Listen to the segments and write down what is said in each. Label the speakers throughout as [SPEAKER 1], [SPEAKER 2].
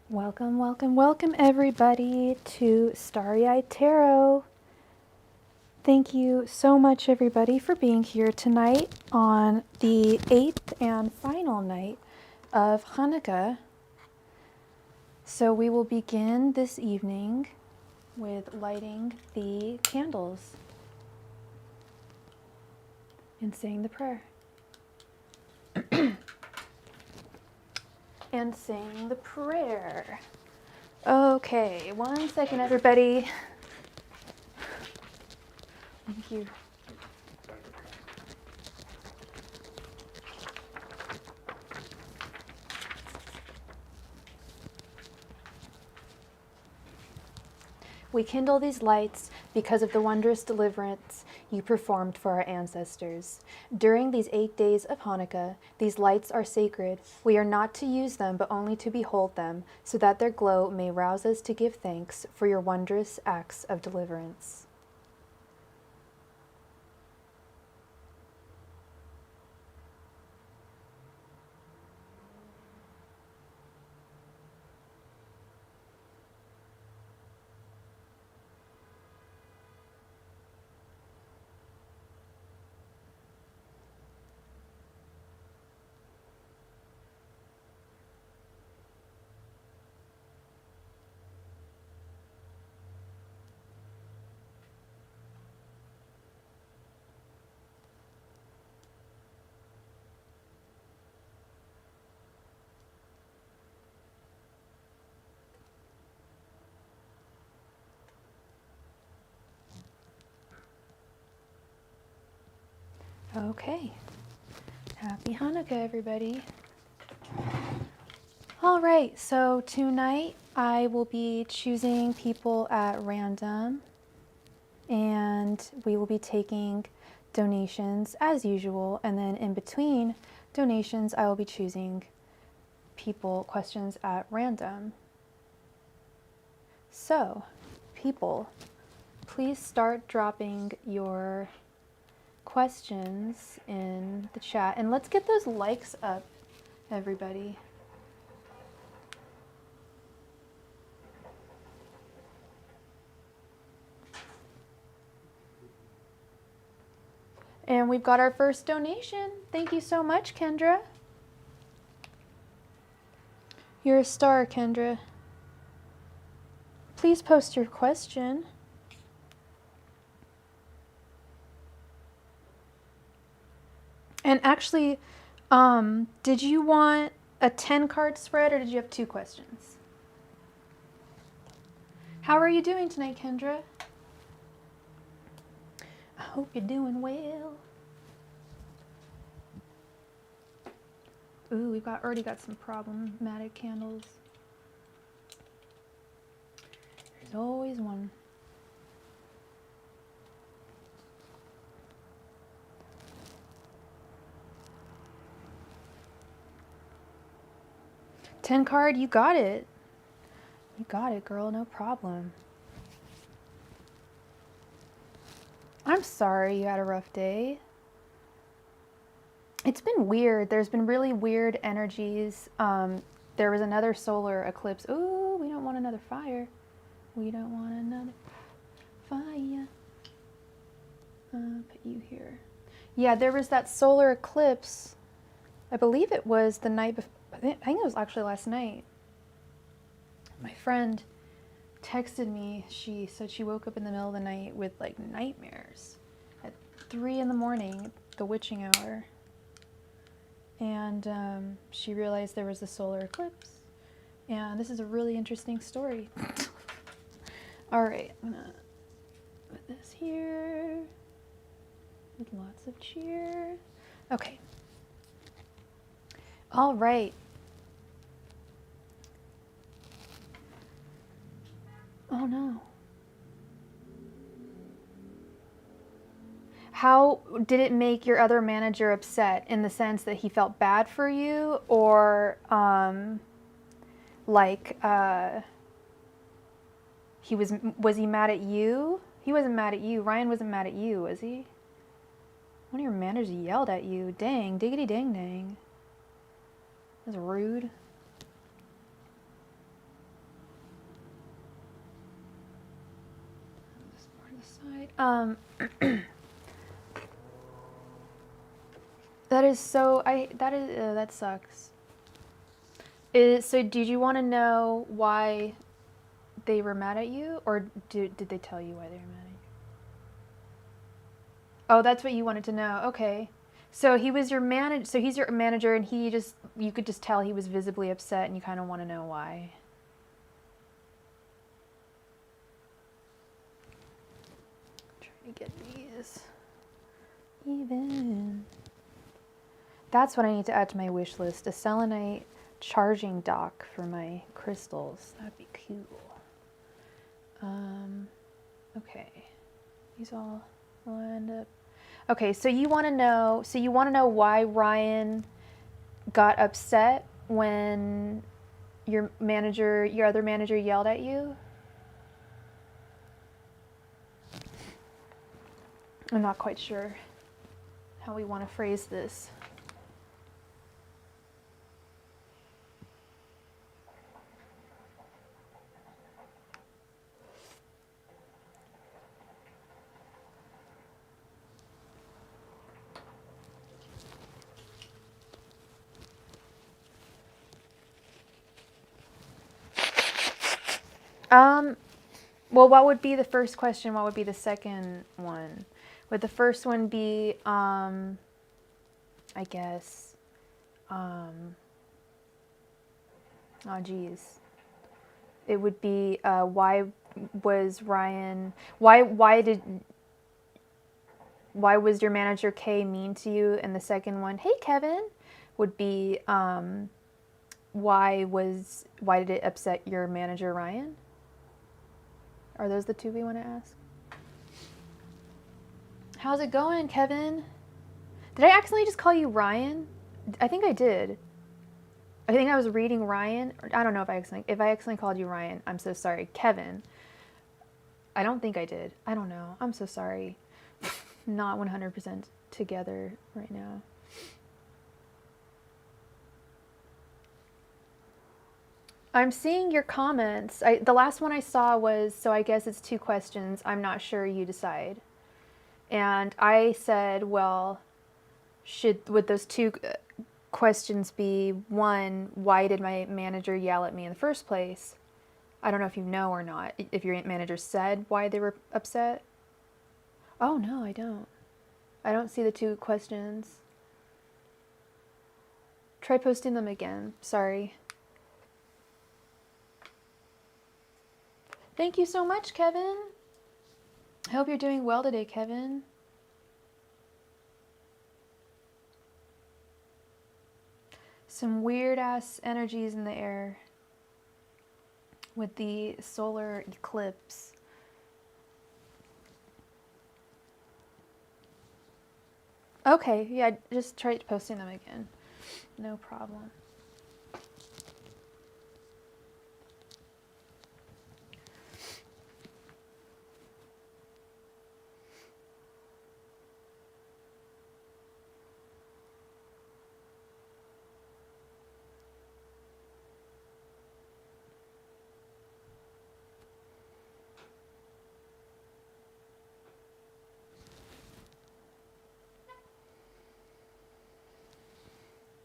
[SPEAKER 1] Welcome, welcome, welcome everybody to Starry-Eyed Tarot. Thank you so much everybody for being here tonight on the 8th and final night of Hanukkah. So we will begin this evening with lighting the candles and saying the prayer. And saying the prayer. Okay, 1 second everybody. Thank you. We kindle these lights because of the wondrous deliverance you performed for our ancestors. During these 8 days of Hanukkah, these lights are sacred. We are not to use them, but only to behold them, so that their glow may rouse us to give thanks for your wondrous acts of deliverance. Okay. Happy Hanukkah, everybody. All right, so tonight I will be choosing people at random, and we will be taking donations as usual, and then in between donations I will be choosing questions at random. So, people, please start dropping your questions in the chat, and let's get those likes up, everybody. And we've got our first donation. Thank you so much, Kendra. You're a star, Kendra. Please post your question. And actually, did you want a 10-card spread or did you have 2 questions? How are you doing tonight, Kendra? I hope you're doing well. Ooh, we've already got some problematic candles. There's always one. $10 you got it. You got it, girl, no problem. I'm sorry you had a rough day. It's been weird. There's been really weird energies. There was another solar eclipse. Ooh, we don't want another fire. We don't want another fire. Put you here. Yeah, there was that solar eclipse. I believe it was the night before. I think it was actually last night. My friend texted me. She said she woke up in the middle of the night with like nightmares at 3 in the morning, the witching hour. And she realized there was a solar eclipse. And this is a really interesting story. All right, I'm gonna put this here with lots of cheer. Okay. All right. Oh no. How did it make your other manager upset, in the sense that he felt bad for you, or was he mad at you? He wasn't mad at you. Ryan wasn't mad at you, was he? One of your managers yelled at you. Dang, diggity dang dang. That was rude. the side. That is so, that sucks. So did you want to know why they were mad at you, or did they tell you why they were mad at you? Oh, that's what you wanted to know. Okay. So he was your manager, so he's your manager, and you could just tell he was visibly upset, and you kind of want to know why. Trying to get these even. That's what I need to add to my wish list, a selenite charging dock for my crystals. That'd be cool. Okay. These all lined up. Okay, so you want to know why Ryan got upset when your other manager yelled at you? I'm not quite sure how we want to phrase this. Well, what would be the first question? What would be the second one? Would the first one be, I guess, oh geez. It would be, why was your manager Kay mean to you? And the second one, hey Kevin, would be, why did it upset your manager Ryan? Are those the two we want to ask? How's it going, Kevin? Did I accidentally just call you Ryan? I think I did. I think I was reading Ryan. I don't know if I accidentally called you Ryan. I'm so sorry. Kevin. I don't think I did. I don't know. I'm so sorry. Not 100% together right now. I'm seeing your comments. The last one I saw was, so I guess it's 2 questions. I'm not sure, you decide. And I said, well, would those 2 questions be, 1, why did my manager yell at me in the first place? I don't know if you know or not, if your manager said why they were upset. Oh, no, I don't. I don't see the 2 questions. Try posting them again. Sorry. Thank you so much, Kevin. I hope you're doing well today, Kevin. Some weird ass energies in the air with the solar eclipse. Okay, yeah, just try posting them again. No problem.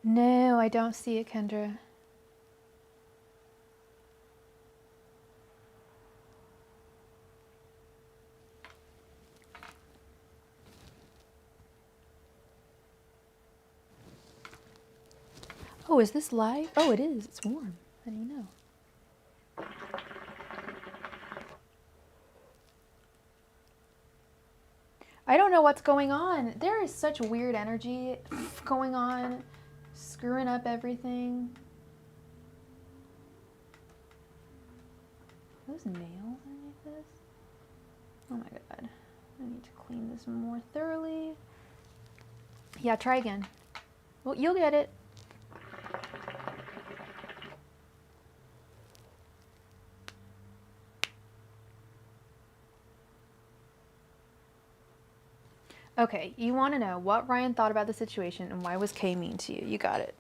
[SPEAKER 1] No, I don't see it, Kendra. Oh, is this live? Oh, it is. It's warm. How do you know? I don't know what's going on. There is such weird energy going on, screwing up everything. Are those nails underneath this? Oh my god. I need to clean this more thoroughly. Yeah, try again. Well, you'll get it. Okay, you want to know what Ryan thought about the situation and why was Kay mean to you. You got it.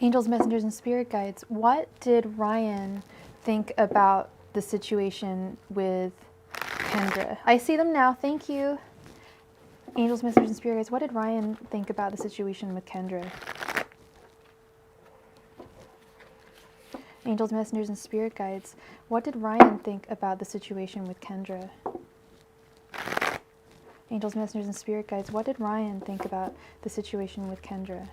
[SPEAKER 1] Angels, messengers, and spirit guides, what did Ryan think about the situation with Kendra? I see them now. Thank you. Angels, messengers, and spirit guides, what did Ryan think about the situation with Kendra? Angels, messengers, and spirit guides, what did Ryan think about the situation with Kendra? Angels, messengers, and spirit guides, what did Ryan think about the situation with Kendra?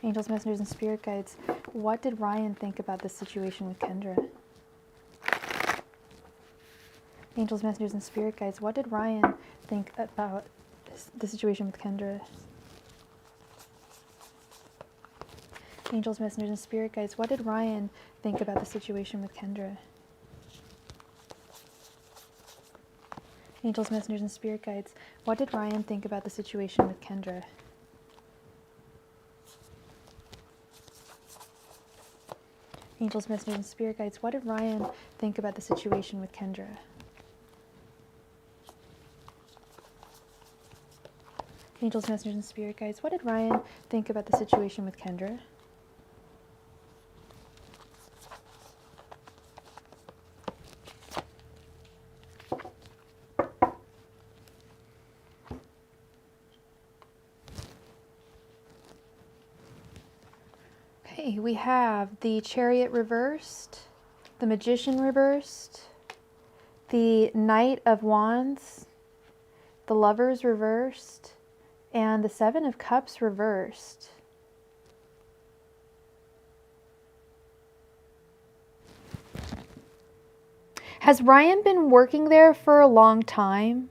[SPEAKER 1] Angels, messengers, and spirit guides, what did Ryan think about the situation with Kendra? Angels, messengers, and spirit guides, what did Ryan think about the situation with Kendra? Angels, messengers, and spirit guides, what did Ryan think about the situation with Kendra? Angels, messengers, and spirit guides, what did Ryan think about the situation with Kendra? Angels, messengers, and spirit guides, what did Ryan think about the situation with Kendra? Angels, messengers, and spirit guides, what did Ryan think about the situation with Kendra? Okay, we have the Chariot reversed, the Magician reversed, the Knight of Wands, the Lovers reversed, and the Seven of Cups reversed. Has Ryan been working there for a long time?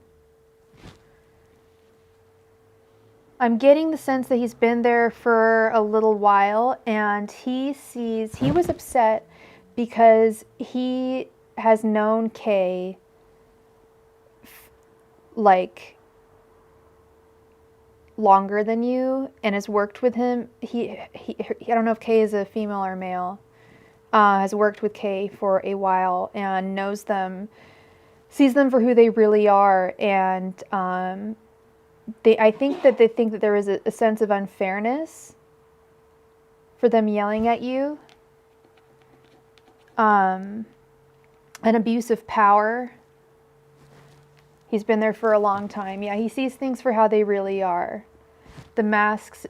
[SPEAKER 1] I'm getting the sense that he's been there for a little while, and he was upset because he has known Kay like longer than you and has worked with him. I don't know if Kay is a female or male, has worked with Kay for a while and knows them, sees them for who they really are, and I think that they think that there is a sense of unfairness for them yelling at you, an abuse of power. He's been there for a long time. Yeah, he sees things for how they really are. The mask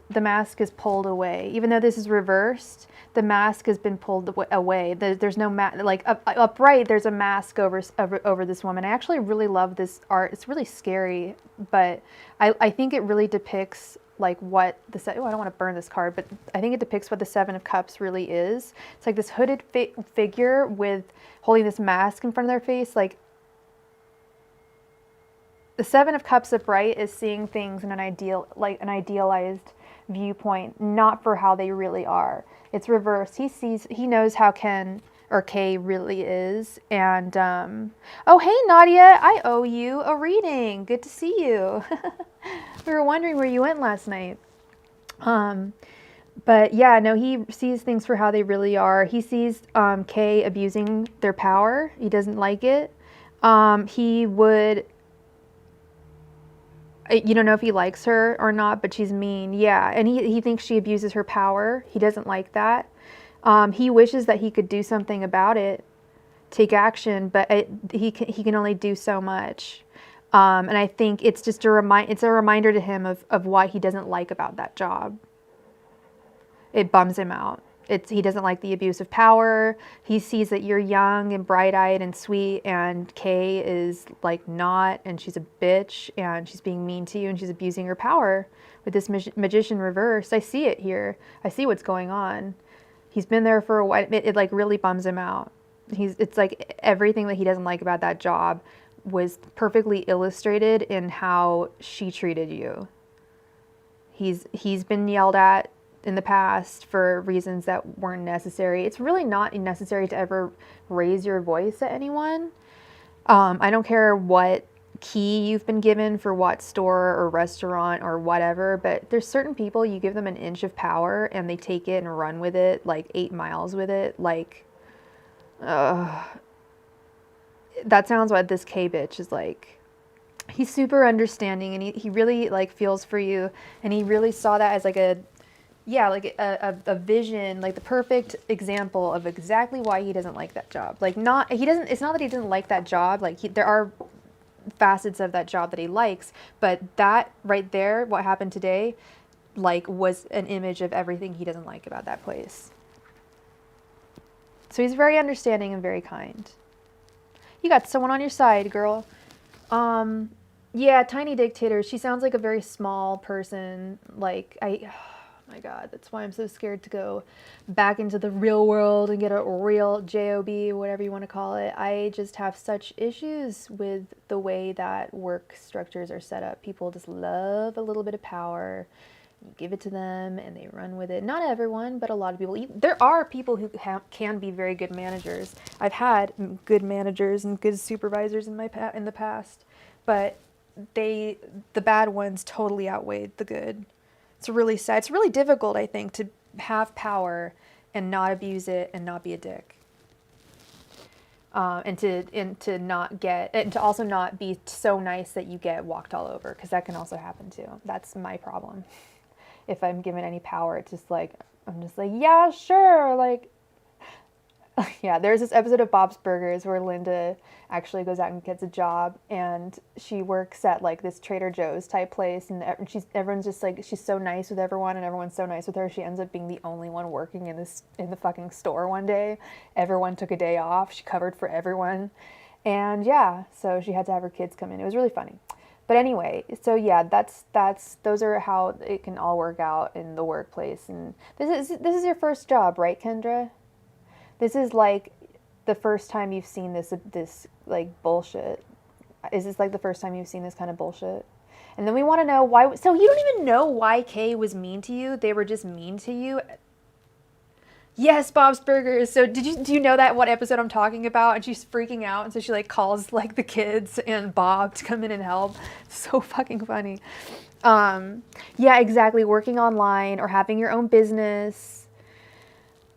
[SPEAKER 1] is pulled away. Even though this is reversed, the mask has been pulled away. There's no like upright. There's a mask over this woman. I actually really love this art. It's really scary, but I think it really depicts like what I don't want to burn this card, but I think it depicts what the Seven of Cups really is. It's like this hooded figure with holding this mask in front of their face, like. The Seven of Cups upright is seeing things in an idealized viewpoint, not for how they really are. It's reversed. He knows how Kay really is. And, oh, hey, Nadia, I owe you a reading. Good to see you. We were wondering where you went last night. But yeah, no, he sees things for how they really are. He sees Kay abusing their power. He doesn't like it. He would... You don't know if he likes her or not, but she's mean. Yeah, and he thinks she abuses her power. He doesn't like that. He wishes that he could do something about it, take action, but he can only do so much. And I think it's just it's a reminder to him of what he doesn't like about that job. It bums him out. He doesn't like the abuse of power. He sees that you're young and bright-eyed and sweet, and Kay is like not, and she's a bitch, and she's being mean to you, and she's abusing her power with this magician reversed. I see it here. I see what's going on. He's been there for a while. It like really bums him out. It's like everything that he doesn't like about that job was perfectly illustrated in how she treated you. He's been yelled at in the past for reasons that weren't necessary. It's really not necessary to ever raise your voice at anyone. I don't care what key you've been given for what store or restaurant or whatever, but there's certain people, you give them an inch of power and they take it and run with it, like 8 miles with it. Like, that sounds what this K bitch is like. He's super understanding, and he really like feels for you, and he really saw that as like yeah, like a vision, like the perfect example of exactly why he doesn't like that job. Like it's not that he doesn't like that job. Like there are facets of that job that he likes, but that right there, what happened today, like was an image of everything he doesn't like about that place. So he's very understanding and very kind. You got someone on your side, girl. Yeah, tiny dictator. She sounds like a very small person. Like oh my God, that's why I'm so scared to go back into the real world and get a real job, whatever you want to call it. I just have such issues with the way that work structures are set up. People just love a little bit of power. You give it to them and they run with it. Not everyone, but a lot of people. There are people who can be very good managers. I've had good managers and good supervisors in the past, but the bad ones totally outweighed the good. It's really sad. It's really difficult, I think, to have power and not abuse it and not be a dick. And to not get, and to also not be so nice that you get walked all over, because that can also happen too. That's my problem. If I'm given any power, it's just like, I'm just like, yeah, sure. Like, yeah, there's this episode of Bob's Burgers where Linda actually goes out and gets a job, and she works at like this Trader Joe's type place, and everyone's just like, she's so nice with everyone, and everyone's so nice with her. She ends up being the only one working in the fucking store one day. Everyone took a day off. She covered for everyone, and yeah, so she had to have her kids come in. It was really funny. But anyway, so yeah, those are how it can all work out in the workplace. And this is your first job, right, Kendra? This is like the first time you've seen this like bullshit. Is this like the first time you've seen this kind of bullshit? And then we want to know why. So you don't even know why Kay was mean to you. They were just mean to you. Yes, Bob's Burgers. So do you know that what episode I'm talking about? And she's freaking out, and so she like calls like the kids and Bob to come in and help. So fucking funny. Yeah, exactly. Working online or having your own business.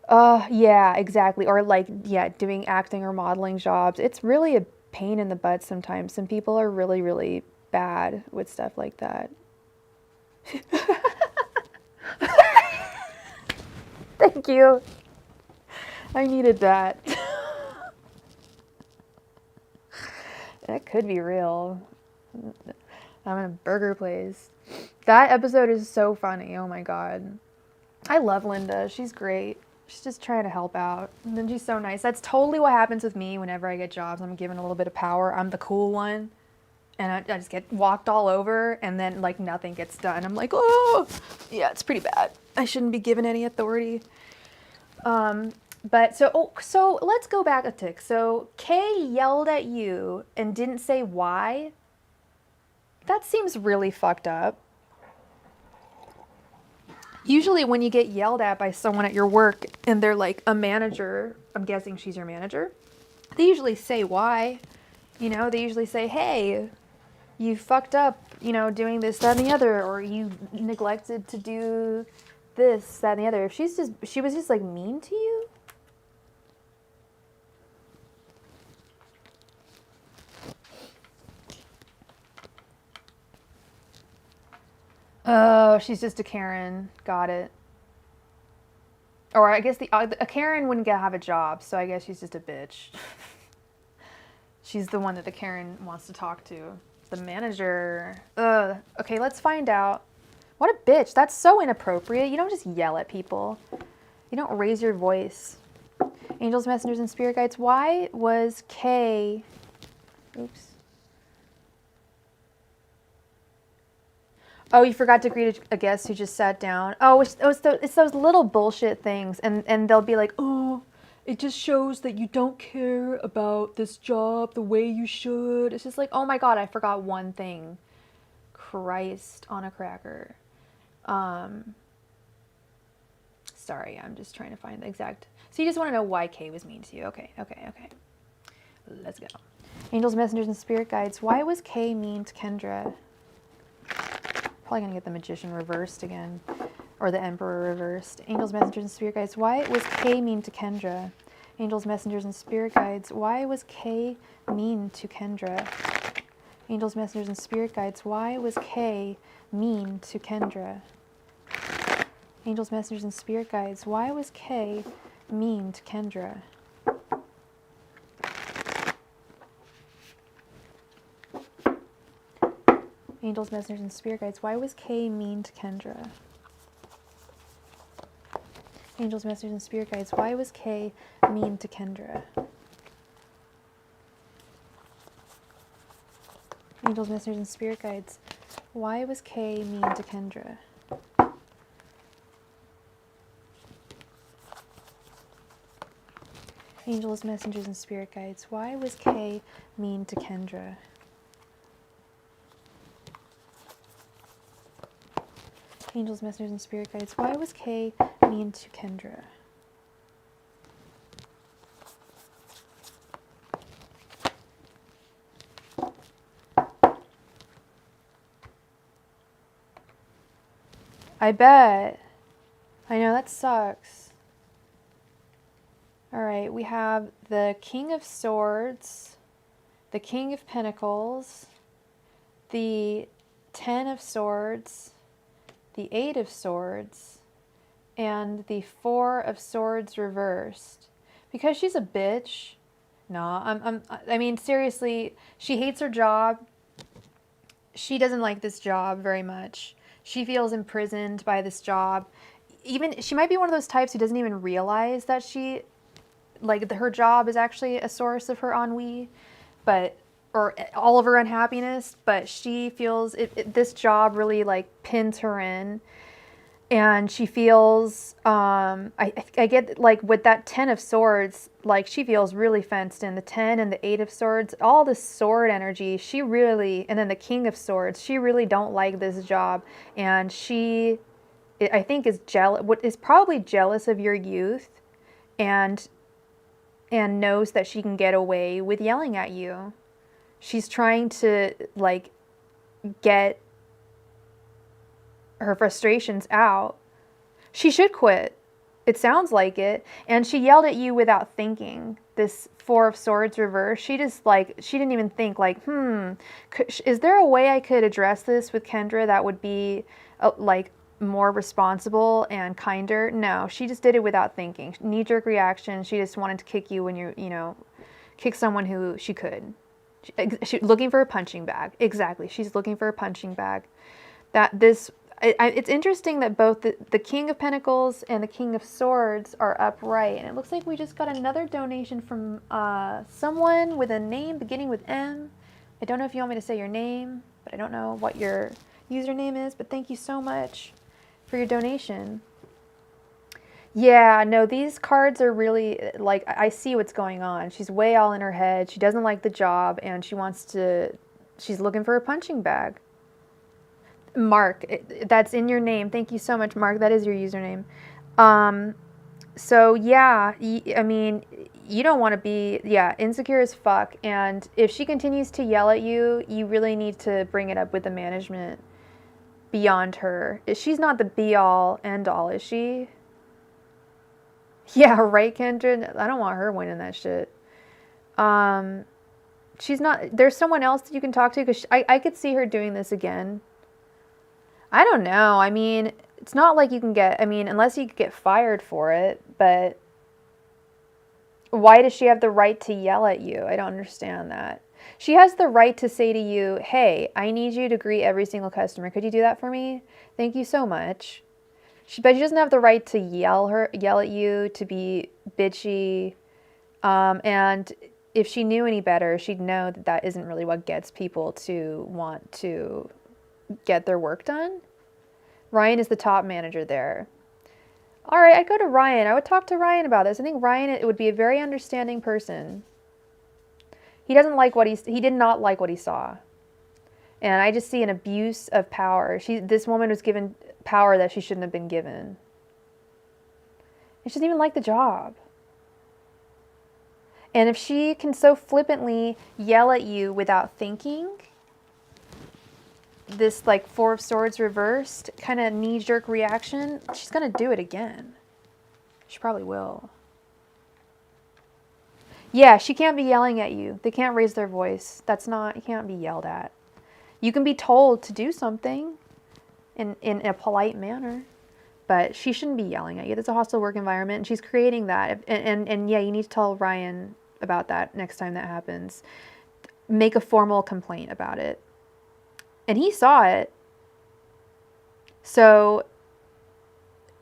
[SPEAKER 1] Yeah, exactly. Or like, yeah, doing acting or modeling jobs. It's really a pain in the butt sometimes. Some people are really, really bad with stuff like that. Thank you. I needed that. That could be real. I'm in a burger place. That episode is so funny. Oh my God. I love Linda. She's great. She's just trying to help out. And then she's so nice. That's totally what happens with me whenever I get jobs. I'm given a little bit of power. I'm the cool one. And I just get walked all over, and then like nothing gets done. I'm like, oh, yeah, it's pretty bad. I shouldn't be given any authority. But so let's go back a tick. So Kay yelled at you and didn't say why. That seems really fucked up. Usually when you get yelled at by someone at your work and they're like a manager, I'm guessing she's your manager, they usually say why. You know, they usually say, hey, you fucked up, you know, doing this, that, and the other, or you neglected to do this, that, and the other. If she was just like mean to you. Oh, she's just a Karen. Got it. Or I guess a Karen wouldn't have a job, so I guess she's just a bitch. She's the one that the Karen wants to talk to. The manager. Ugh. Okay, let's find out. What a bitch. That's so inappropriate. You don't just yell at people. You don't raise your voice. Angels, messengers, and spirit guides. Why was Kay... Oops. Oh, you forgot to greet a guest who just sat down. Oh, it's those little bullshit things. And they'll be like, oh, it just shows that you don't care about this job the way you should. It's just like, oh my God, I forgot one thing. Christ on a cracker. Sorry, I'm just trying to find the exact... So you just want to know why Kay was mean to you. Okay. Let's go. Angels, messengers, and spirit guides. Why was Kay mean to Kendra? Probably going to get the magician reversed again. Or the emperor reversed. Angels, messengers, and spirit guides. Why was Kay mean to Kendra? Angels, messengers, and spirit guides. Why was Kay mean to Kendra? Angels, messengers, and spirit guides. Why was Kay mean to Kendra? Angels, messengers, and spirit guides, why was Kay mean to Kendra? Angels, messengers, and spirit guides, why was Kay mean to Kendra? Angels, messengers, and spirit guides, why was Kay mean to Kendra? Angels, messengers, and spirit guides, why was Kay mean to Kendra? Angels, messengers, and spirit guides, why was Kay mean to Kendra? Angels, messengers, and spirit guides, why was Kay mean to Kendra? I bet. I know, that sucks. All right, we have the King of Swords, the King of Pentacles, the Ten of Swords, the Eight of Swords, and the Four of Swords reversed. Because she's a bitch. No, I mean, seriously, she hates her job. She doesn't like this job very much. She feels imprisoned by this job. Even, she might be one of those types who doesn't even realize that her job is actually a source of her ennui, or all of her unhappiness, but she feels this job really like pins her in, and she feels, I get like with that Ten of Swords, like she feels really fenced in. The 10 and the 8 of Swords, all the sword energy, she really, and then the King of Swords, she really don't like this job, and she, I think, is probably jealous of your youth, and knows that she can get away with yelling at you. She's trying to like get her frustrations out. She should quit. It sounds like it. And she yelled at you without thinking. This Four of Swords reverse. She just like, she didn't even think like, is there a way I could address this with Kendra that would be like more responsible and kinder? No, she just did it without thinking. Knee-jerk reaction. She just wanted to kick you when kick someone who she could. She looking for a punching bag. Exactly. She's looking for a punching bag. It's interesting that both the King of Pentacles and the King of Swords are upright. And it looks like we just got another donation from someone with a name beginning with M. I don't know if you want me to say your name, but I don't know what your username is. But thank you so much for your donation. Yeah, no, these cards are really, like, I see what's going on. She's way all in her head. She doesn't like the job, and she's looking for a punching bag. Mark, that's in your name. Thank you so much, Mark. That is your username. So, yeah, I mean, you don't want to be, insecure as fuck. And if she continues to yell at you, you really need to bring it up with the management beyond her. She's not the be-all, end-all, is she? Yeah, right, Kendra? I don't want her winning that shit. She's not, there's someone else that you can talk to, because I could see her doing this again. I don't know. I mean, it's not like you can get, unless you could get fired for it, but why does she have the right to yell at you? I don't understand that. She has the right to say to you, hey, I need you to greet every single customer. Could you do that for me? Thank you so much. But she doesn't have the right to yell at you, to be bitchy. And if she knew any better, she'd know that that isn't really what gets people to want to get their work done. Ryan is the top manager there. All right, I'd go to Ryan. I would talk to Ryan about this. I think Ryan would be a very understanding person. He did not like what he saw. And I just see an abuse of power. This woman was given power that she shouldn't have been given. And she doesn't even like the job. And if she can so flippantly yell at you without thinking, this like Four of Swords reversed kind of knee-jerk reaction, she's going to do it again. She probably will. Yeah, she can't be yelling at you. They can't raise their voice. You can't be yelled at. You can be told to do something in a polite manner, but she shouldn't be yelling at you. That's a hostile work environment, and she's creating that. And yeah, you need to tell Ryan about that next time that happens. Make a formal complaint about it. And he saw it. So,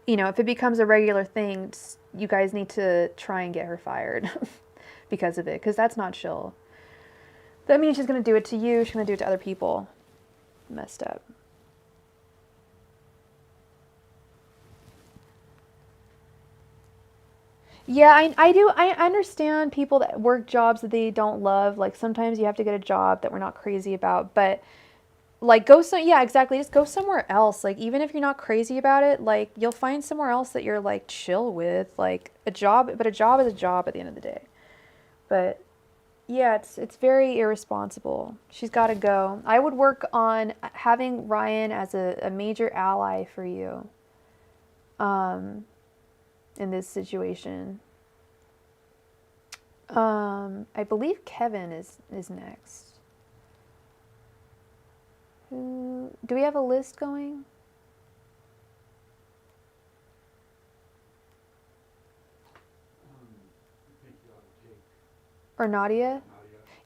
[SPEAKER 1] you know, if it becomes a regular thing, you guys need to try and get her fired because of it, because that's not chill. That means she's going to do it to you. She's going to do it to other people. Messed up. Yeah, I understand people that work jobs that they don't love. Like sometimes you have to get a job that we're not crazy about, but like yeah, exactly. Just go somewhere else. Like even if you're not crazy about it, like you'll find somewhere else that you're like chill with, like a job, but a job is a job at the end of the day. But yeah, it's very irresponsible. She's got to go. I would work on having Ryan as a major ally for you in this situation. I believe Kevin is next. Do we have a list going? Or Nadia?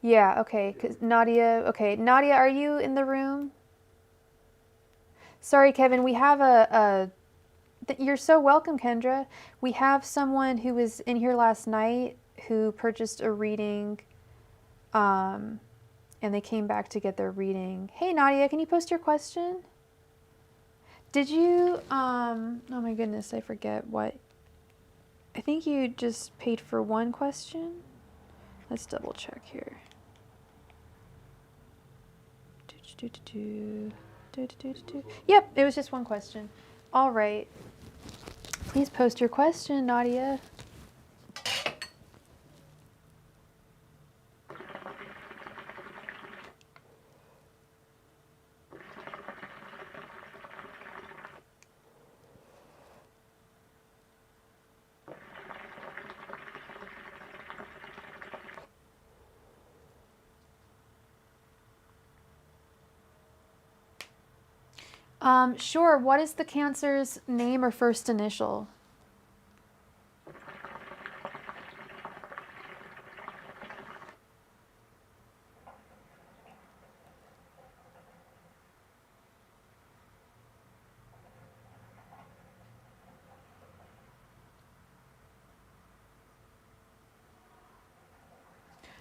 [SPEAKER 1] Yeah, okay. 'Cause Nadia, okay. Nadia, are you in the room? Sorry, Kevin, we have you're so welcome, Kendra. We have someone who was in here last night who purchased a reading, and they came back to get their reading. Hey, Nadia, can you post your question? Did you, oh my goodness, I forget what. I think you just paid for one question. Let's double check here. Yep, it was just one question. All right. Please post your question, Nadia. Sure. What is the Cancer's name or first initial?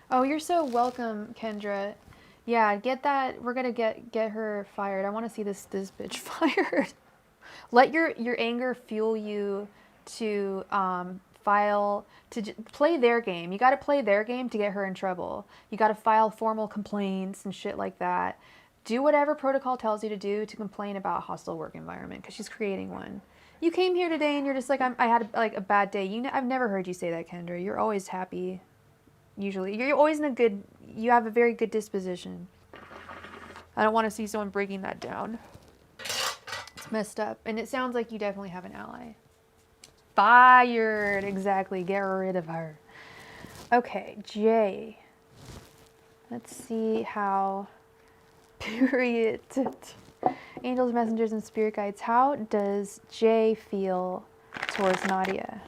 [SPEAKER 1] Oh, you're so welcome, Kendra. Yeah, get that. We're gonna get her fired. I want to see this bitch fired. Let your anger fuel you to play their game. You got to play their game to get her in trouble. You got to file formal complaints and shit like that. Do whatever protocol tells you to do to complain about a hostile work environment, because she's creating one. You came here today and you're just like, I had like a bad day. I've never heard you say that, Kendra. You're always happy. Usually, you're always you have a very good disposition. I don't want to see someone breaking that down. It's messed up. And it sounds like you definitely have an ally. Fired. Exactly. Get rid of her. Okay, Jay. Let's see how... Period. Angels, messengers, and spirit guides. How does Jay feel towards Nadia?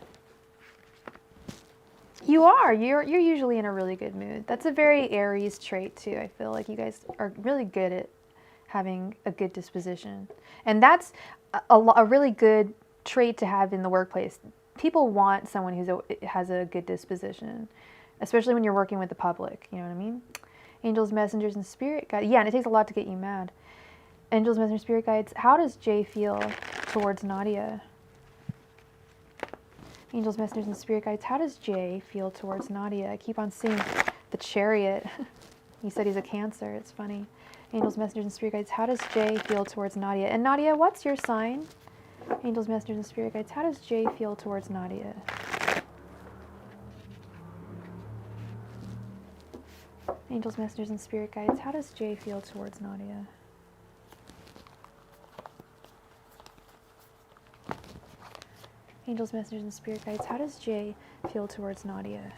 [SPEAKER 1] You are. You're usually in a really good mood. That's a very Aries trait too. I feel like you guys are really good at having a good disposition. And that's a really good trait to have in the workplace. People want someone who has a good disposition, especially when you're working with the public. You know what I mean? Angels, messengers, and spirit guides. Yeah, and it takes a lot to get you mad. Angels, messengers, spirit guides. How does Jay feel towards Nadia? Angels, messengers, and spirit guides. How does Jay feel towards Nadia? I keep on seeing the Chariot. He said he's a Cancer. It's funny. Angels, messengers, and spirit guides. How does Jay feel towards Nadia? And Nadia, what's your sign? Angels, messengers, and spirit guides. How does Jay feel towards Nadia? Angels, messengers, and spirit guides. How does Jay feel towards Nadia? Angels, messengers, and spirit guides. How does Jay feel towards Nadia?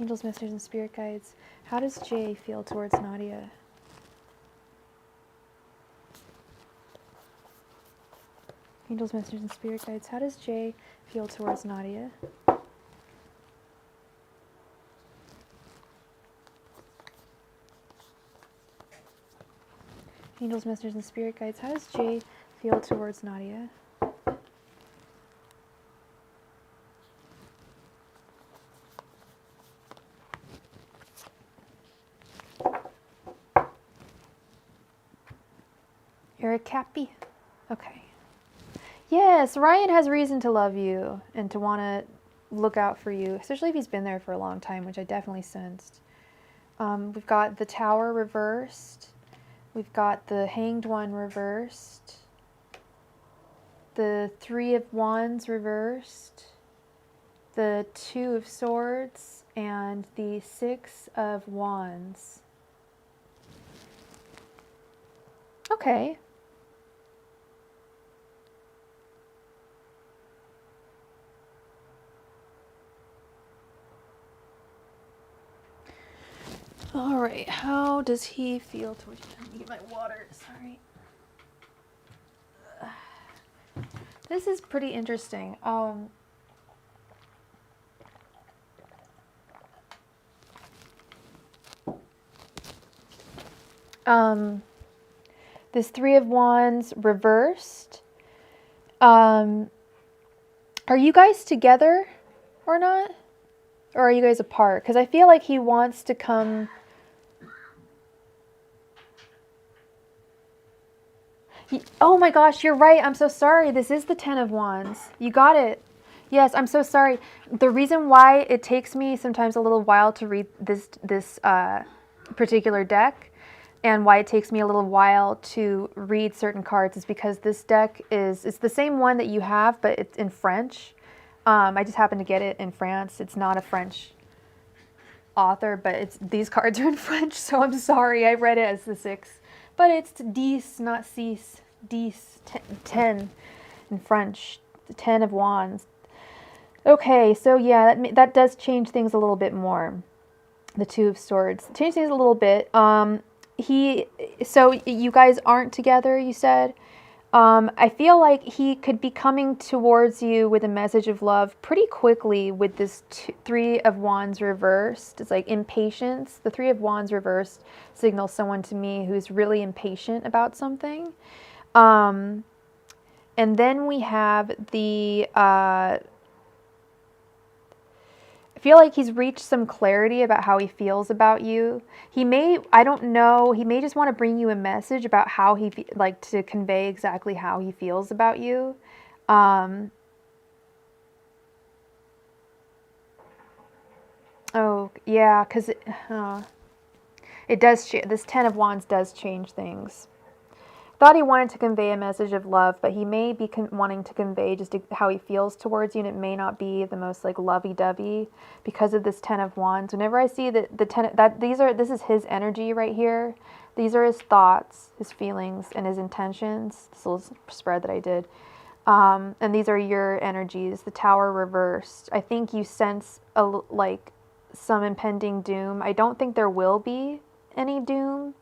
[SPEAKER 1] Angels, messengers, and spirit guides. How does Jay feel towards Nadia? Angels, messengers, and spirit guides. How does Jay feel towards Nadia? Angels, messengers, and spirit guides. How does Jay feel towards Nadia? You're a Cappy. Okay. Yes, Ryan has reason to love you and to want to look out for you, especially if he's been there for a long time, which I definitely sensed. We've got the Tower reversed. We've got the Hanged One reversed. The Three of Wands reversed. The Two of Swords and the Six of Wands. Okay. All right, how does he feel towards you? Let me get my water, sorry. This is pretty interesting. This Three of Wands reversed. Are you guys together or not? Or are you guys apart? Because I feel like he wants to come... Oh my gosh, you're right. I'm so sorry. This is the Ten of Wands. You got it. Yes, I'm so sorry. The reason why it takes me sometimes a little while to read this particular deck and why it takes me a little while to read certain cards is because this deck it's the same one that you have, but it's in French. I just happened to get it in France. It's not a French author, but these cards are in French, so I'm sorry. I read it as the 6. But it's 10, not 6. 10 in French. The 10 of Wands. Okay, so yeah, that does change things a little bit more. The Two of Swords. Change things a little bit. So you guys aren't together, you said? I feel like he could be coming towards you with a message of love pretty quickly with this Three of Wands reversed. It's like impatience. The Three of Wands reversed signals someone to me who's really impatient about something. And then we have the... I feel like he's reached some clarity about how he feels about you. He may, I don't know, he may just want to bring you a message about how like to convey exactly how he feels about you. Oh, yeah, because it does, this Ten of Wands does change things. Thought he wanted to convey a message of love, but he may be wanting to convey just how he feels towards you, and it may not be the most like lovey-dovey because of this Ten of Wands. Whenever I see the ten, this is his energy right here. These are his thoughts, his feelings, and his intentions. This little spread that I did, and these are your energies. The Tower reversed. I think you sense like some impending doom. I don't think there will be any doom.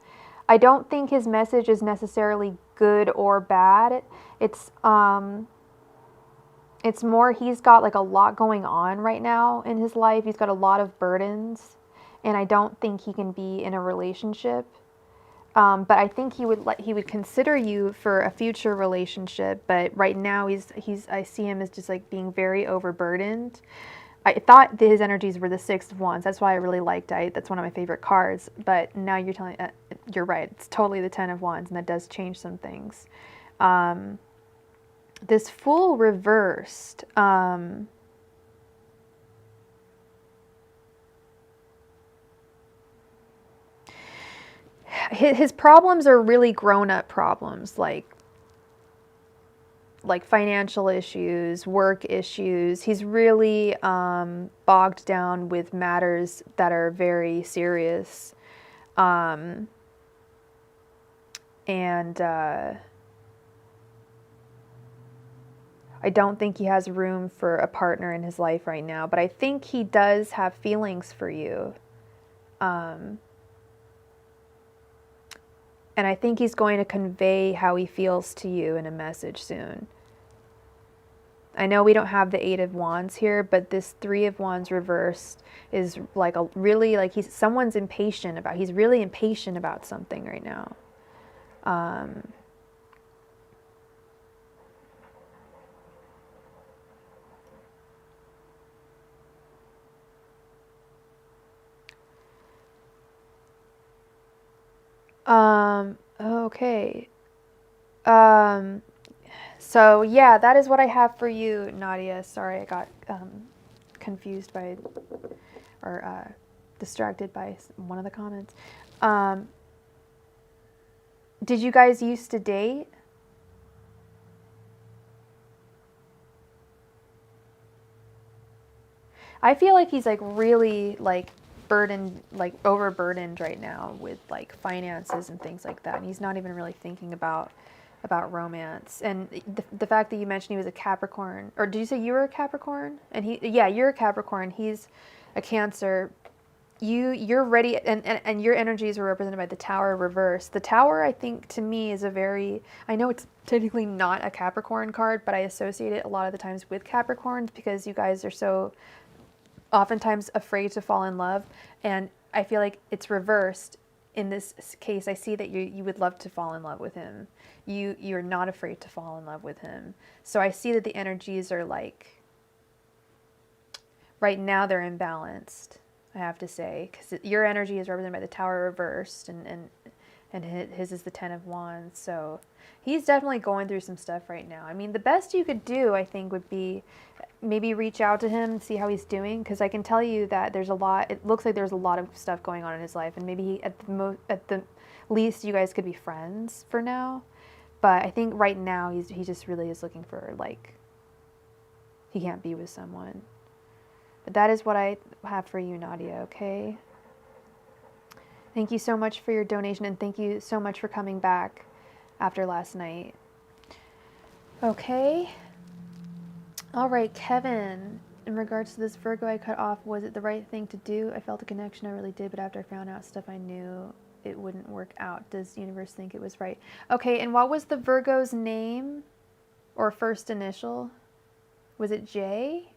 [SPEAKER 1] I don't think his message is necessarily good or bad. It's more he's got like a lot going on right now in his life. He's got a lot of burdens, and I don't think he can be in a relationship. But I think he would consider you for a future relationship. But right now I see him as just like being very overburdened. I thought his energies were the Six of Wands. That's why I really liked it. That's one of my favorite cards. But now you're telling, you're right. It's totally the Ten of Wands, and that does change some things. This Fool reversed. His problems are really grown-up problems, like financial issues, work issues. He's really bogged down with matters that are very serious. And I don't think he has room for a partner in his life right now, but I think he does have feelings for you. And I think he's going to convey how he feels to you in a message soon. I know we don't have the Eight of Wands here, but this Three of Wands reversed is like a really, like he's really impatient about something right now. Okay. So yeah, that is what I have for you, Nadia. Sorry, I got confused by, or distracted by one of the comments. Did you guys used to date? I feel like he's like really like burdened, like overburdened right now with like finances and things like that. And he's not even really thinking about romance. And the fact that you mentioned he was a Capricorn, or did you say you were a Capricorn? And yeah, you're a Capricorn. He's a Cancer. You're ready, and your energies were represented by the Tower reversed. The Tower, I think, to me is I know it's technically not a Capricorn card, but I associate it a lot of the times with Capricorns because you guys are so oftentimes afraid to fall in love, and I feel like it's reversed in this case. I see that you would love to fall in love with him. You're not afraid to fall in love with him. So I see that the energies are like, right now they're imbalanced, I have to say, because your energy is represented by the Tower reversed, and his is the Ten of Wands. So he's definitely going through some stuff right now. I mean, the best you could do, I think, would be maybe reach out to him and see how he's doing, because I can tell you that it looks like there's a lot of stuff going on in his life, and maybe at the least you guys could be friends for now. But I think right now he just really is looking for, like, he can't be with someone. But that is what I have for you, Nadia, okay? Thank you so much for your donation, and thank you so much for coming back after last night. Okay. All right, Kevin. In regards to this Virgo I cut off, was it the right thing to do? I felt a connection, I really did, but after I found out stuff I knew, it wouldn't work out. Does the universe think it was right? Okay, and what was the Virgo's name or first initial? Was it J?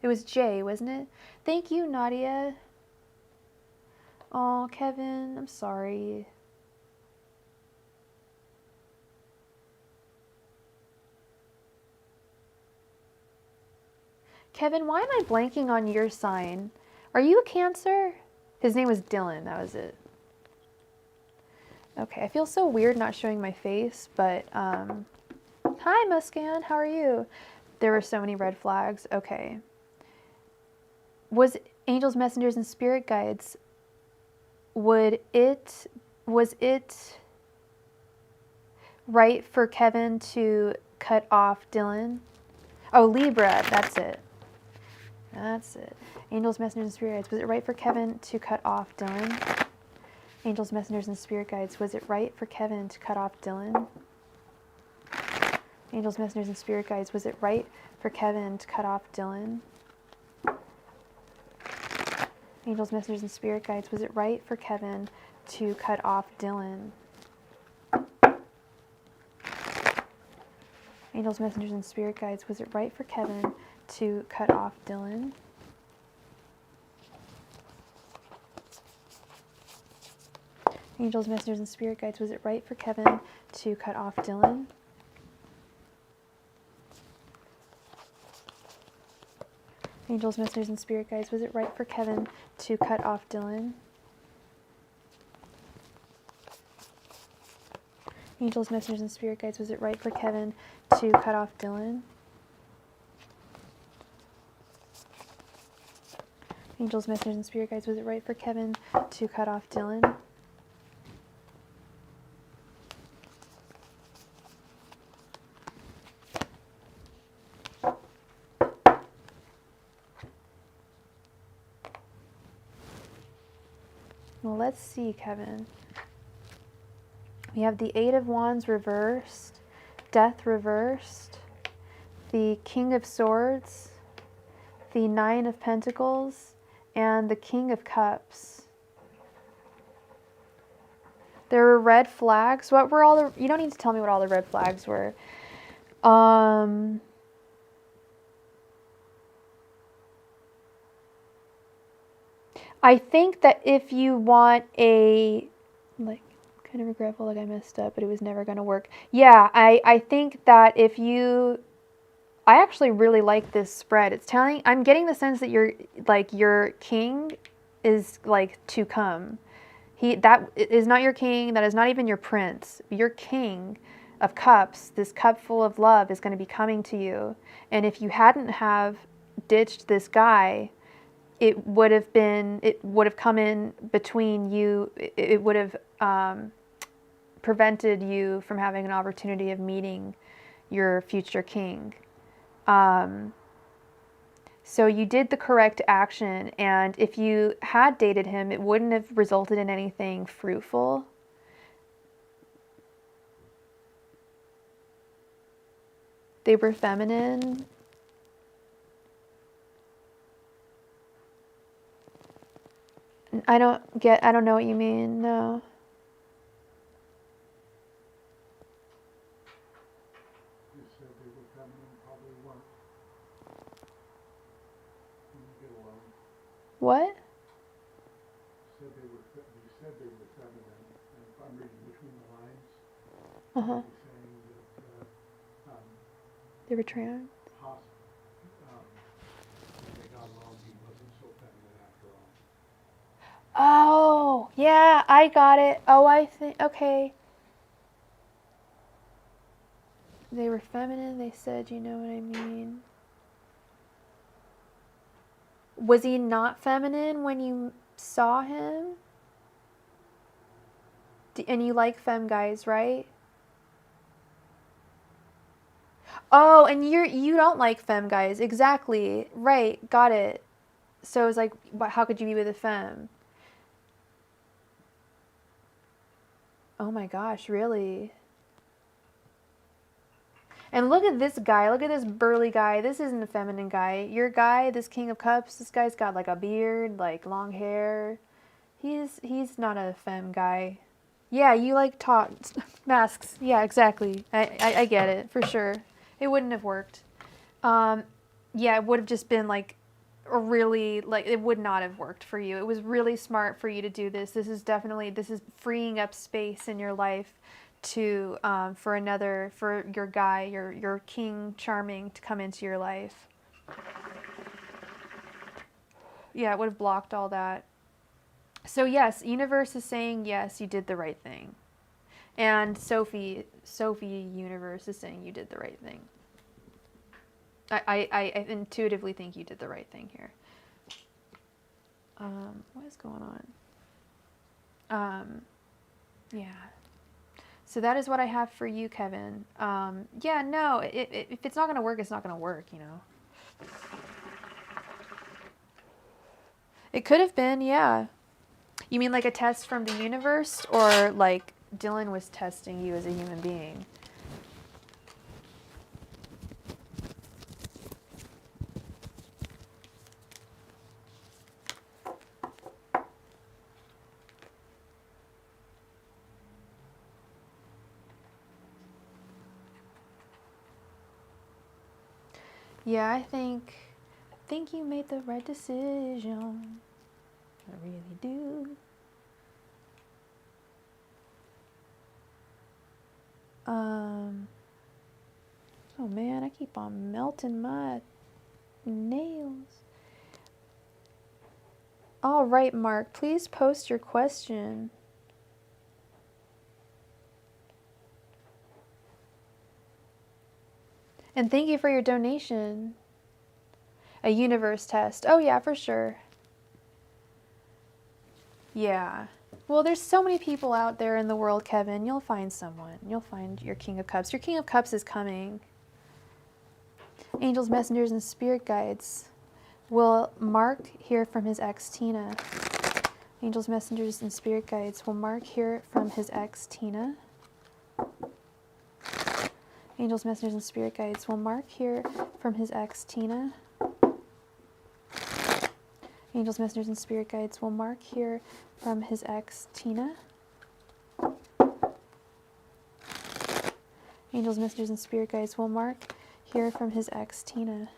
[SPEAKER 1] It was J, wasn't it? Thank you, Nadia. Oh, Kevin, I'm sorry. Kevin, why am I blanking on your sign? Are you a Cancer? His name was Dylan, that was it. Okay, I feel so weird not showing my face, but, hi, Muscan, how are you? There were so many red flags. Okay. Was angels, messengers, and spirit guides, was it right for Kevin to cut off Dylan? Oh, Libra, that's it. That's it. Angels, messengers, and spirit guides, was it right for Kevin to cut off Dylan? Angels, messengers, and spirit guides, was it right for Kevin to cut off Dylan? Angels, messengers, and spirit guides, was it right for Kevin to cut off Dylan? Angels, messengers, and spirit guides, was it right for Kevin to cut off Dylan? Angels, messengers, and spirit guides, was it right for Kevin to cut off Dylan? Angels, messengers, and spirit guides, was it right for Kevin to cut off Dylan? Angels, messengers, and spirit guides, was it right for Kevin to cut off Dylan? Angels, messengers, and spirit guides, was it right for Kevin to cut off Dylan? Angels, messengers, and spirit guides, was it right for Kevin to cut off Dylan? Well, let's see, Kevin. We have the Eight of Wands reversed, Death reversed, the King of Swords, the Nine of Pentacles, and the King of Cups. There were red flags. What were all the... You don't need to tell me what all the red flags were. I think that if you want a, like, kind of regretful, like I messed up, but it was never going to work. Yeah, I think that if you, I actually really like this spread. It's telling, I'm getting the sense that you're, like, your king is, like, to come. That is not your king, that is not even your prince. Your king of cups, this cup full of love, is going to be coming to you. And if you hadn't have ditched this guy, it would have come in between you. It would have prevented you from having an opportunity of meeting your future king. So you did the correct action, and if you had dated him, it wouldn't have resulted in anything fruitful. They were feminine. I don't know what you mean, no.
[SPEAKER 2] You said they were feminine, probably weren't. When you get alone.
[SPEAKER 1] What?
[SPEAKER 2] You said they were feminine, and if I'm reading between the lines,
[SPEAKER 1] Uh-huh.
[SPEAKER 2] you're saying that
[SPEAKER 1] They were trans.
[SPEAKER 2] when they got along, he wasn't so feminine after all.
[SPEAKER 1] Oh, yeah, I got it. Oh, I think, okay. They were feminine, they said, you know what I mean. Was he not feminine when you saw him? And you like femme guys, right? Oh, and you don't like femme guys. Exactly. Right. Got it. So it's like, how could you be with a femme? Oh my gosh, really? And look at this guy. Look at this burly guy. This isn't a feminine guy. Your guy, this King of Cups, this guy's got like a beard, like long hair. He's not a femme guy. Yeah, you like masks. Yeah, exactly. I get it for sure. It wouldn't have worked. Yeah, it would have just been like a really, like, it would not have worked for you. It was really smart for you to do this. This is freeing up space in your life to for your guy, your king charming, to come into your life. Yeah, it would have blocked all that. So yes, universe is saying yes, you did the right thing. And Sophie universe is saying you did the right thing. I intuitively think you did the right thing here. What is going on? Yeah. So that is what I have for you, Kevin. Yeah, no, if it's not going to work, it's not going to work, you know. It could have been, yeah. You mean like a test from the universe, or like Dylan was testing you as a human being? Yeah, I think you made the right decision. I really do. Oh man, I keep on melting my nails. All right, Mark, please post your question. And thank you for your donation. A universe test. Oh yeah, for sure. Yeah. Well, there's so many people out there in the world, Kevin. You'll find someone. You'll find your King of Cups. Your King of Cups is coming. Angels, messengers, and spirit guides will Mark hear from his ex, Tina. Angels, messengers, and spirit guides will Mark hear from his ex, Tina. Angels, messengers, and spirit guides will Mark hear from his ex, Tina. Angels, messengers, and spirit guides will Mark hear from his ex, Tina. Angels, messengers, and spirit guides will Mark hear from his ex, Tina.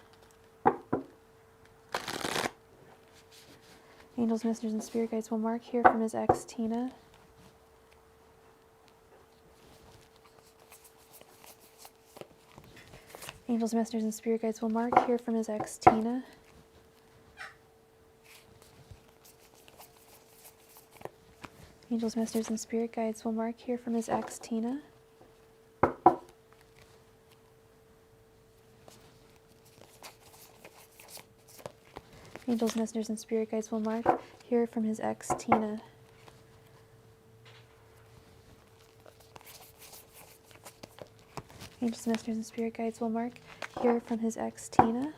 [SPEAKER 1] Angels, messengers, and spirit guides will Mark hear from his ex, Tina. Angels, messengers, and spirit guides will Mark hear from his ex, Tina. Angels, messengers, and spirit guides will Mark hear from his ex, Tina. Angels, messengers, and spirit guides will Mark hear from his ex, Tina. Angels, messengers, and spirit guides will Mark hear from his ex, Tina.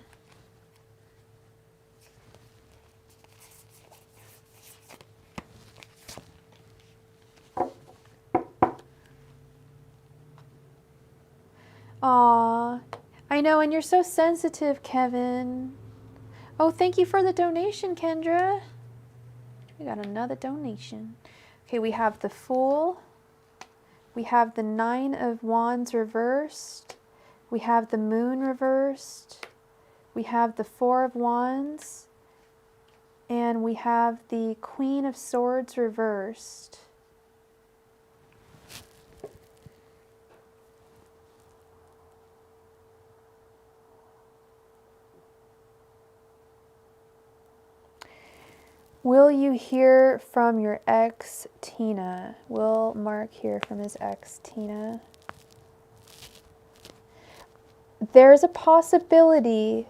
[SPEAKER 1] Aw, I know, and you're so sensitive, Kevin. Oh, thank you for the donation, Kendra. We got another donation. Okay, we have the Fool. We have the Nine of Wands reversed. We have the Moon reversed. We have the Four of Wands. And we have the Queen of Swords reversed. Will you hear from your ex, Tina? Will Mark hear from his ex, Tina? There's a possibility.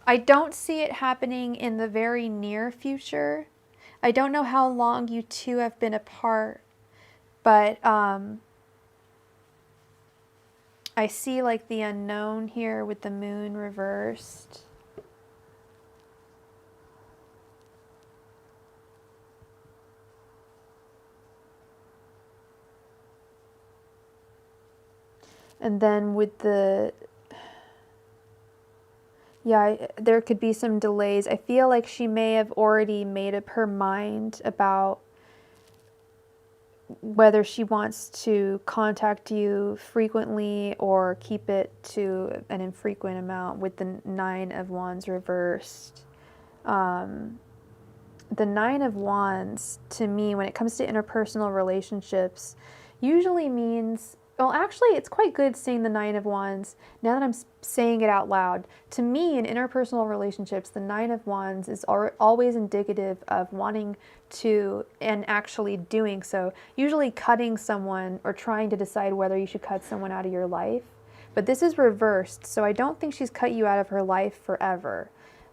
[SPEAKER 1] I don't see it happening in the very near future. I don't know how long you two have been apart, but I see like the unknown here with the moon reversed. And then with the, yeah, there could be some delays. I feel like she may have already made up her mind about whether she wants to contact you frequently or keep it to an infrequent amount with the Nine of Wands reversed. The Nine of Wands, to me, when it comes to interpersonal relationships, usually means, well, actually, it's quite good saying the Nine of Wands now that I'm saying it out loud. To me, in interpersonal relationships, the Nine of Wands is always indicative of wanting to, and actually doing so, usually cutting someone or trying to decide whether you should cut someone out of your life. But this is reversed, so I don't think she's cut you out of her life forever.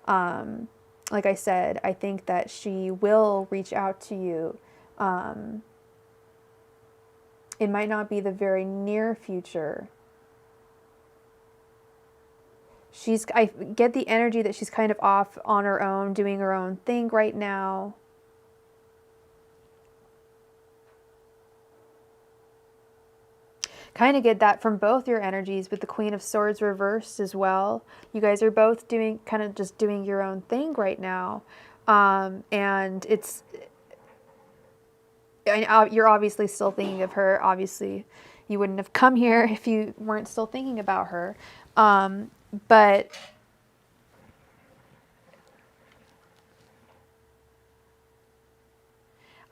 [SPEAKER 1] Like I said, I think that she will reach out to you. It might not be the very near future. I get the energy that she's kind of off on her own, doing her own thing right now. Kind of get that from both your energies with the Queen of Swords reversed as well. You guys are both doing, kind of just doing your own thing right now. And it's, you're obviously still thinking of her. Obviously, you wouldn't have come here if you weren't still thinking about her. But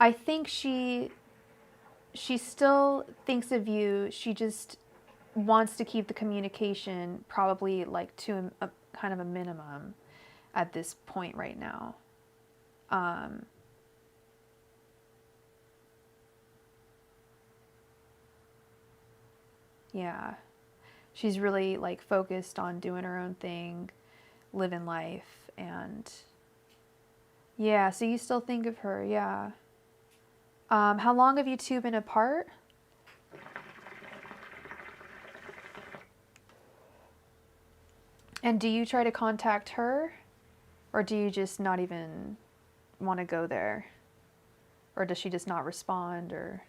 [SPEAKER 1] I think she still thinks of you. She just wants to keep the communication probably like to a kind of a minimum at this point right now. Yeah, she's really like focused on doing her own thing, living life, and yeah, so you still think of her, yeah. How long have you two been apart? And do you try to contact her? Or do you just not even want to go there? Or does she just not respond? Or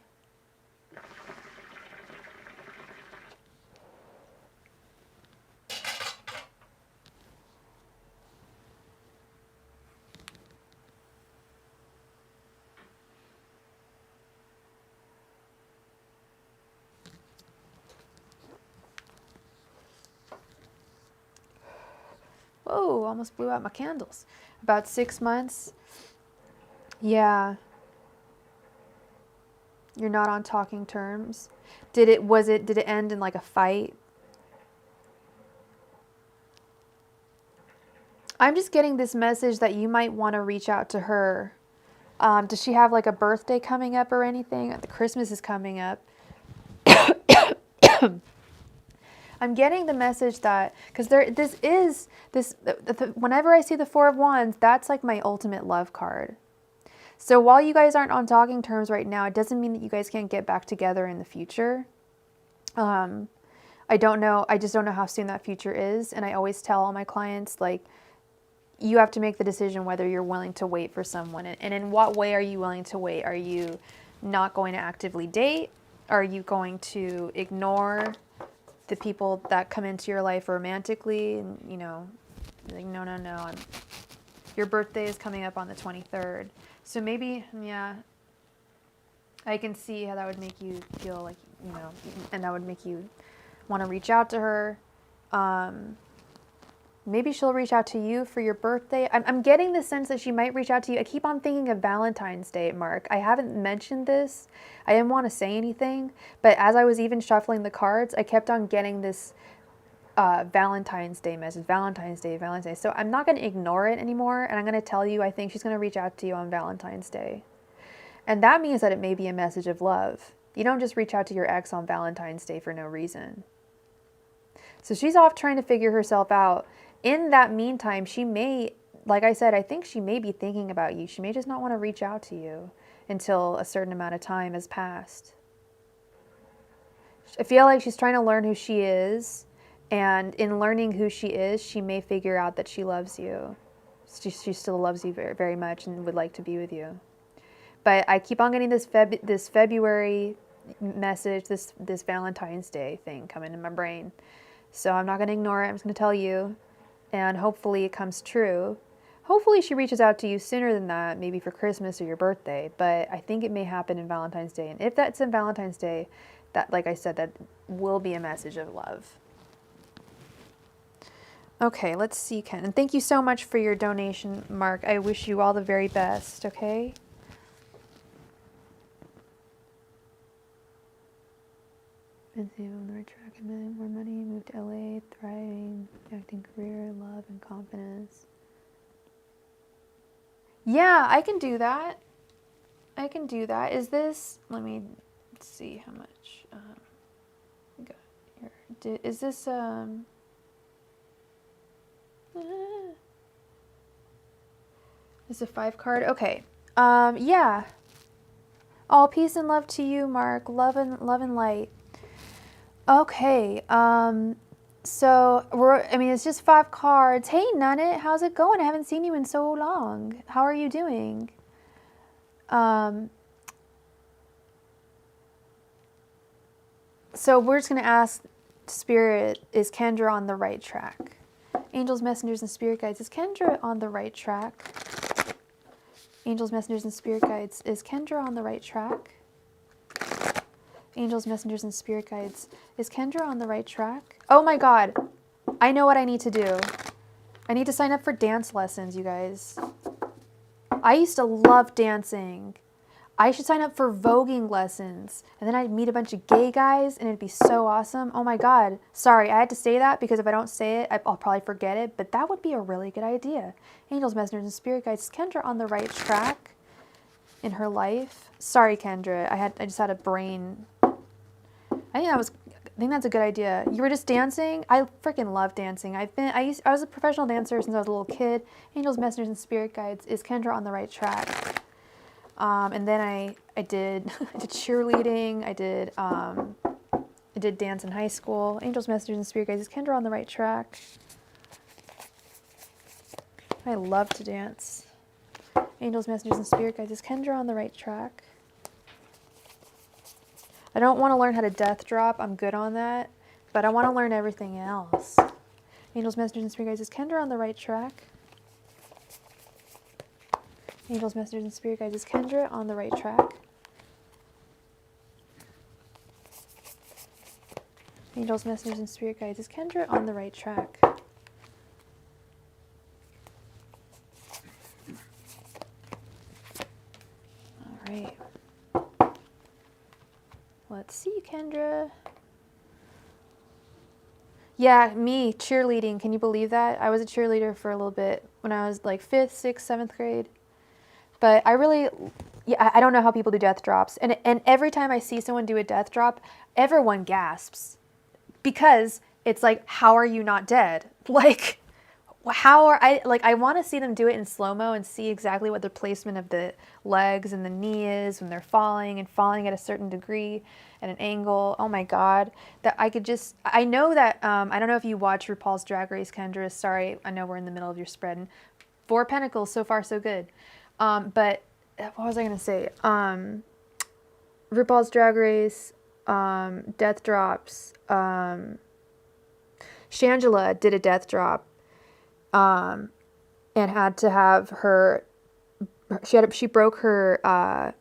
[SPEAKER 1] Whoa, almost blew out my candles. About 6 months. Yeah. You're not on talking terms. Did it end in like a fight? I'm just getting this message that you might want to reach out to her. Does she have like a birthday coming up or anything? The Christmas is coming up. I'm getting the message that, because whenever I see the Four of Wands, that's like my ultimate love card. So while you guys aren't on talking terms right now, it doesn't mean that you guys can't get back together in the future. I don't know. I just don't know how soon that future is. And I always tell all my clients, like, you have to make the decision whether you're willing to wait for someone. And in what way are you willing to wait? Are you not going to actively date? Are you going to ignore the people that come into your life romantically? And, you know, like, no. Your birthday is coming up on the 23rd. So maybe, yeah, I can see how that would make you feel like, you know, and that would make you want to reach out to her. Maybe she'll reach out to you for your birthday. I'm getting the sense that she might reach out to you. I keep on thinking of Valentine's Day, Mark. I haven't mentioned this. I didn't want to say anything, but as I was even shuffling the cards, I kept on getting this Valentine's Day message. Valentine's Day. So I'm not going to ignore it anymore, and I'm going to tell you I think she's going to reach out to you on Valentine's Day. And that means that it may be a message of love. You don't just reach out to your ex on Valentine's Day for no reason. So she's off trying to figure herself out. In that meantime, she may, like I said, I think she may be thinking about you. She may just not want to reach out to you until a certain amount of time has passed. I feel like she's trying to learn who she is. And in learning who she is, she may figure out that she loves you. She still loves you very, very much and would like to be with you. But I keep on getting this February message, this Valentine's Day thing coming in my brain. So I'm not going to ignore it. I'm just going to tell you. And hopefully it comes true. Hopefully she reaches out to you sooner than that, maybe for Christmas or your birthday. But I think it may happen in Valentine's Day. And if that's in Valentine's Day, that, like I said, that will be a message of love. Okay, let's see, Ken. And thank you so much for your donation, Mark. I wish you all the very best, okay? And see on the right track, and more money, move to LA, thriving, acting career, love, and confidence. Yeah, I can do that. Is this, let me see how much, got here. Is this, it's a 5 card. Okay. Yeah. All peace and love to you, Mark. Love and light. Okay. So it's just 5 cards. Hey, Nunnet, how's it going? I haven't seen you in so long. How are you doing? So we're just gonna ask Spirit, is Kendra on the right track? Angels, messengers, and spirit guides, is Kendra on the right track? Angels, messengers, and spirit guides, is Kendra on the right track? Angels, messengers, and spirit guides, is Kendra on the right track? Oh my God, I know what I need to do. I need to sign up for dance lessons, you guys. I used to love dancing. I should sign up for voguing lessons, and then I'd meet a bunch of gay guys, and it'd be so awesome. Oh my God. Sorry, I had to say that because if I don't say it, I'll probably forget it, but that would be a really good idea. Angels, messengers, and spirit guides, is Kendra on the right track in her life? Sorry, Kendra, I just had a brain. I think that's a good idea. You were just dancing? I freaking love dancing. I was a professional dancer since I was a little kid. Angels, messengers, and spirit guides, is Kendra on the right track? And then I did cheerleading. I did dance in high school. Angels, messengers, and spirit guides, is Kendra on the right track? I love to dance. Angels, messengers, and spirit guides, is Kendra on the right track? I don't want to learn how to death drop. I'm good on that. But I want to learn everything else. Angels, messengers, and spirit guides, is Kendra on the right track? Angels, messengers, and spirit guides, is Kendra on the right track? Angels, messengers, and spirit guides, is Kendra on the right track? Let's see, Kendra. Yeah, me, cheerleading. Can you believe that? I was a cheerleader for a little bit when I was like 5th, 6th, 7th grade. But I really, yeah, I don't know how people do death drops. And every time I see someone do a death drop, everyone gasps. Because it's like, how are you not dead? Like, how are I want to see them do it in slow-mo and see exactly what the placement of the legs and the knee is when they're falling and falling at a certain degree at an angle. Oh my God, that I know that, I don't know if you watch RuPaul's Drag Race, Kendra. Sorry, I know we're in the middle of your spread. And 4 Pentacles, so far so good. But what was I going to say? RuPaul's Drag Race, death drops. Shangela did a death drop, and had to have she broke her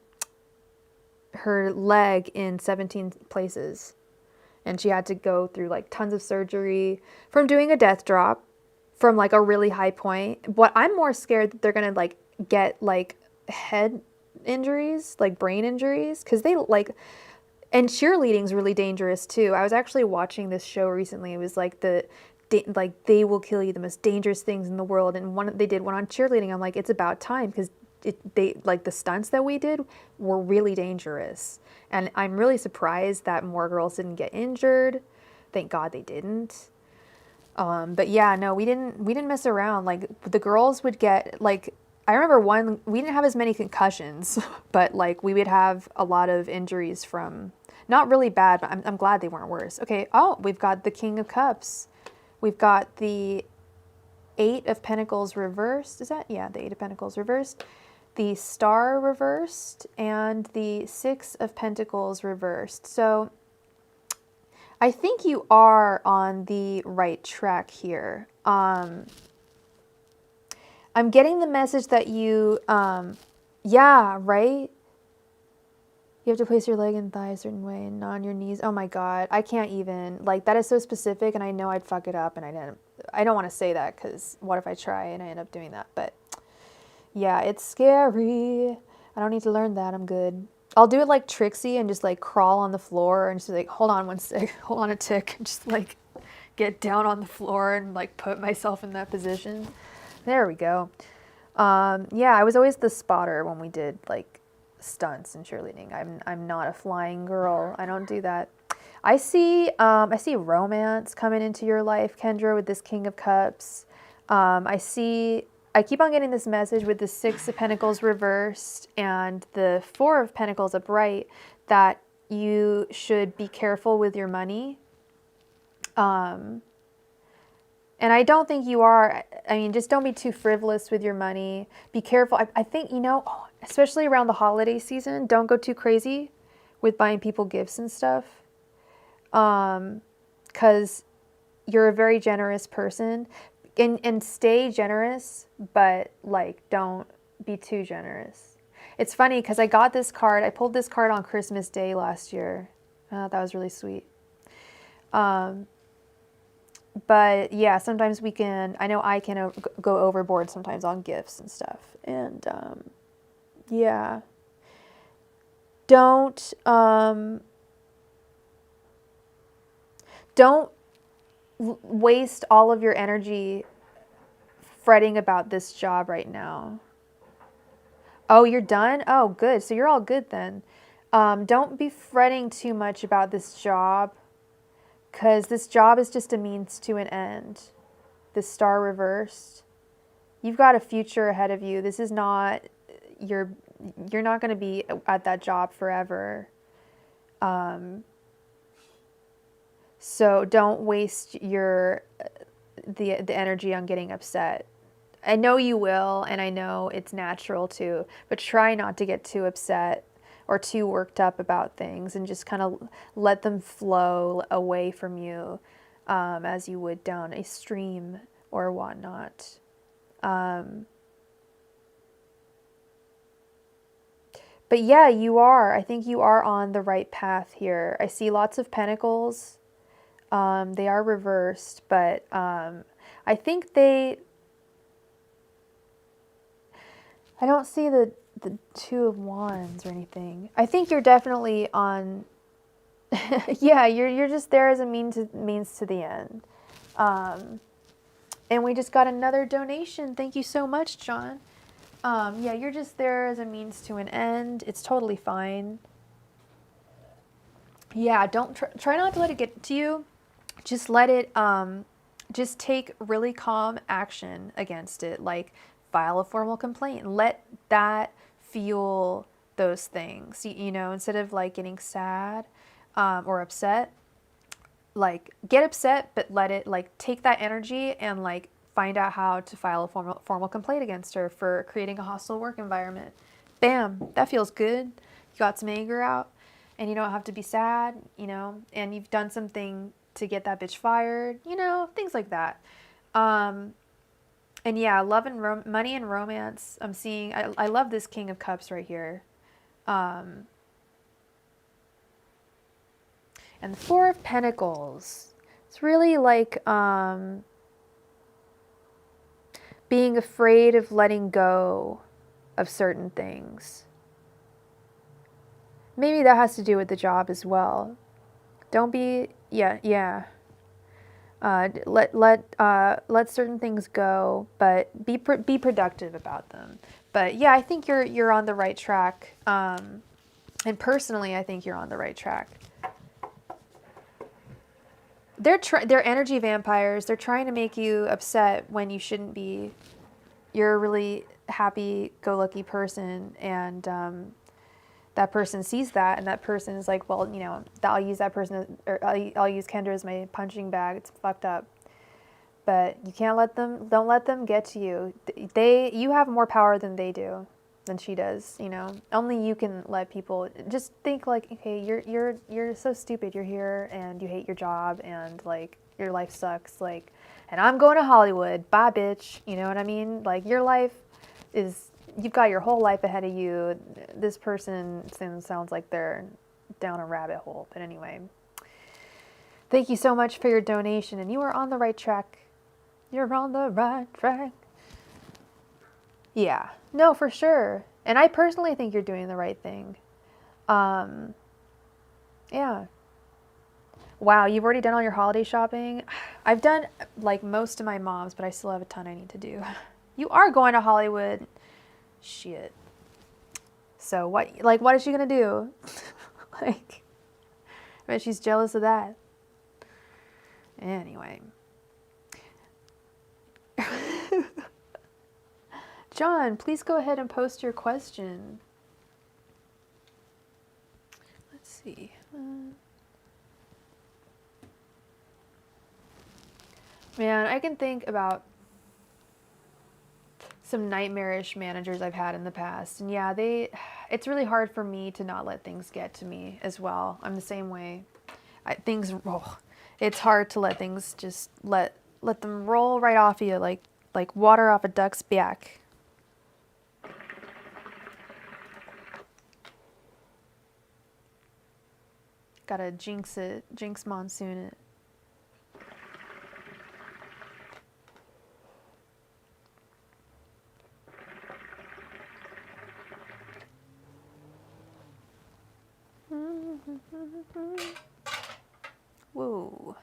[SPEAKER 1] leg in 17 places, and she had to go through like tons of surgery from doing a death drop from like a really high point. What I'm more scared that they're gonna like get like head injuries, like brain injuries, because they like. And cheerleading's really dangerous too. I was actually watching this show recently. It was like they will kill you, the most dangerous things in the world. And they did one on cheerleading. I'm like, it's about time, because they like the stunts that we did were really dangerous. And I'm really surprised that more girls didn't get injured. Thank God they didn't. But yeah, no, we didn't mess around. Like the girls would get like, I remember we didn't have as many concussions, but like we would have a lot of injuries from, not really bad, but I'm glad they weren't worse. Okay. Oh, we've got the King of Cups. We've got the 8 of Pentacles reversed. Is that? Yeah, the 8 of Pentacles reversed. The Star reversed and the 6 of Pentacles reversed. So I think you are on the right track here. I'm getting the message that you, yeah, right? You have to place your leg and thigh a certain way and not on your knees. Oh my God, I can't even. Like, that is so specific, and I know I'd fuck it up, and I don't want to say that, because what if I try and I end up doing that? But yeah, it's scary. I don't need to learn that. I'm good. I'll do it like Trixie and just like crawl on the floor and just like, hold on one sec, hold on a tick, and just like get down on the floor and like put myself in that position. There we go. Yeah, I was always the spotter when we did like stunts and cheerleading. I'm not a flying girl. I don't do that. I see romance coming into your life, Kendra, with this King of Cups. I keep on getting this message with the 6 of Pentacles reversed and the 4 of Pentacles upright that you should be careful with your money. And I don't think you are. I mean, just don't be too frivolous with your money. Be careful. I think, especially around the holiday season, don't go too crazy with buying people gifts and stuff. Because you're a very generous person. And stay generous, but like don't be too generous. It's funny because I got this card. I pulled this card on Christmas Day last year. That was really sweet. But yeah, sometimes I know I can go overboard sometimes on gifts and stuff. And yeah, don't waste all of your energy fretting about this job right now. Oh, you're done? Oh, good. So you're all good then. Don't be fretting too much about this job, because this job is just a means to an end. This Star reversed. You've got a future ahead of you. This is not, you're not going to be at that job forever. So don't waste the energy on getting upset. I know you will, and I know it's natural to, but try not to get too upset or too worked up about things, and just kind of let them flow away from you, as you would down a stream or whatnot. But yeah, you are. I think you are on the right path here. I see lots of pentacles. They are reversed, but I think I don't see the 2 of Wands or anything. I think you're definitely on Yeah, you're just there as a means to the end. And we just got another donation. Thank you so much, John. Yeah, you're just there as a means to an end. It's totally fine. Yeah, don't try not to let it get to you. Just let it just take really calm action against it, like file a formal complaint. Let that fuel those things. You know, instead of like getting sad or upset, like get upset, but let it like take that energy and like find out how to file a formal complaint against her for creating a hostile work environment. Bam, that feels good. You got some anger out, and you don't have to be sad, you know, and you've done something to get that bitch fired, you know, things like that. And yeah, love and money and romance. I'm seeing. I love this King of Cups right here. And the Four of Pentacles. It's really like being afraid of letting go of certain things. Maybe that has to do with the job as well. Don't be, yeah. Let certain things go, but be productive about them. But yeah, I think you're on the right track. And personally, I think you're on the right track. They're energy vampires. They're trying to make you upset when you shouldn't be. You're a really happy-go-lucky person, and that person sees that, and that person is like, well, you know, I'll use that person, or I'll use Kendra as my punching bag. It's fucked up, but you can't let them. Don't let them get to you. You have more power than they do, than she does. You know, only you can let people just think like, okay, you're so stupid. You're here and you hate your job and like your life sucks. Like, and I'm going to Hollywood. Bye, bitch. You know what I mean? Like your life is. You've got your whole life ahead of you. This person sounds like they're down a rabbit hole. But anyway, thank you so much for your donation, and you are on the right track. You're on the right track. Yeah, no, for sure. And I personally think you're doing the right thing. Yeah. Wow, you've already done all your holiday shopping? I've done like most of my mom's, but I still have a ton I need to do. You are going to Hollywood. Shit. So what is she gonna do? Like, I bet she's jealous of that. Anyway. John, please go ahead and post your question. Let's see. Man, I can think about some nightmarish managers I've had in the past. And yeah, it's really hard for me to not let things get to me as well. I'm the same way. It's hard to let things just let them roll right off of you like water off a duck's back. Gotta jinx monsoon it. Whoa.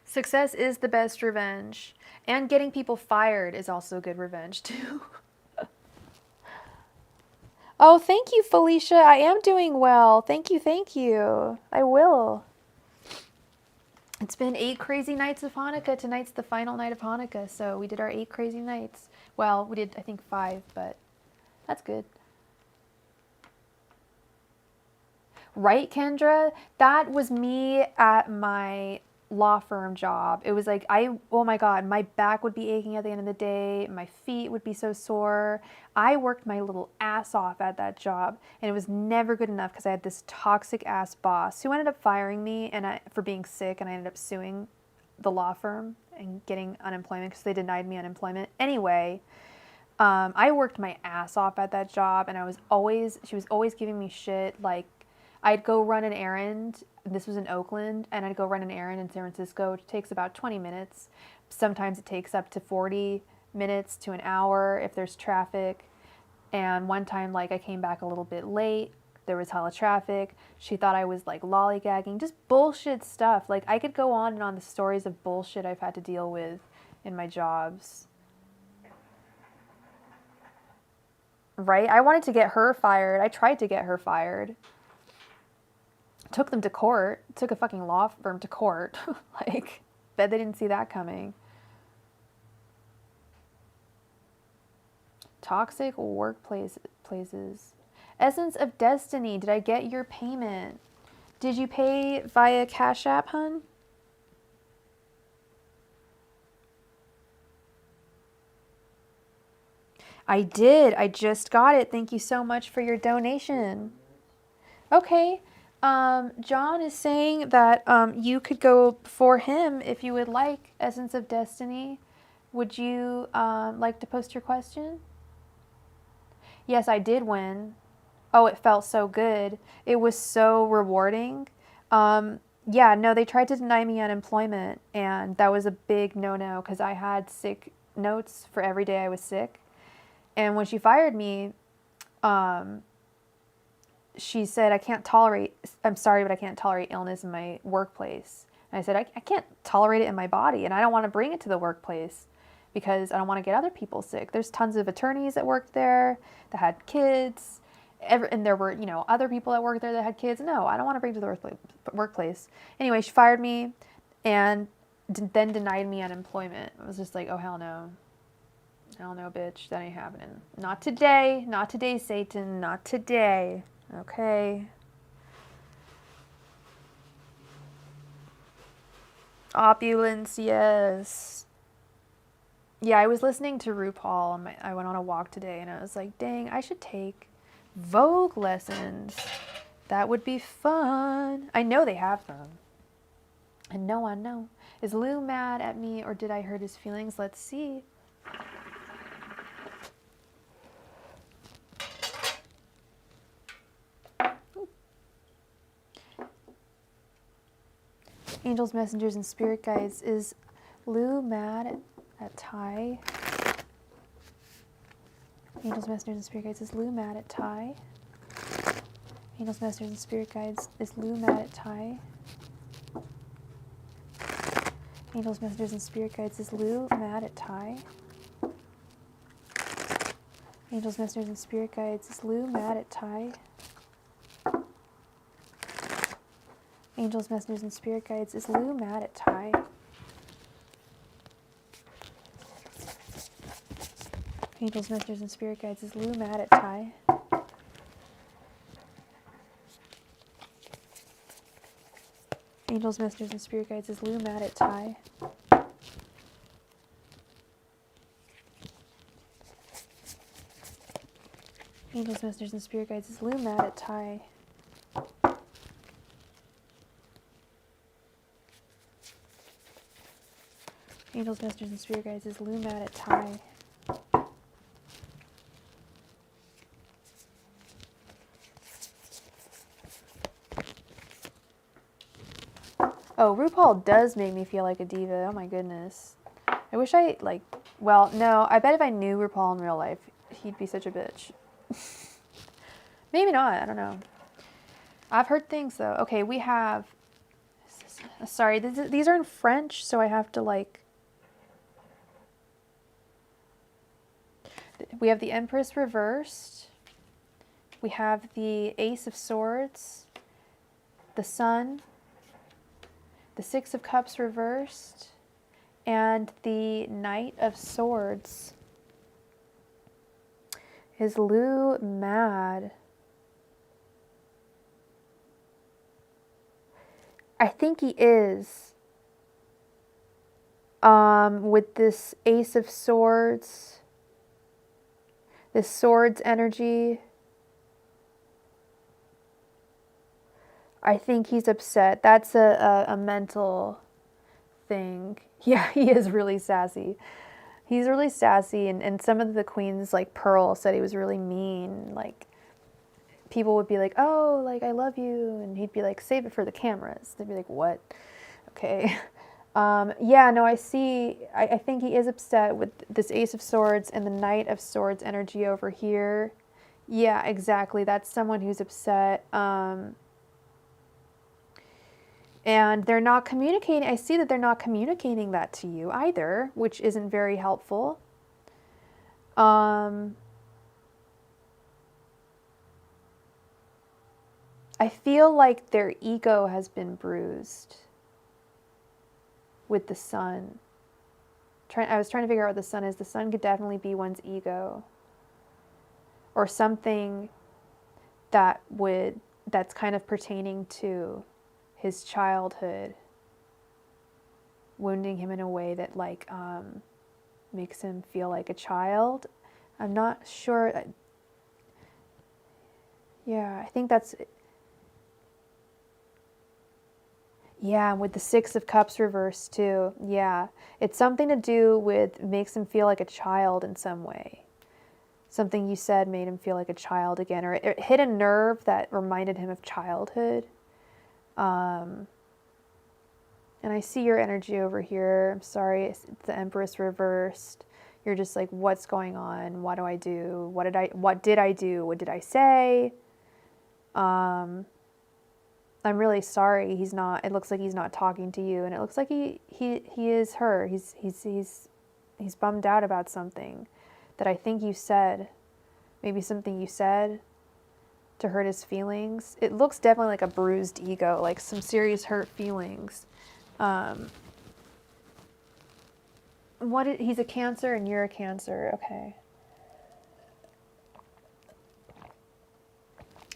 [SPEAKER 1] Success is the best revenge. And getting people fired is also good revenge too. Oh, thank you, Felicia. I am doing well. Thank you. I will. It's been 8 crazy nights of Hanukkah. Tonight's the final night of Hanukkah, so we did our 8 crazy nights. Well, we did, I think, 5, but that's good. Right, Kendra? That was me at my law firm job. It was like, oh my God, my back would be aching at the end of the day. My feet would be so sore. I worked my little ass off at that job, and it was never good enough because I had this toxic ass boss who ended up firing me for being sick, and I ended up suing the law firm and getting unemployment because they denied me unemployment. Anyway, I worked my ass off at that job, and she was always giving me shit. Like, I'd go run an errand. This was in Oakland, and I'd go run an errand in San Francisco, which takes about 20 minutes. Sometimes it takes up to 40 minutes to an hour if there's traffic. And one time, like, I came back a little bit late. There was hella traffic. She thought I was, like, lollygagging. Just bullshit stuff. Like, I could go on and on the stories of bullshit I've had to deal with in my jobs. Right? I wanted to get her fired. I tried to get her fired. Took them to court. Took a fucking law firm to court. Like, bet they didn't see that coming. Toxic workplaces. Essence of Destiny. Did I get your payment? Did you pay via Cash App, hun? I did. I just got it. Thank you so much for your donation. Okay. John is saying that you could go before him if you would like, Essence of Destiny. Would you like to post your question? Yes, I did win. Oh, it felt so good. It was so rewarding. Yeah, no, they tried to deny me unemployment, and that was a big no-no because I had sick notes for every day I was sick. And when she fired me, she said, I'm sorry, but I can't tolerate illness in my workplace. And I said, I can't tolerate it in my body, and I don't want to bring it to the workplace because I don't want to get other people sick. There's tons of attorneys that worked there that had kids, and there were, other people that worked there that had kids. No, I don't want to bring it to the workplace. Anyway, she fired me and then denied me unemployment. I was just like, oh, hell no. Hell no, bitch. That ain't happening. Not today. Not today, Satan. Not today. Okay. Opulence, yes. Yeah, I was listening to RuPaul. I went on a walk today, and I was like, dang, I should take Vogue lessons. That would be fun. I know they have them. And no one know. Is Lou mad at me, or did I hurt his feelings? Let's see. Angels, messengers, and spirit guides. Is Lou mad at Ty? Angels, messengers, and spirit guides. Is Lou mad at Ty? Angels, messengers, and spirit guides. Is Lou mad at Ty? Angels, messengers, and spirit guides. Is Lou mad at Ty? Angels, messengers, and spirit guides. Is Lou mad at Ty? Angels, messengers, and spirit guides. Is Lou mad at Ty? Angels, messengers, and spirit guides. Is Lou mad at Ty? Angels, messengers, and spirit guides. Is Lou mad at Ty? Angels, messengers, and spirit guides. Is Lou mad at Ty? Angels, messengers, and spirit guides. Is Lou mad at Ty? Oh, RuPaul does make me feel like a diva. Oh my goodness. I wish well, no, I bet if I knew RuPaul in real life, he'd be such a bitch. Maybe not, I don't know. I've heard things though. Okay, we have, sorry, these are in French, so I have to we have the Empress reversed. We have the Ace of Swords, the Sun, the Six of Cups reversed, and the Knight of Swords. Is Lou mad? I think he is. With this Ace of Swords, this Swords energy, I think he's upset. That's a mental thing. Yeah, he is really sassy. He's really sassy, and some of the queens, like Pearl, said he was really mean. Like, people would be like, oh, like, I love you, and he'd be like, save it for the cameras. They'd be like, what? Okay. Yeah, no, I see. I think he is upset with this Ace of Swords and the Knight of Swords energy over here. Yeah, exactly. That's someone who's upset. And they're not communicating. I see that they're not communicating that to you either, which isn't very helpful. I feel like their ego has been bruised with the sun. I was trying to figure out what the sun is. The sun could definitely be one's ego, or something that's kind of pertaining to his childhood, wounding him in a way that like makes him feel like a child. I'm not sure. Yeah, I think that's, yeah, with the Six of Cups reversed too. Yeah, it's something to do with, makes him feel like a child in some way. Something you said made him feel like a child again, or it hit a nerve that reminded him of childhood. And I see your energy over here. I'm sorry, it's the Empress reversed. You're just like, what's going on? What do I do? What did I do? What did I say? I'm really sorry. It looks like he's not talking to you, and it looks like he is her. He's bummed out about something that I think you said. Maybe something you said to hurt his feelings. It looks definitely like a bruised ego, like some serious hurt feelings. He's a Cancer and you're a Cancer. Okay.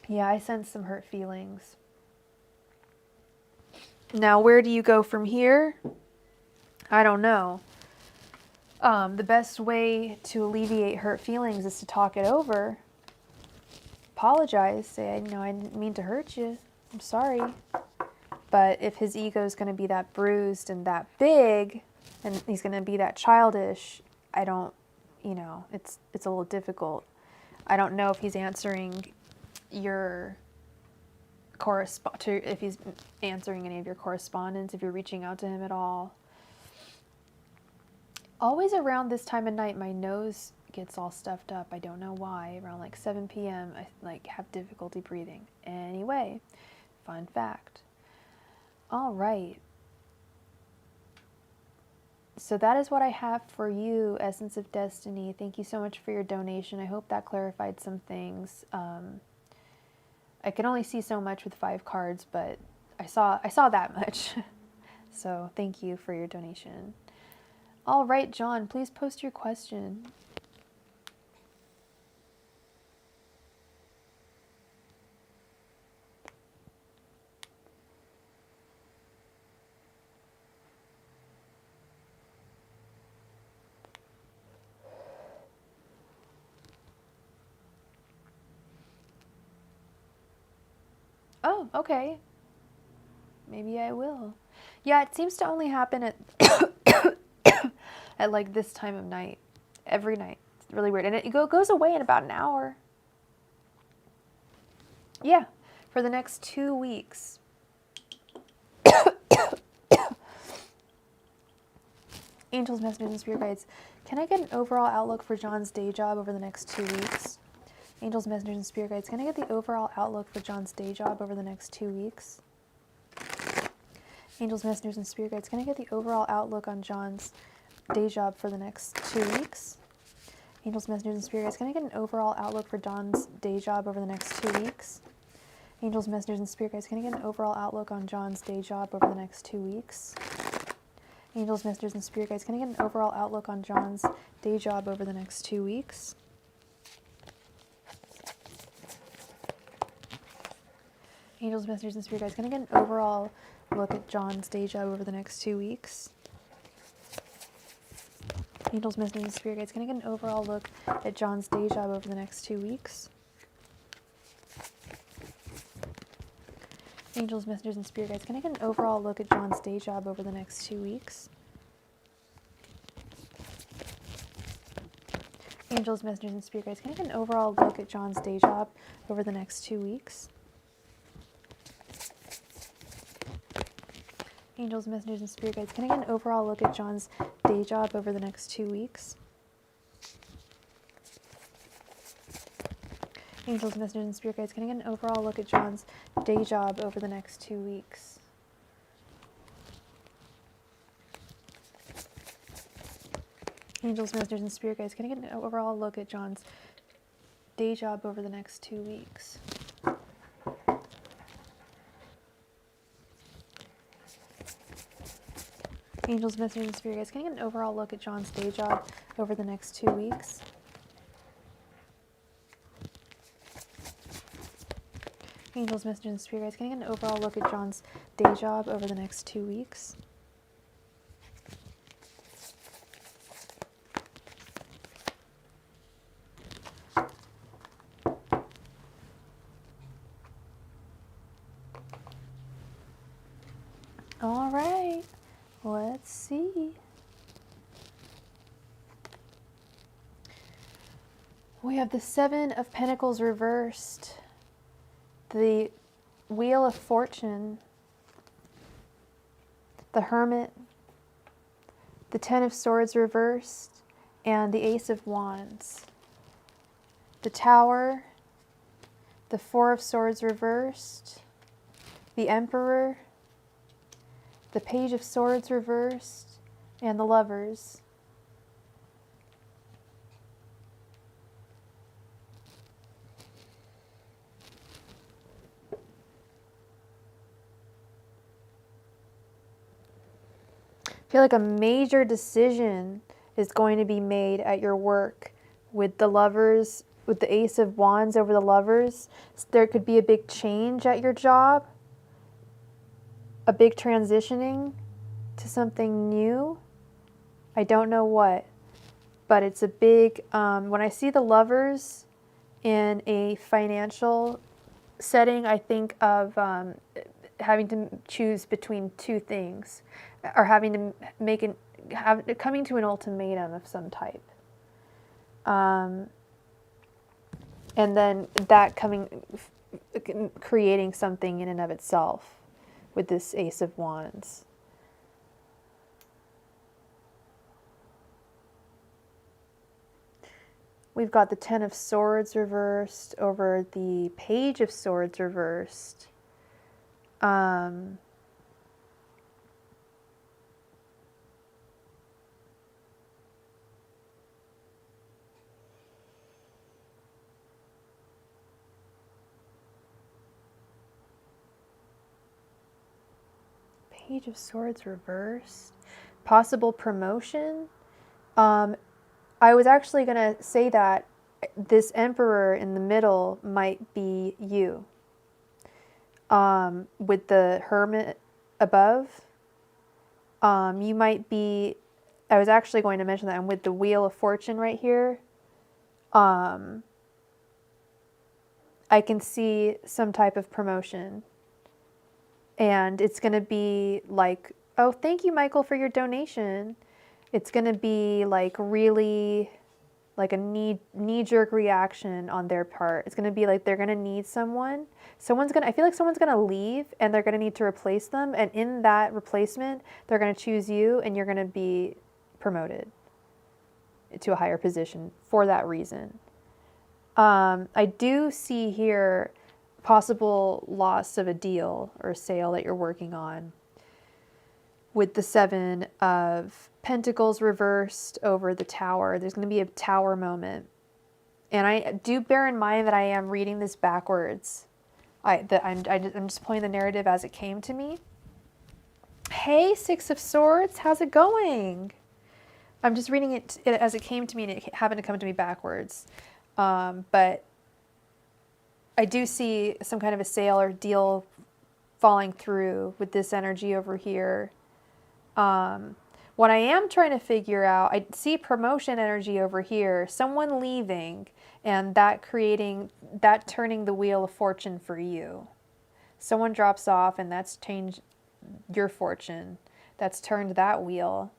[SPEAKER 1] Yeah, I sense some hurt feelings. Now, where do you go from here? I don't know. The best way to alleviate hurt feelings is to talk it over. Apologize. Say, I didn't mean to hurt you. I'm sorry. But if his ego is going to be that bruised and that big, and he's going to be that childish, I don't, it's a little difficult. I don't know if he's answering your if he's answering any of your correspondence, if you're reaching out to him at all. Always around this time of night, my nose gets all stuffed up. I don't know why. Around like 7 p.m., I have difficulty breathing. Anyway, fun fact. All right. So that is what I have for you, Essence of Destiny. Thank you so much for your donation. I hope that clarified some things. I could only see so much with 5 cards, but I saw that much. So thank you for your donation. All right, John, please post your question. Oh, okay. Maybe I will. Yeah, it seems to only happen at at like this time of night. Every night. It's really weird. And it goes away in about an hour. Yeah, for the next 2 weeks. Angels, messengers, and spirit guides. Can I get an overall outlook for John's day job over the next 2 weeks? Angels, messengers, and spirit guides. Can I get the overall outlook for John's day job over the next 2 weeks? Angels, messengers, and spirit guides. Can I get the overall outlook on John's day job for the next 2 weeks? Angels, messengers, and spirit guides. Can I get an overall outlook for John's day job over the next 2 weeks? Angels, messengers, and spirit guides. Can I get an overall outlook on John's day job over the next 2 weeks? Angels, messengers, and spirit guides. Can I get an overall outlook on John's day job over the next 2 weeks? Angels, messengers, and spirit guides. Can I get an overall look at John's day job over the next 2 weeks? Angels, messengers, and spirit guides. Can I get an overall look at John's day job over the next 2 weeks? Angels, messengers, and spirit guides. Can I get an overall look at John's day job over the next 2 weeks? Angels, messengers, and spirit guides. Can I get an overall look at John's day job over the next 2 weeks? Angels, messengers, and spirit guides. Can I get an overall look at John's day job over the next 2 weeks? Angels, messengers, and spirit guides, can I get an overall look at John's day job over the next 2 weeks? Angels, messengers, and spirit guides, can I get an overall look at John's day job over the next 2 weeks? Angels, messengers, and spirit guides, can I get an overall look at John's day job over the next 2 weeks? Angels, messengers, and spirit guides, can I get an overall look at John's day job over the next 2 weeks? All right, let's see. We have the Seven of Pentacles reversed, the Wheel of Fortune, the Hermit, the Ten of Swords reversed, and the Ace of Wands. The Tower, the Four of Swords reversed, the Emperor, the Page of Swords reversed, and the Lovers. I feel like a major decision is going to be made at your work with the Lovers, with the Ace of Wands over the Lovers. There could be a big change at your job, a big transitioning to something new. I don't know what, but it's a big, when I see the Lovers in a financial setting, I think of having to choose between two things, or having to coming to an ultimatum of some type. And then that creating something in and of itself with this Ace of Wands. We've got the Ten of Swords reversed over the Page of Swords reversed. Page of Swords reversed. Possible promotion. I was actually going to say that this Emperor in the middle might be you. With the Hermit above. You might be, I was actually going to mention that, and with the Wheel of Fortune right here, I can see some type of promotion. And it's going to be like, oh, thank you, Michael, for your donation. It's going to be like really like a knee-jerk reaction on their part. It's going to be like they're going to need someone. I feel like someone's going to leave and they're going to need to replace them. And in that replacement, they're going to choose you and you're going to be promoted to a higher position for that reason. I do see here possible loss of a deal or a sale that you're working on with the Seven of Pentacles reversed over the Tower. There's going to be a Tower moment. And I do bear in mind that I am reading this backwards. I'm just pulling the narrative as it came to me. Hey, Six of Swords, how's it going? I'm just reading it as it came to me, and it happened to come to me backwards. But I do see some kind of a sale or deal falling through with this energy over here. What I am trying to figure out, I see promotion energy over here, someone leaving, and that turning the Wheel of Fortune for you. Someone drops off and that's changed your fortune. That's turned that wheel.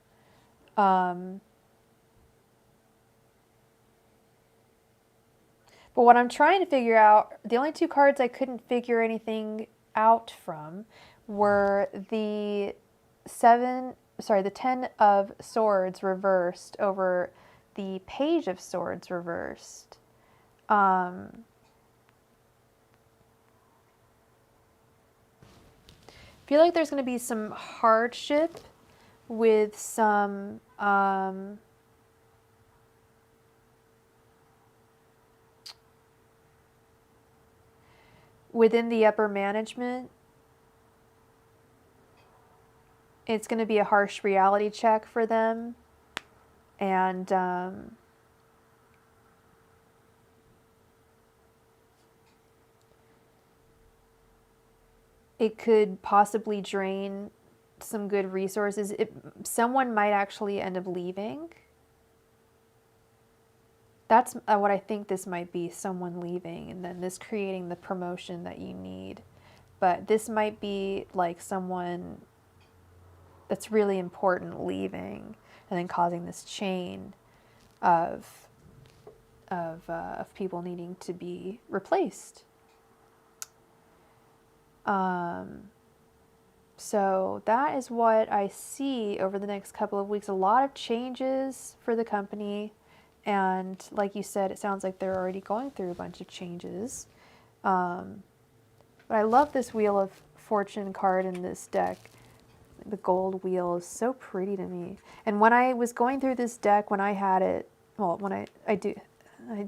[SPEAKER 1] But what I'm trying to figure out, the only two cards I couldn't figure anything out from were the Ten of Swords reversed over the Page of Swords reversed. feel like there's going to be some hardship with some within the upper management. It's going to be a harsh reality check for them, and it could possibly drain some good resources. Someone might actually end up leaving. That's what I think this might be, someone leaving, and then this creating the promotion that you need. But this might be like someone that's really important leaving, and then causing this chain of people needing to be replaced. So that is what I see over the next couple of weeks. A lot of changes for the company. And like you said, it sounds like they're already going through a bunch of changes. But I love this Wheel of Fortune card in this deck. The gold wheel is so pretty to me. And when I was going through this deck, when I had it, well, when I do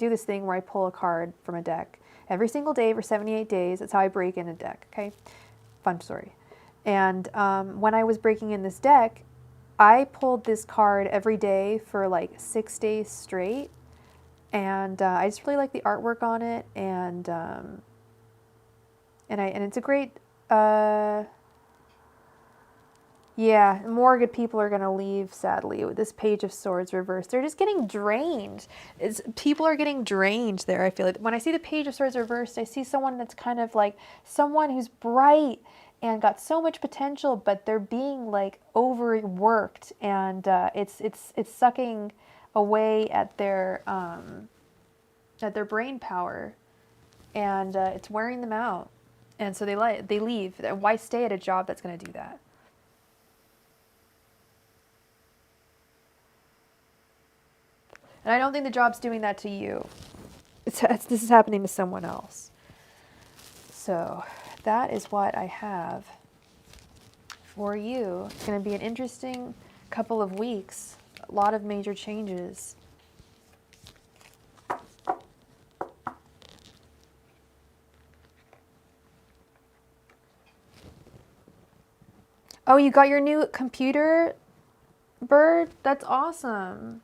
[SPEAKER 1] this thing where I pull a card from a deck every single day for 78 days. That's how I break in a deck, okay? Fun story. And when I was breaking in this deck, I pulled this card every day for like 6 days straight. And I just really like the artwork on it. And it's a great... yeah, more good people are going to leave, sadly, with this Page of Swords reversed. They're just getting drained. People are getting drained there, I feel like. When I see the Page of Swords reversed, I see someone that's kind of like someone who's bright and got so much potential, but they're being like overworked, and it's sucking away at their brain power, and it's wearing them out. And so they leave. Why stay at a job that's going to do that? And I don't think the job's doing that to you. This is happening to someone else. So that is what I have for you. It's going to be an interesting couple of weeks. A lot of major changes. Oh, you got your new computer, Bird? That's awesome.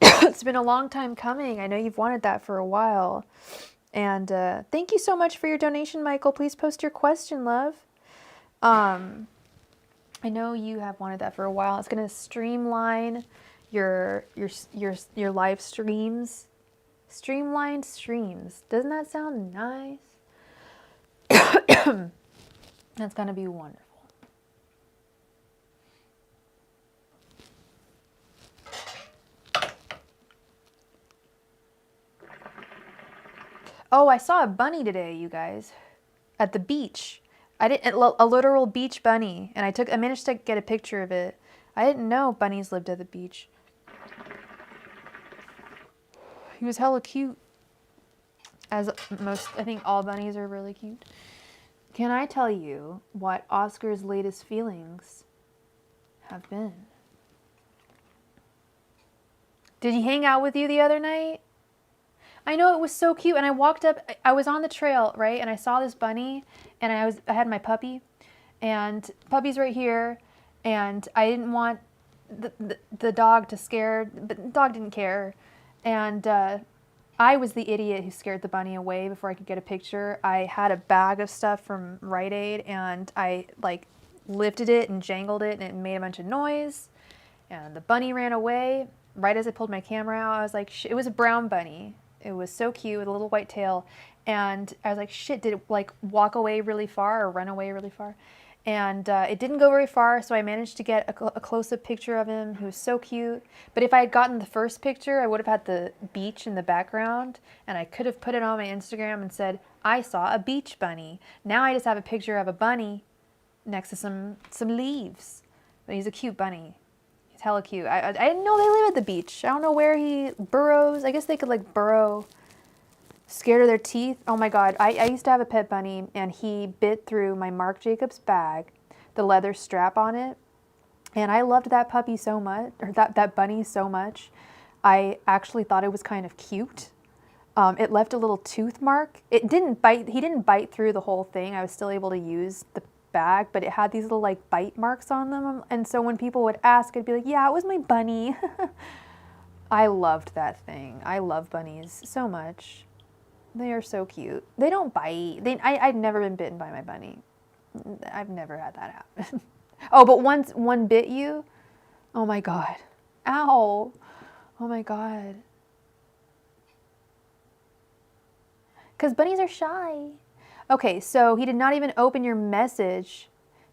[SPEAKER 1] It's been a long time coming. I know you've wanted that for a while. And thank you so much for your donation, Michael. Please post your question, love. I know you have wanted that for a while. It's going to streamline your live streams. Streamlined streams. Doesn't that sound nice? That's going to be wonderful. Oh, I saw a bunny today, you guys, at the beach. A literal beach bunny, and I managed to get a picture of it. I didn't know bunnies lived at the beach. He was hella cute. As most, I think all bunnies are really cute. Can I tell you what Oscar's latest feelings have been? Did he hang out with you the other night? I know, it was so cute, and I walked up, I was on the trail, right, and I saw this bunny, and I had my puppy, and puppy's right here, and I didn't want the dog to scare, but the dog didn't care, and I was the idiot who scared the bunny away before I could get a picture. I had a bag of stuff from Rite Aid, and I like lifted it and jangled it, and it made a bunch of noise, and the bunny ran away. Right as I pulled my camera out, I was like, it was a brown bunny. It was so cute with a little white tail. And I was like, shit, did it like walk away really far or run away really far? And it didn't go very far, so I managed to get a close-up picture of him. He was so cute. But if I had gotten the first picture, I would have had the beach in the background, and I could have put it on my Instagram and said, I saw a beach bunny. Now I just have a picture of a bunny next to some leaves. But he's a cute bunny. He's hella cute. I didn't know they live at the beach. I don't know where he burrows. I guess they could like burrow Scared of their teeth? Oh my God. I used to have a pet bunny, and he bit through my Marc Jacobs bag, the leather strap on it. And I loved that puppy so much, or that bunny so much. I actually thought it was kind of cute. It left a little tooth mark. It didn't bite. He didn't bite through the whole thing. I was still able to use the bag, but it had these little like bite marks on them. And so when people would ask, I'd be like, yeah, it was my bunny. I loved that thing. I love bunnies so much. They are so cute. They don't bite. I've never been bitten by my bunny. I've never had that happen. Oh, but once one bit you? Oh my God. Ow. Oh my God. Because bunnies are shy. Okay, so he did not even open your message.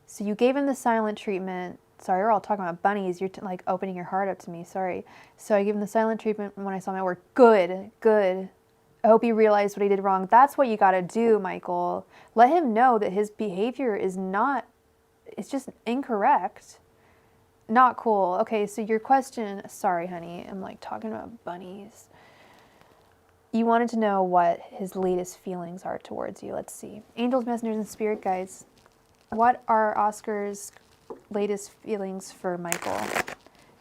[SPEAKER 1] So you gave him the silent treatment. Sorry, we're all talking about bunnies. You're like opening your heart up to me. Sorry. So I gave him the silent treatment when I saw my work. Good, good. I hope he realized what he did wrong. That's what you got to do, Michael. Let him know that his behavior is not, it's just incorrect. Not cool. Okay, so your question, sorry, honey. I'm like talking about bunnies. You wanted to know what his latest feelings are towards you. Let's see. Angels, messengers, and spirit guides. What are Oscar's latest feelings for Michael?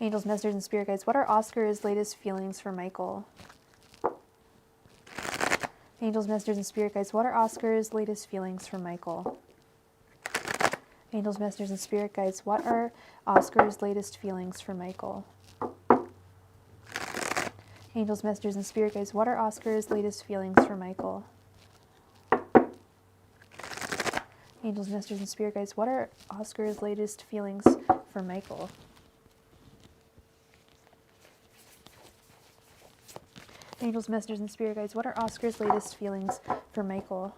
[SPEAKER 1] Angels, messengers, and spirit guides. What are Oscar's latest feelings for Michael? Angels, messengers, and spirit guides. What are Oscar's latest feelings for Michael? Angels, messengers, and spirit guides. What are Oscar's latest feelings for Michael? Angels, messengers, and spirit guides. What are Oscar's latest feelings for Michael? Angels, messengers, and spirit guides. What are Oscar's latest feelings for Michael? Angels, messengers, and spirit guides. What are Oscar's latest feelings for Michael?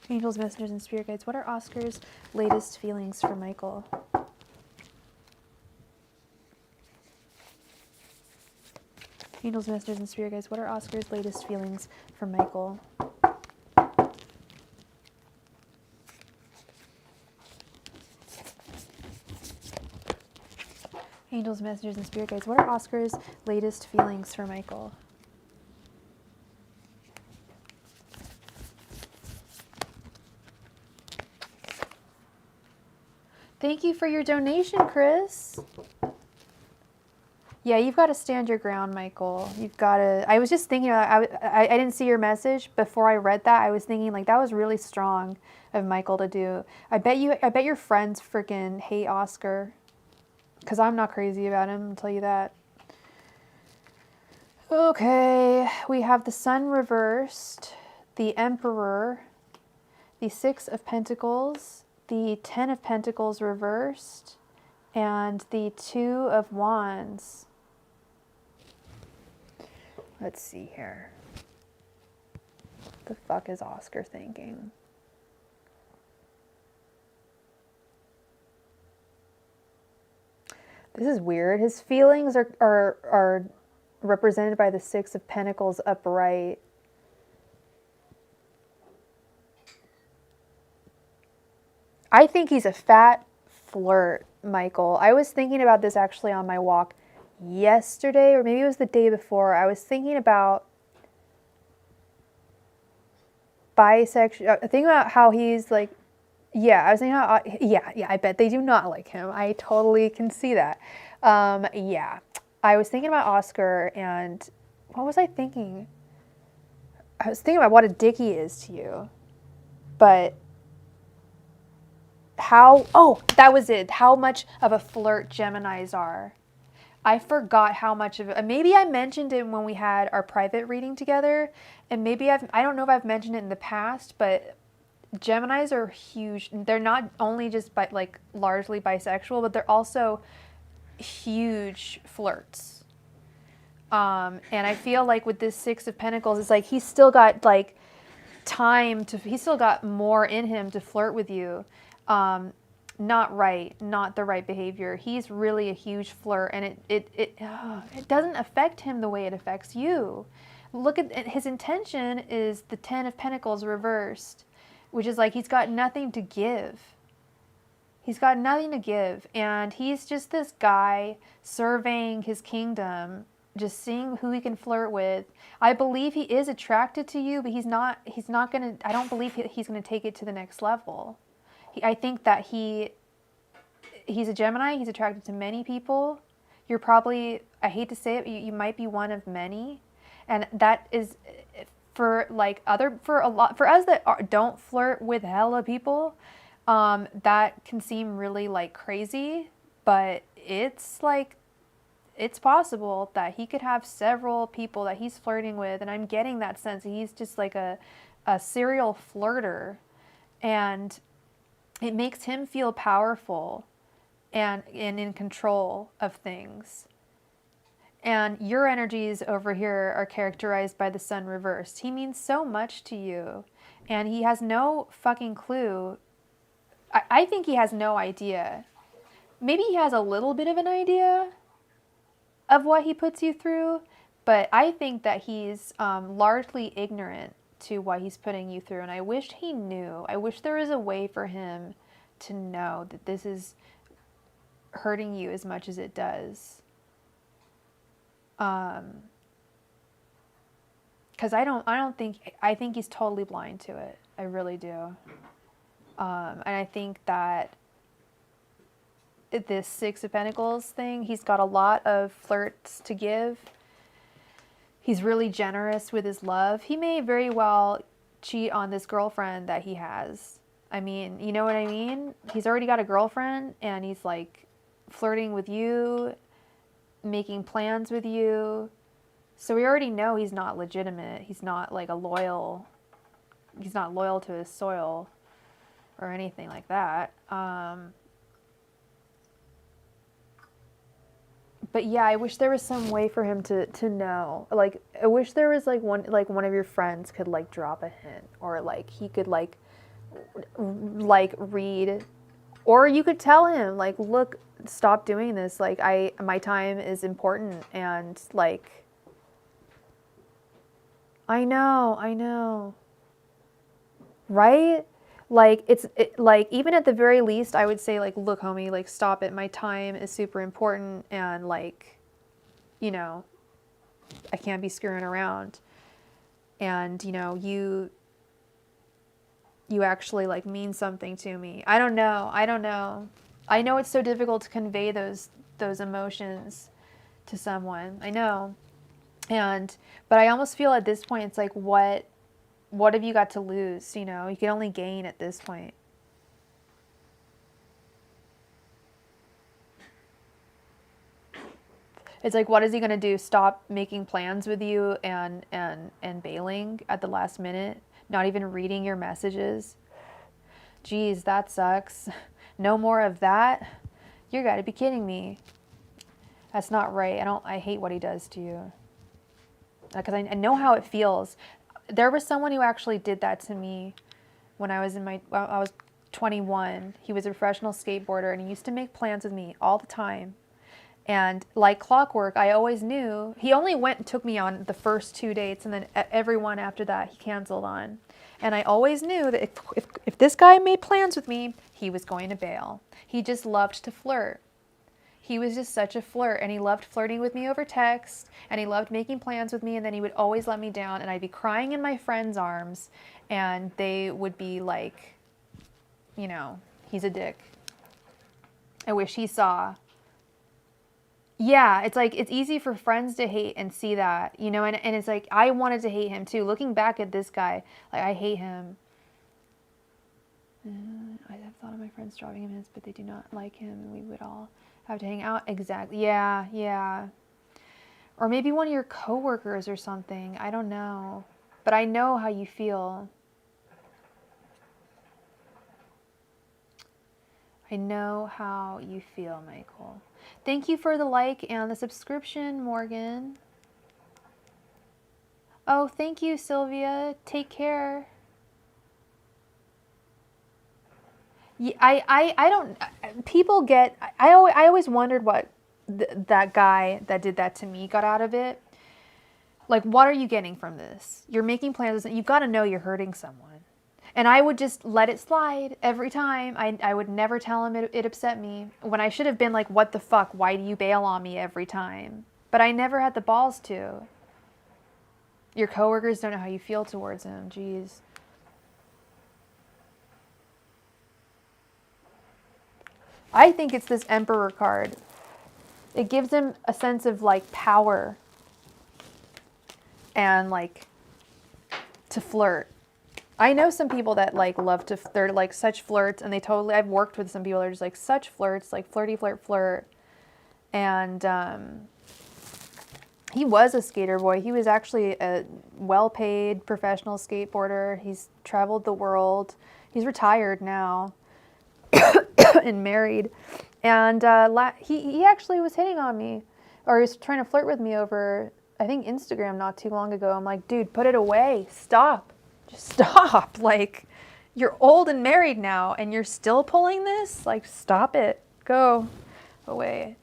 [SPEAKER 1] Angels, messengers, and spirit guides. What are Oscar's latest feelings for Michael? Angels, messengers, and spirit guides. What are Oscar's latest feelings for Michael? Angels, messengers, and spirit guides. What are Oscar's latest feelings for Michael? Thank you for your donation, Chris. Yeah, you've got to stand your ground, Michael. You've got to. I was just thinking, I didn't see your message before I read that. I was thinking like that was really strong of Michael to do. I bet your friends freaking hate Oscar, because I'm not crazy about him. I'll tell you that. Okay, we have the Sun reversed, the Emperor, the Six of Pentacles, the Ten of Pentacles reversed, and the Two of Wands. Let's see here. What the fuck is Oscar thinking? This is weird. His feelings are represented by the Six of Pentacles upright. I think he's a fat flirt, Michael. I was thinking about this actually on my walk yesterday, or maybe it was the day before. I was thinking about bisexual. Thinking about how he's like, yeah, I was thinking how, yeah, I bet they do not like him. I totally can see that. Yeah, I was thinking about Oscar, and what was I thinking? I was thinking about what a dick he is to you, but that was it. How much of a flirt Geminis are. I forgot how much of it. Maybe I mentioned it when we had our private reading together, and maybe I don't know if I've mentioned it in the past, but Geminis are huge. They're not only just largely bisexual, but they're also huge flirts. And I feel like with this Six of Pentacles, it's like he's still got like he's still got more in him to flirt with you. Not the right behavior. He's really a huge flirt, and it doesn't affect him the way it affects you. Look at his intention is the Ten of Pentacles reversed, which is like he's got nothing to give. He's got nothing to give. And he's just this guy surveying his kingdom, just seeing who he can flirt with. I believe he is attracted to you, but he's not going to, I don't believe he's going to take it to the next level. I think that he's a Gemini. He's attracted to many people. You're probably, I hate to say it, you might be one of many. And that is for us that don't flirt with hella people, that can seem really like crazy, but it's like, it's possible that he could have several people that he's flirting with. And I'm getting that sense he's just like a serial flirter, and it makes him feel powerful and in control of things. And your energies over here are characterized by the sun reversed. He means so much to you, and he has no fucking clue. I think he has no idea. Maybe he has a little bit of an idea of what he puts you through, but I think that he's largely ignorant to what he's putting you through. And I wish he knew. I wish there was a way for him to know that this is hurting you as much as it does. Because I think he's totally blind to it. I really do. And I think that this Six of Pentacles thing, he's got a lot of flirts to give. He's really generous with his love. He may very well cheat on this girlfriend that he has. I mean, you know what I mean? He's already got a girlfriend, and he's like flirting with you, making plans with you. So we already know he's not legitimate. He's not like he's not loyal to his soil or anything like that. But yeah, I wish there was some way for him to know. Like, I wish there was like one of your friends could like drop a hint, or like he could like read, or you could tell him like, look, stop doing this. Like, my time is important, and like, I know, right? Like, like, even at the very least, I would say like, look, homie, like, stop it. My time is super important, and like, you know, I can't be screwing around. And, you know, you actually like mean something to me. I don't know. I know it's so difficult to convey those emotions to someone. I know. But I almost feel at this point, it's like, what have you got to lose? You know, you can only gain at this point. It's like, what is he going to do? Stop making plans with you and bailing at the last minute? Not even reading your messages? Geez, that sucks. No more of that? You got to be kidding me. That's not right. I hate what he does to you. Because I know how it feels. There was someone who actually did that to me when I was I was 21. He was a professional skateboarder, and he used to make plans with me all the time. And like clockwork, I always knew. He only went and took me on the first 2 dates, and then every one after that he canceled on. And I always knew that if this guy made plans with me, he was going to bail. He just loved to flirt. He was just such a flirt, and he loved flirting with me over text, and he loved making plans with me, and then he would always let me down, and I'd be crying in my friends' arms, and they would be like, you know, he's a dick. I wish he saw. Yeah, it's like, it's easy for friends to hate and see that, you know, and it's like, I wanted to hate him too. Looking back at this guy, like, I hate him. I have thought of my friends dropping him hints, but they do not like him, and we would all have to hang out. Exactly. Yeah. Or maybe one of your coworkers or something. I don't know. But I know how you feel. I know how you feel, Michael. Thank you for the like and the subscription, Morgan. Oh, thank you, Sylvia. Take care. Yeah, I don't, people get, I always wondered what that guy that did that to me got out of it. Like, what are you getting from this? You're making plans, you've got to know you're hurting someone. And I would just let it slide every time. I would never tell him it upset me. When I should have been like, what the fuck? Why do you bail on me every time? But I never had the balls to. Your coworkers don't know how you feel towards him. Jeez. I think it's this Emperor card. It gives him a sense of like power and like to flirt. I know some people that like love to, they're like such flirts, and they totally, I've worked with some people that are just like such flirts, like flirty, flirt. And he was a skater boy. He was actually a well-paid professional skateboarder. He's traveled the world. He's retired now and married. And he actually was hitting on me, or he was trying to flirt with me over, I think, Instagram not too long ago. I'm like, dude, put it away. Stop. Just stop. Like, you're old and married now, and you're still pulling this? Like, stop it. Go away.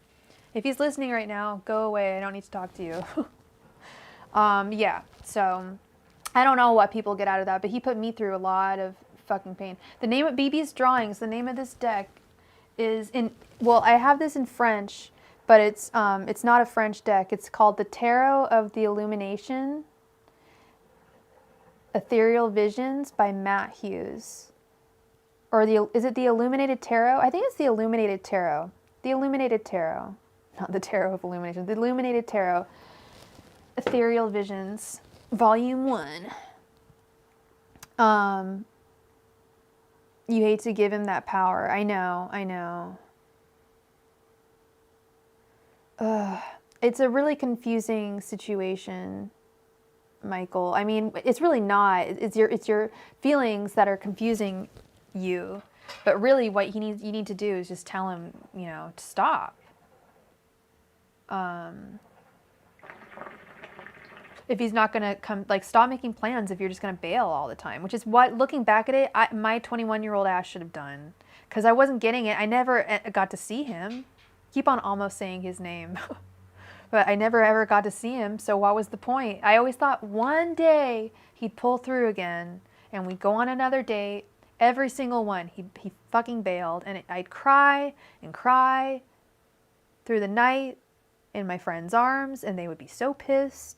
[SPEAKER 1] If he's listening right now, go away. I don't need to talk to you. Yeah, so I don't know what people get out of that, but he put me through a lot of fucking pain. The name of BB's Drawings, the name of this deck is in, well, I have this in French, but it's not a French deck. It's called the Tarot of the Illumination, Ethereal Visions by Matt Hughes. Or is it the Illuminated Tarot? I think it's the Illuminated Tarot. The Illuminated Tarot. Not the Tarot of Illumination. The Illuminated Tarot. Ethereal Visions. Volume 1. You hate to give him that power. I know. It's a really confusing situation, Michael. I mean, it's really not. It's your feelings that are confusing you. But really what you need to do is just tell him, to stop. If he's not going to come, like, stop making plans if you're just going to bail all the time, which is what, looking back at it, my 21-year-old ass should have done. Because I wasn't getting it. I never got to see him. Keep on almost saying his name. But I never ever got to see him, so what was the point? I always thought one day he'd pull through again, and we'd go on another date. Every single one, he fucking bailed, and I'd cry and cry through the night in my friend's arms, and they would be so pissed.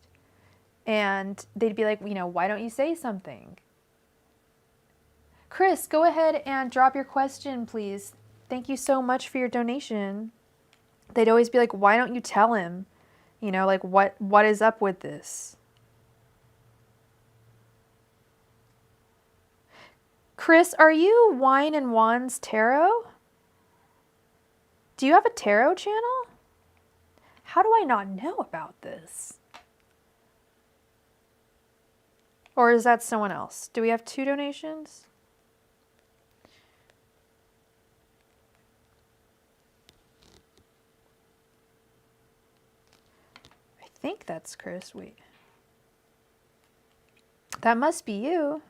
[SPEAKER 1] And they'd be like, why don't you say something? Chris, go ahead and drop your question, please. Thank you so much for your donation. They'd always be like, why don't you tell him? Like, what is up with this? Chris, are you Wine and Wands Tarot? Do you have a tarot channel? How do I not know about this? Or is that someone else? Do we have 2 donations? I think that's Chris. Wait. That must be you.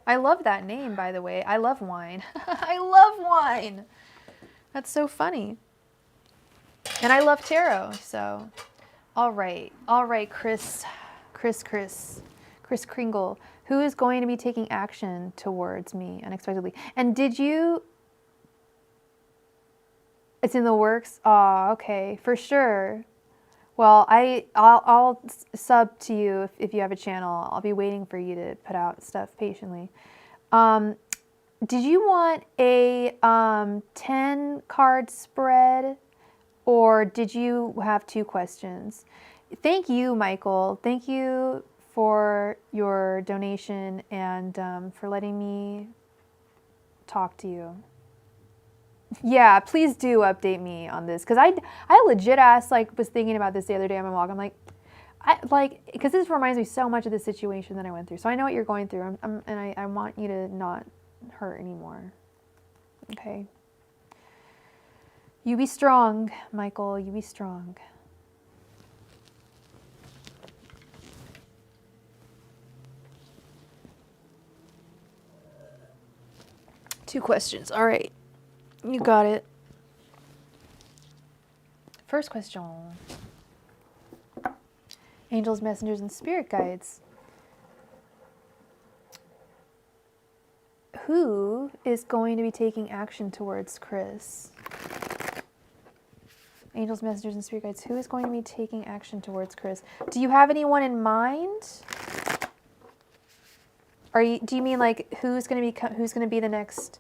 [SPEAKER 1] I love that name, by the way. I love wine. I love wine. That's so funny. And I love tarot, so... All right, Chris Kringle, who is going to be taking action towards me unexpectedly? And did you... It's in the works? Oh, okay, for sure. Well, I'll sub to you if you have a channel. I'll be waiting for you to put out stuff patiently. Did you want a 10 card spread, or did you have 2 questions? Thank you, Michael. Thank you for your donation and for letting me talk to you. Yeah, please do update me on this, because I legit ass was thinking about this the other day on my walk. I'm like, because this reminds me so much of the situation that I went through. So I know what you're going through, and I want you to not hurt anymore. Okay. You be strong, Michael. You be strong. Two questions. All right. You got it. First question. Angels, messengers, and spirit guides. who is going to be taking action towards Chris? Angels, messengers, and spirit guides, who is going to be taking action towards Chris? Do you have anyone in mind? Do you mean like who's going to be the next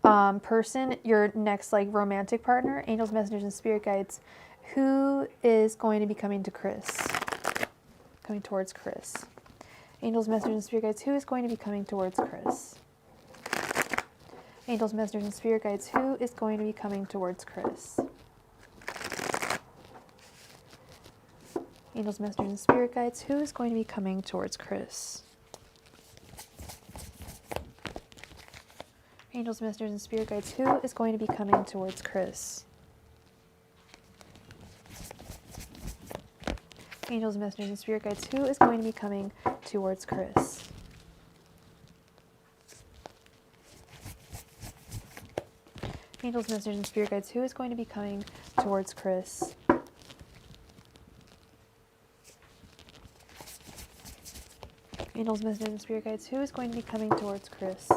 [SPEAKER 1] person, your next like romantic partner? Angels, messengers, and spirit guides, who is going to be coming to Chris? Coming towards Chris. Angels, messengers, and spirit guides, who is going to be coming towards Chris? Angels, messengers, and spirit guides, who is going to be coming towards Chris? Angels, messengers, and spirit guides, who is going to be coming towards Chris? Angels, messengers, and spirit guides, who is going to be coming towards Chris? Angels, messengers, and spirit guides, who is going to be coming towards Chris? Angels, messengers, and spirit guides, who is going to be coming towards Chris? Angels, messengers, and spirit guides, who is going to be coming towards Chris?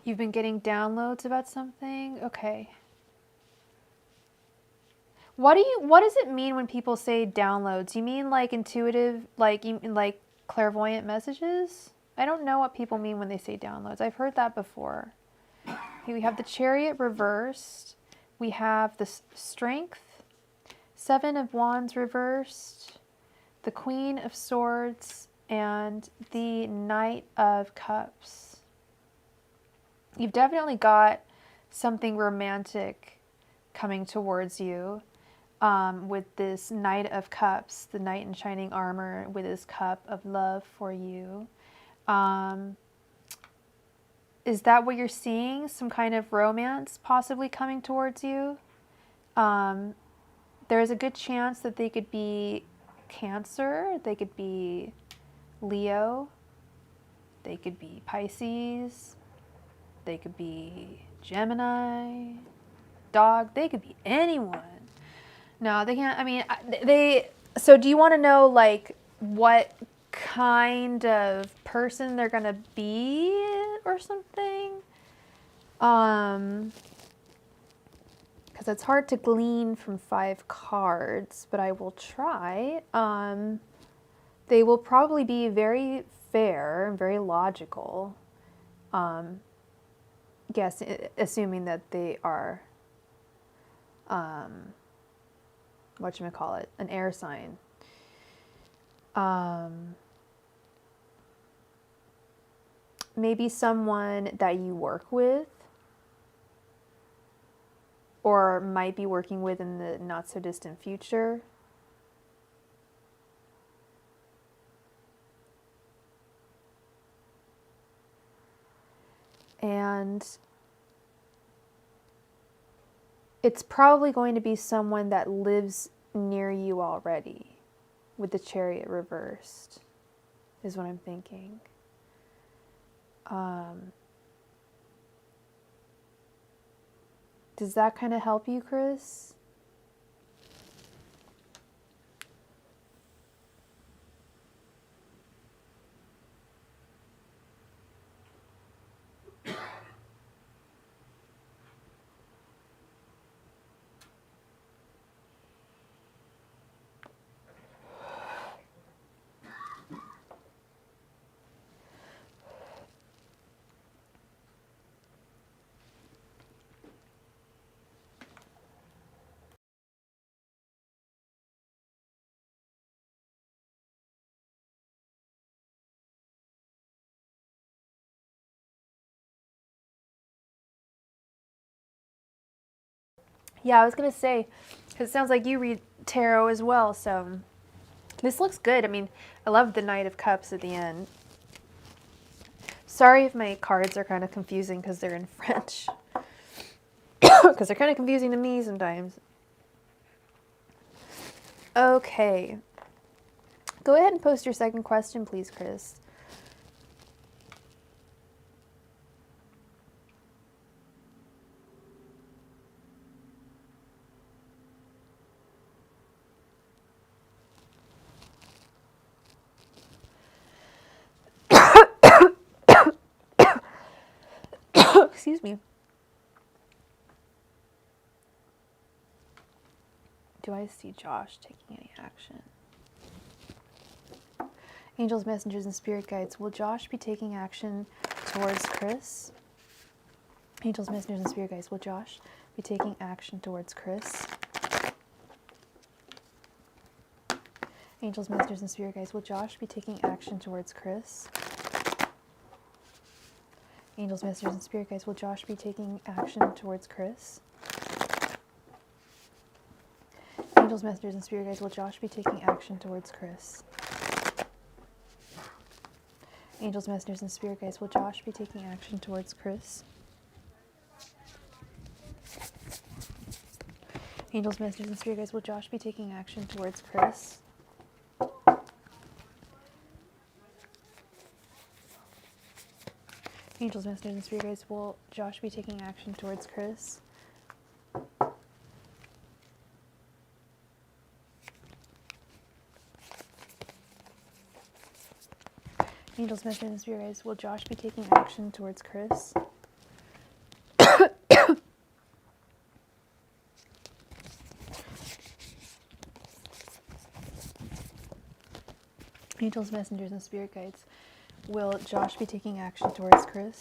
[SPEAKER 1] You've been getting downloads about something? Okay. What does it mean when people say downloads? You mean like intuitive, like clairvoyant messages? I don't know what people mean when they say downloads. I've heard that before. Okay, we have the Chariot reversed. We have the Strength, Seven of Wands reversed, the Queen of Swords, and the Knight of Cups. You've definitely got something romantic coming towards you with this Knight of Cups, the knight in shining armor with his cup of love for you. Is that what you're seeing? Some kind of romance possibly coming towards you? There's a good chance that they could be Cancer, they could be Leo, they could be Pisces, they could be Gemini, Dog, they could be anyone. No, they can't. I mean, so do you want to know like what kind of person they're going to be or something? Because it's hard to glean from 5 cards, but I will try. They will probably be very fair and very logical. Yes, assuming that they are, whatchamacallit, an air sign. Maybe someone that you work with or might be working with in the not so distant future. And it's probably going to be someone that lives near you already with the Chariot reversed, is what I'm thinking. Does that kind of help you, Chris? Yeah, I was going to say, because it sounds like you read tarot as well, so this looks good. I mean, I love the Knight of Cups at the end. Sorry if my cards are kind of confusing because they're in French. Because they're kind of confusing to me sometimes. Okay. Go ahead and post your second question, please, Chris. Excuse me. Do I see Josh taking any action? Angels, messengers, and spirit guides, will Josh be taking action towards Chris? Angels, messengers, and spirit guides, will Josh be taking action towards Chris? Angels, messengers, and spirit guides, will Josh be taking action towards Chris? Angels, messengers, and spirit guides, will Josh be taking action towards Chris? Angels, messengers, and spirit guides, will Josh be taking action towards Chris? Angels, messengers, and spirit guides, will Josh be taking action towards Chris? Angels, messengers, and spirit guides, will Josh be taking action towards Chris? Angels, messengers, and spirit guides, will Josh be taking action towards Chris? Angels, messengers, and spirit guides, will Josh be taking action towards Chris? Angels, messengers, and spirit guides, will Josh be taking action towards Chris?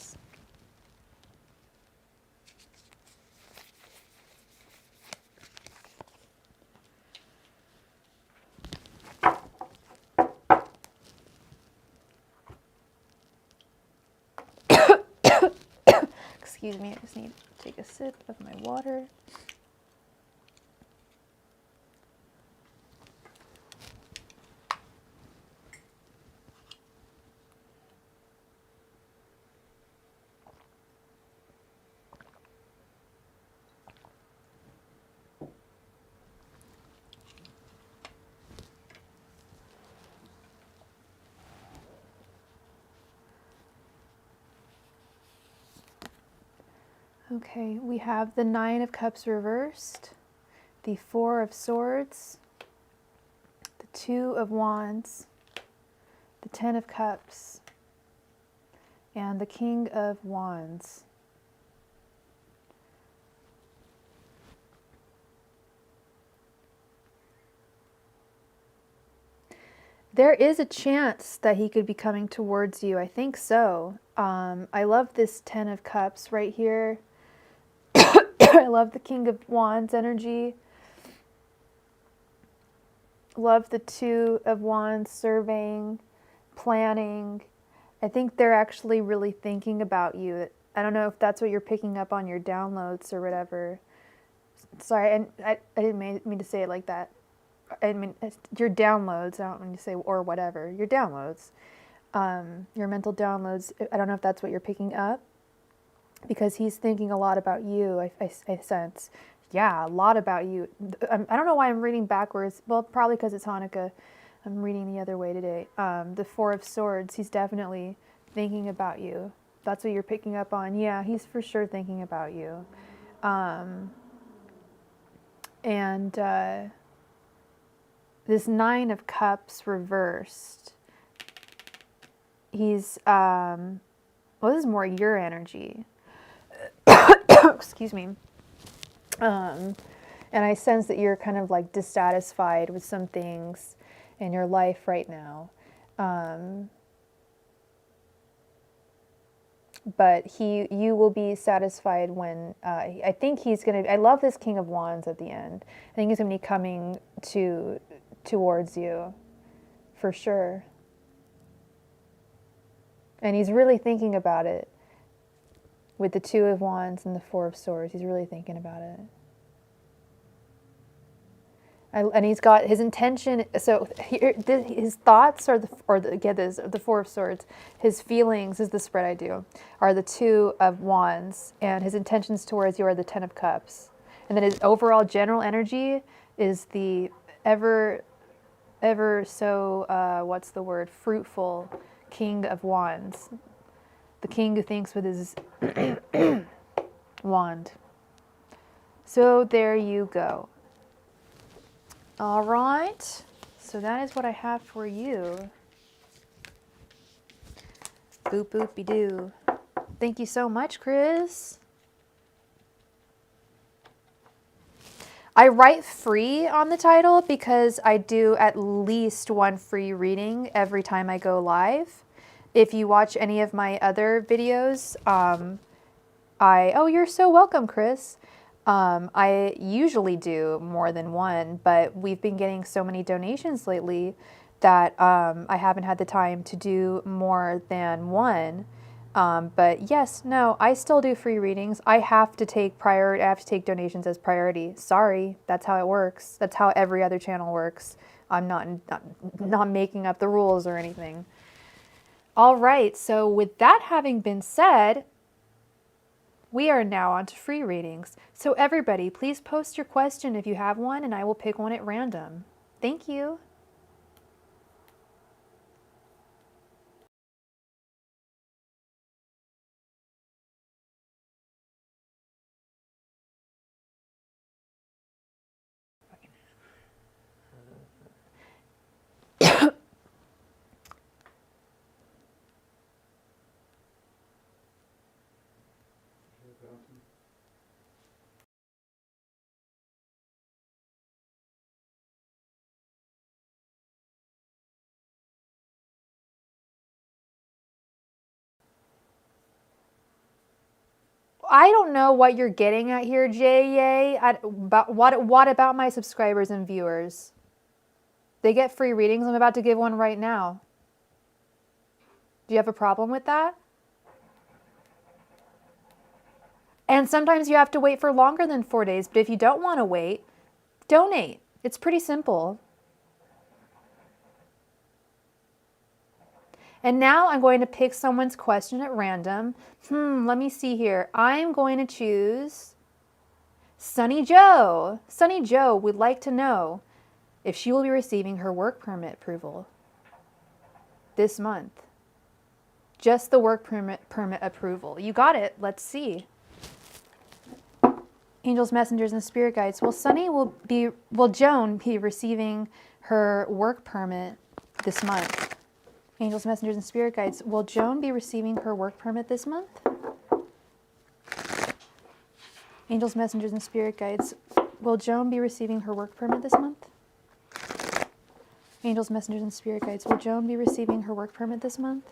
[SPEAKER 1] Excuse me, I just need to take a sip of my water. Okay, we have the Nine of Cups reversed, the Four of Swords, the Two of Wands, the Ten of Cups, and the King of Wands. There is a chance that he could be coming towards you. I think so. I love this Ten of Cups right here. I love the King of Wands energy. Love the Two of Wands, surveying, planning. I think they're actually really thinking about you. I don't know if that's what you're picking up on your downloads or whatever. Sorry, and I didn't mean to say it like that. I mean, your downloads, I don't mean to say or whatever. Your downloads. Your mental downloads. I don't know if that's what you're picking up. Because he's thinking a lot about you, I sense. Yeah, a lot about you. I don't know why I'm reading backwards. Well, probably because it's Hanukkah. I'm reading the other way today. The Four of Swords, he's definitely thinking about you. That's what you're picking up on. Yeah, he's for sure thinking about you. This Nine of Cups reversed. He's, well, this is more your energy. Excuse me. And I sense that you're kind of like dissatisfied with some things in your life right now. But you will be satisfied when, I think he's going to, I love this King of Wands at the end. I think he's going to be coming towards you, for sure. And he's really thinking about it. With the Two of Wands and the Four of Swords, he's really thinking about it. And he's got his intention. So here, his thoughts are the Four of Swords. His feelings is the spread I do. Are the Two of Wands, and his intentions towards you are the Ten of Cups. And then his overall general energy is the ever so what's the word? Fruitful King of Wands. The king who thinks with his wand. So there you go. All right. So that is what I have for you. Boop boopy doo. Thank you so much, Chris. I write free on the title because I do at least one free reading every time I go live. If you watch any of my other videos, oh, you're so welcome, Chris. I usually do more than one, but we've been getting so many donations lately that I haven't had the time to do more than one. But yes, no, I still do free readings. I have to take donations as priority. Sorry, that's how it works. That's how every other channel works. I'm not making up the rules or anything. All right, so with that having been said, we are now on to free readings. So everybody, please post your question if you have one, and I will pick one at random. Thank you. I don't know what you're getting at here, J.A. What about my subscribers and viewers? They get free readings. I'm about to give one right now. Do you have a problem with that? And sometimes you have to wait for longer than 4 days, but if you don't want to wait, donate. It's pretty simple. And now I'm going to pick someone's question at random. Let me see here. I'm going to choose Sunny Joe. Sunny Joe would like to know if she will be receiving her work permit approval this month. Just the work permit approval. You got it. Let's see. Angels, messengers, and spirit guides. Will Joan be receiving her work permit this month? Angels, messengers, and spirit guides. Will Joan be receiving her work permit this month? Angels, messengers, and spirit guides. Will Joan be receiving her work permit this month? Angels, messengers, and spirit guides. Will Joan be receiving her work permit this month?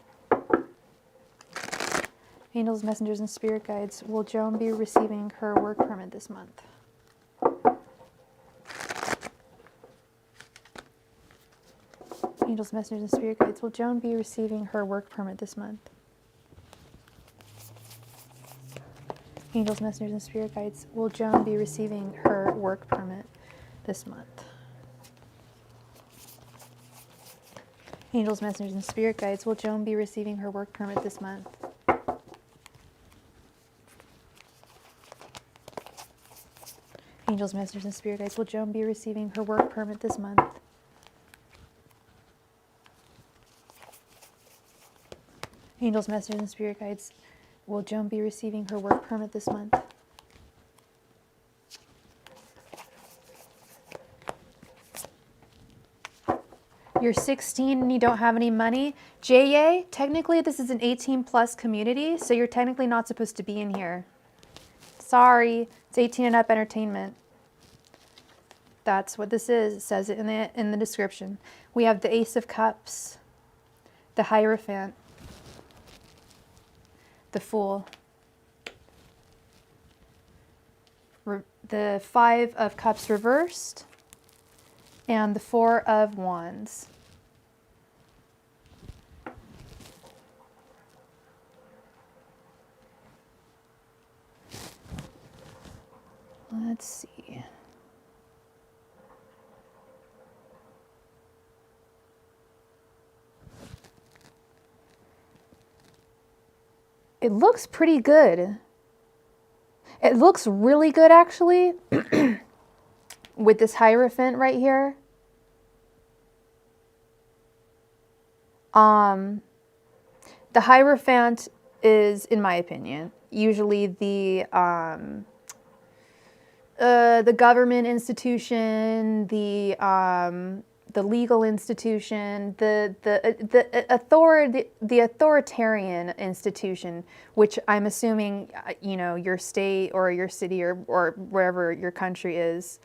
[SPEAKER 1] Angels, messengers, and spirit guides. Will Joan be receiving her work permit this month? Angels, messengers, and spirit guides. Will Joan be receiving her work permit this month? Angels, messengers, and spirit guides. Will Joan be receiving her work permit this month? Angels, messengers, and spirit guides. Will Joan be receiving her work permit this month? Angels, messengers, and spirit guides. Will Joan be receiving her work permit this month? Angels, messengers, and spirit guides. Will Joan be receiving her work permit this month? You're 16 and you don't have any money? J.A., technically this is an 18 plus community, so you're technically not supposed to be in here. Sorry, it's 18 and up entertainment. That's what this is. It says it in the description. We have the Ace of Cups, the Hierophant, the Fool, the Five of Cups reversed, and the Four of Wands. Let's see. It looks pretty good. It looks really good, actually, with this Hierophant right here. The Hierophant is, in my opinion, usually the government institution, the the legal institution, the authoritarian institution, which I'm assuming, you know, your state or your city or wherever your country is,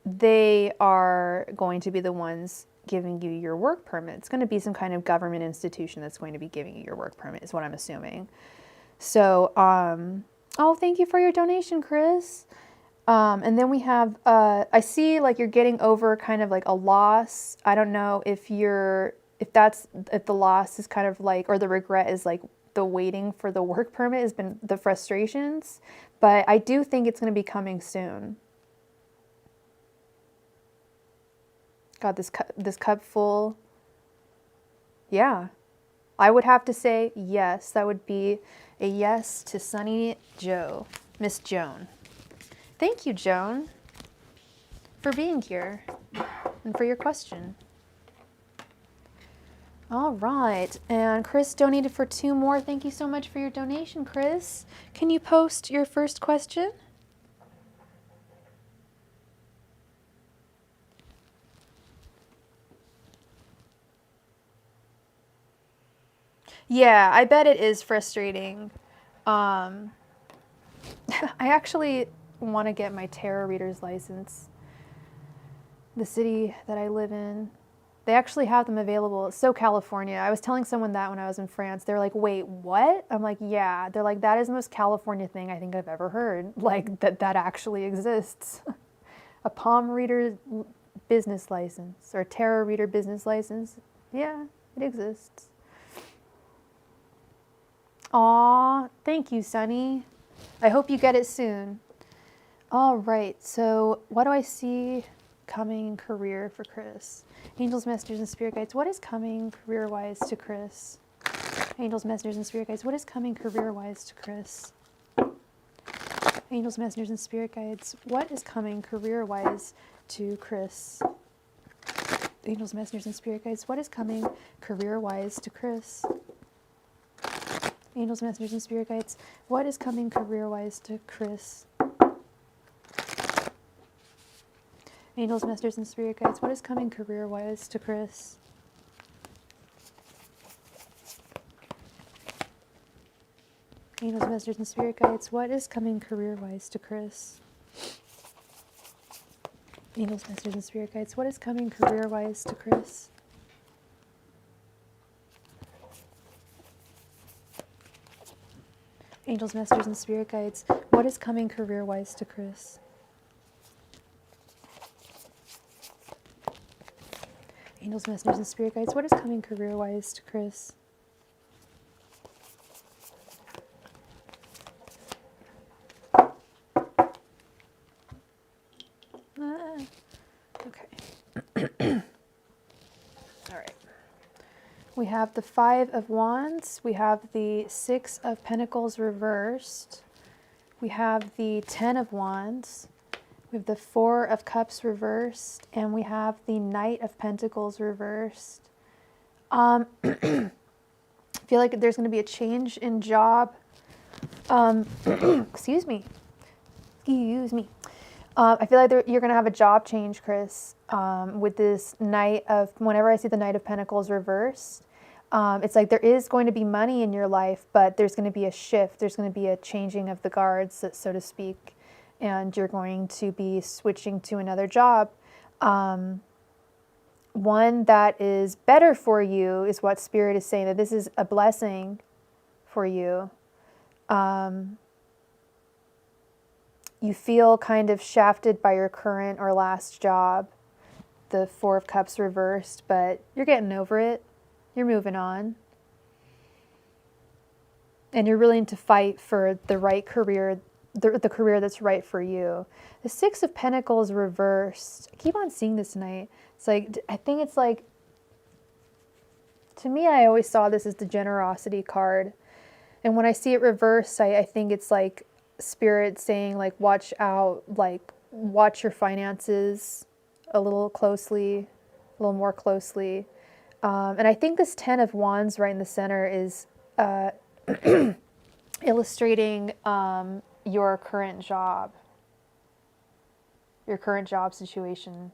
[SPEAKER 1] they are going to be the ones giving you your work permit. It's going to be some kind of government institution that's going to be giving you your work permit, is what I'm assuming. So, oh, thank you for your donation, Chris. And then we have, I see like you're getting over kind of like a loss. I don't know if the loss is kind of like, or the regret is like the waiting for the work permit has been the frustrations, but I do think it's going to be coming soon. God, this cup full. Yeah. I would have to say yes. That would be a yes to Sunny Joe, Miss Joan. Thank you, Joan, for being here and for your question. All right. And Chris donated for 2 more. Thank you so much for your donation, Chris. Can you post your first question? Yeah, I bet it is frustrating. I actually want to get my tarot reader's license. The city that I live in, they actually have them available. It's so California. I was telling someone that when I was in France. They're like, wait, what? I'm like, yeah. They're like, that is the most California thing I think I've ever heard. Like, that actually exists. A palm reader business license or tarot reader business license. Yeah, it exists. Aw, thank you, Sunny. I hope you get it soon. All right, so what do I see coming career for Chris? Angels, messengers, and spirit guides. What is coming career-wise to Chris? Angels, messengers, and spirit guides. What is coming career-wise to Chris? Angels, messengers, and spirit guides. What is coming career-wise to Chris? Angels, messengers, and spirit guides. What is coming career-wise to Chris? Angels, messengers, and spirit guides. What is coming career-wise to Chris? Angels, messengers, and spirit guides. What is coming career-wise to Chris? Angels, messengers, and spirit guides. What is coming career-wise to Chris? Angels, messengers, and spirit guides. What is coming career-wise to Chris? Angels, messengers, and spirit guides. What is coming career-wise to Chris? Angels, messengers, and spirit guides. What is coming career-wise to Chris? Okay. All right. We have the 5 of Wands. We have the 6 of Pentacles reversed. We have the 10 of Wands. We have the 4 of Cups reversed. And we have the Knight of Pentacles reversed. I feel like there's going to be a change in job. Excuse me. I feel like you're going to have a job change, Chris, with this Knight of, whenever I see the Knight of Pentacles reversed, it's like there is going to be money in your life, but there's going to be a shift. There's going to be a changing of the guards, so to speak, and you're going to be switching to another job. One that is better for you is what Spirit is saying, that this is a blessing for you. You feel kind of shafted by your current or last job, the 4 of Cups reversed, but you're getting over it. You're moving on. And you're willing to fight for the right career, the career that's right for you. The 6 of Pentacles reversed. I keep on seeing this tonight. It's like, I think it's like, to me, I always saw this as the generosity card. And when I see it reversed, I think it's like Spirit saying, like, watch out, like, watch your finances a little closely, a little more closely. And I think this 10 of Wands right in the center is illustrating your current job. your current job situation,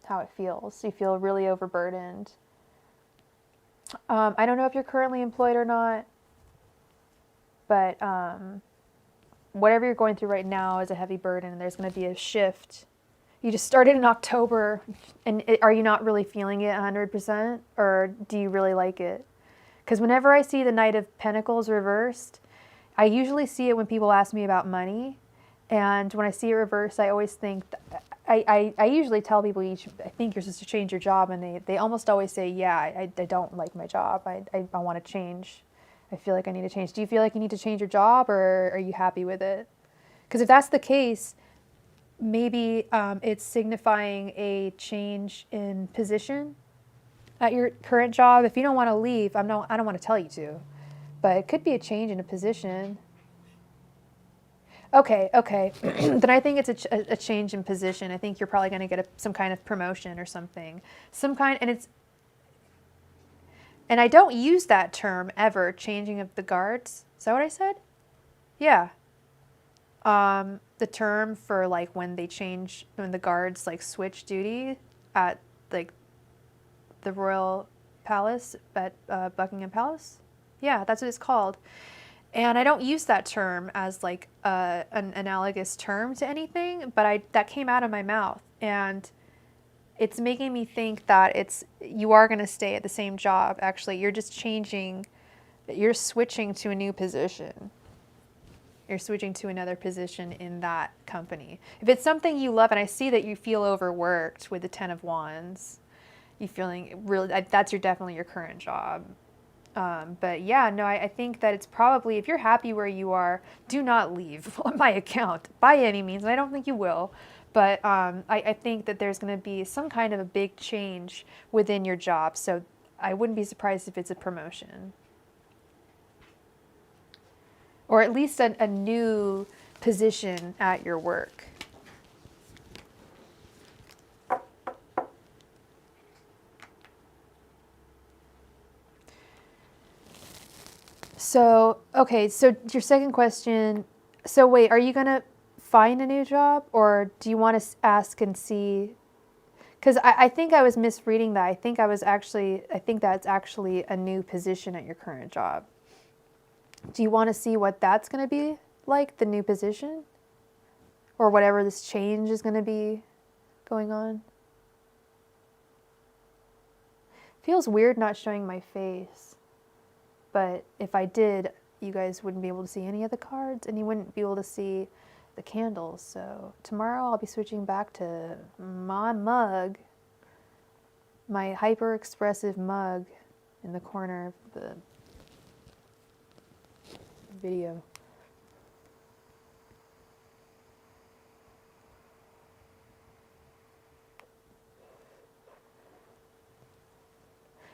[SPEAKER 1] how it feels. You feel really overburdened. I don't know if you're currently employed or not, but whatever you're going through right now is a heavy burden, and there's going to be a shift. You just started in October, and are you not really feeling it 100%, or do you really like it? Because whenever I see the Knight of Pentacles reversed, I usually see it when people ask me about money, and when I see it reversed, I always think, I usually tell people I think you're supposed to change your job, and they almost always say, yeah, I don't like my job, I want to change. I feel like I need to change. Do you feel like you need to change your job, or are you happy with it? Because if that's the case, maybe it's signifying a change in position at your current job. If you don't want to leave, I don't want to tell you to, but it could be a change in a position. Okay. Then I think it's a change in position. I think you're probably going to get some kind of promotion or something. And I don't use that term ever, changing of the guards. Is that what I said? Yeah. The term for like when the guards like switch duty at like the royal palace at Buckingham Palace. Yeah, that's what it's called. And I don't use that term as like an analogous term to anything, but that came out of my mouth, and it's making me think that you are going to stay at the same job. Actually, you're just changing, you're switching to a new position. You're switching to another position in that company. If it's something you love, and I see that you feel overworked with the 10 of Wands, you feeling really, that's definitely your current job. But yeah, no, I think that it's probably, if you're happy where you are, do not leave on my account by any means. And I don't think you will. But I think that there's going to be some kind of a big change within your job. So I wouldn't be surprised if it's a promotion. Or at least a new position at your work. So, okay, so your second question. So wait, are you going to find a new job, or do you want to ask and see? Because I think I was misreading that. I think that's actually a new position at your current job. Do you want to see what that's going to be like, the new position? Or whatever this change is going to be going on? Feels weird not showing my face. But if I did, you guys wouldn't be able to see any of the cards, and you wouldn't be able to see the candles. So tomorrow I'll be switching back to my mug, my hyper-expressive mug in the corner of the video.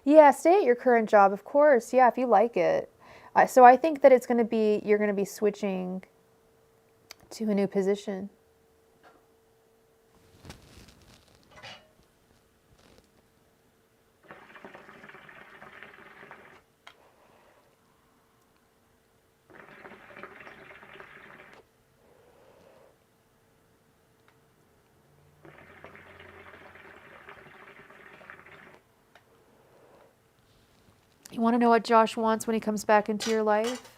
[SPEAKER 1] Yeah, stay at your current job, of course. Yeah, if you like it. So I think that you're going to be switching to a new position. You want to know what Josh wants when he comes back into your life?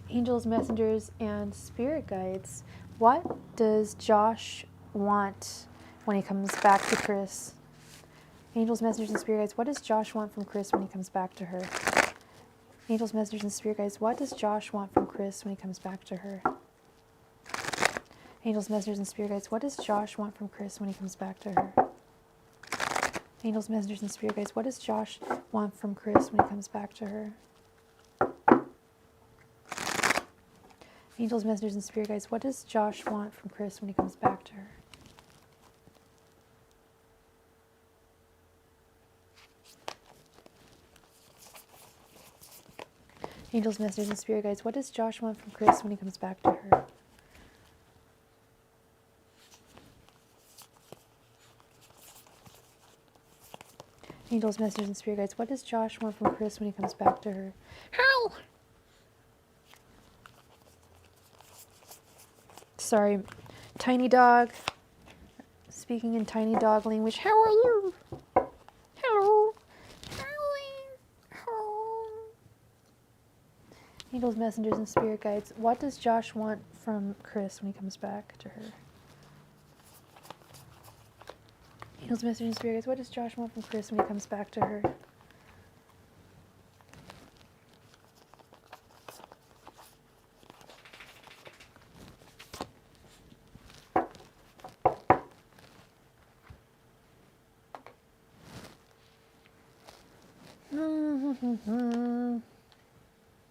[SPEAKER 1] Angels, messengers, and spirit guides. What does Josh want when he comes back to Chris? Angels, messengers, and spirit guides. What does Josh want from Chris when he comes back to her? Angels, messengers, and spirit guides. What does Josh want from Chris when he comes back to her? Angels, messengers, and spirit guides. What does Josh want from Chris when he comes back to her? Angels, messengers, and spirit guides. What does Josh want from Chris when he comes back to her? Angels, messengers, and spirit guides. What does Josh want from Chris when he comes back to her? Angels, messengers, and spirit guides. What does Josh want from Chris when he comes back to her? Angels, messengers, and spirit guides. What does Josh want from Chris when he comes back to her? How? Sorry, tiny dog. Speaking in tiny dog language. How are you? Hello. Hello. Angels, messengers, and spirit guides. What does Josh want from Chris when he comes back to her? Angels, messengers, and spirit guides. What does Josh want from Chris when he comes back to her?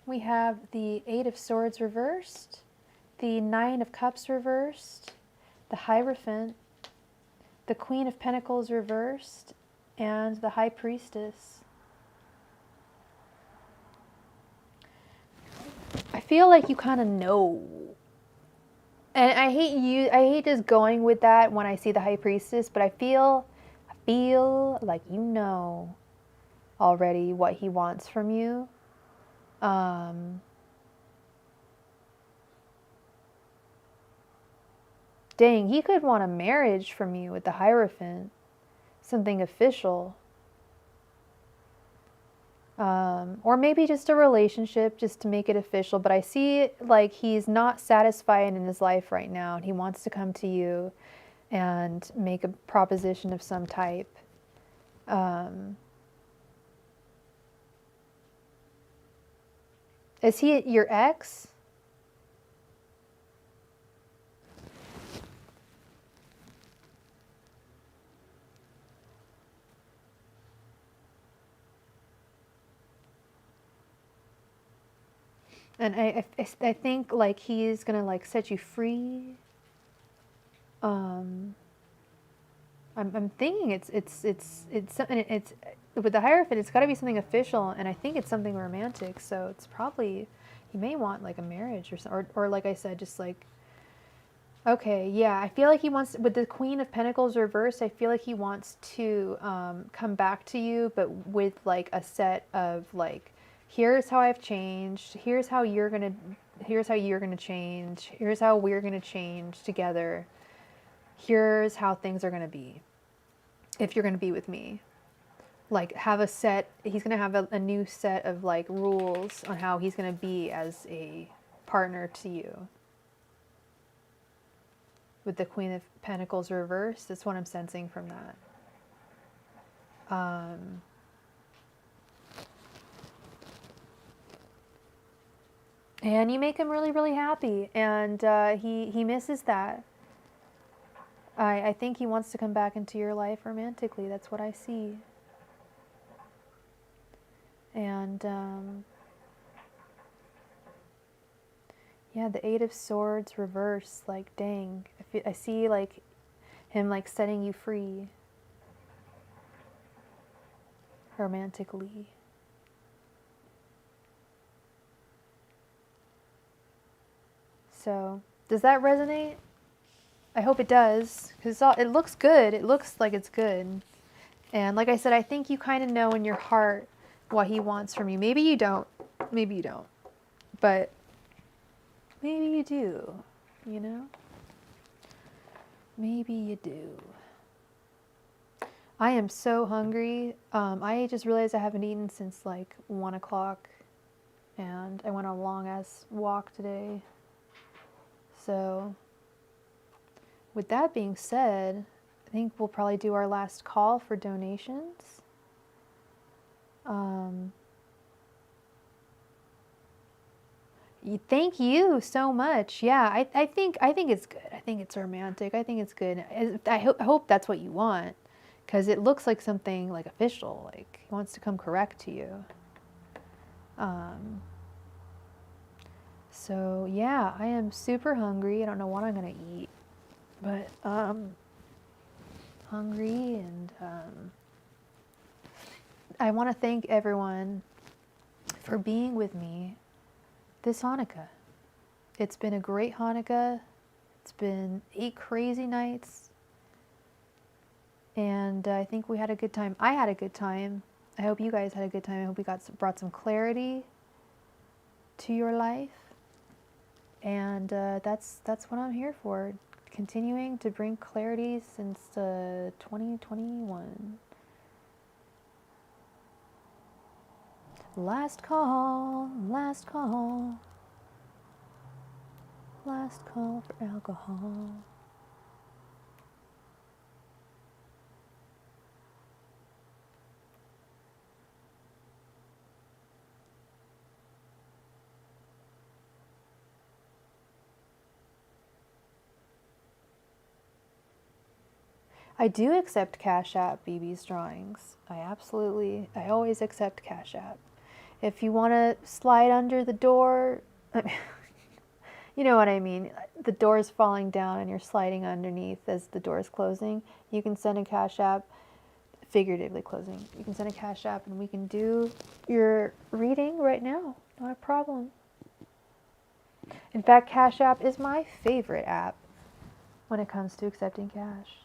[SPEAKER 1] We have the Eight of Swords reversed, the Nine of Cups reversed, the Hierophant, the Queen of Pentacles reversed, and the High Priestess. I feel like you kind of know. And I hate just going with that when I see the High Priestess, but I feel like you know already what he wants from you. Dang, he could want a marriage from you with the Hierophant. Something official. Or maybe just a relationship just to make it official. But I see like he's not satisfied in his life right now. And he wants to come to you and make a proposition of some type. Is he your ex? And I think like he's gonna like set you free. I'm thinking it's with the Hierophant. It's got to be something official, and I think it's something romantic. So it's probably you may want like a marriage or like I said, just like. Okay, yeah, I feel like he wants, with the Queen of Pentacles reversed, I feel like he wants to come back to you, but with like a set of like, here's how I've changed, here's how you're gonna change, here's how we're gonna change together, here's how things are gonna be, if you're gonna be with me. Like have a set, he's gonna have a new set of like rules on how he's gonna be as a partner to you. With the Queen of Pentacles reversed, that's what I'm sensing from that. And you make him really, really happy, and he misses that. I think he wants to come back into your life romantically. That's what I see. And yeah, the Eight of Swords reversed. Like, dang, I see like him like setting you free romantically. So, does that resonate? I hope it does, because it looks good. It looks like it's good. And like I said, I think you kind of know in your heart what he wants from you. Maybe you don't. Maybe you don't. But maybe you do, you know? Maybe you do. I am so hungry. I just realized I haven't eaten since like 1 o'clock. And I went on a long ass walk today. So, with that being said, I think we'll probably do our last call for donations. Thank you so much. Yeah, I think it's good. I think it's romantic. I think it's good. I hope that's what you want, because it looks like something like official. Like he wants to come correct to you. So yeah, I am super hungry. I don't know what I'm gonna eat, but hungry, and I want to thank everyone for being with me this Hanukkah. It's been a great Hanukkah. It's been 8 crazy nights, and I think we had a good time. I had a good time. I hope you guys had a good time. I hope we brought some clarity to your life. And that's what I'm here for, continuing to bring clarity since 2021. Last call, last call, last call for alcohol. I do accept CashApp BB's drawings. I always accept CashApp. If you want to slide under the door, you know what I mean. The door is falling down and you're sliding underneath as the door is closing. You can send a CashApp, figuratively closing. You can send a CashApp and we can do your reading right now. Not a problem. In fact, CashApp is my favorite app when it comes to accepting cash.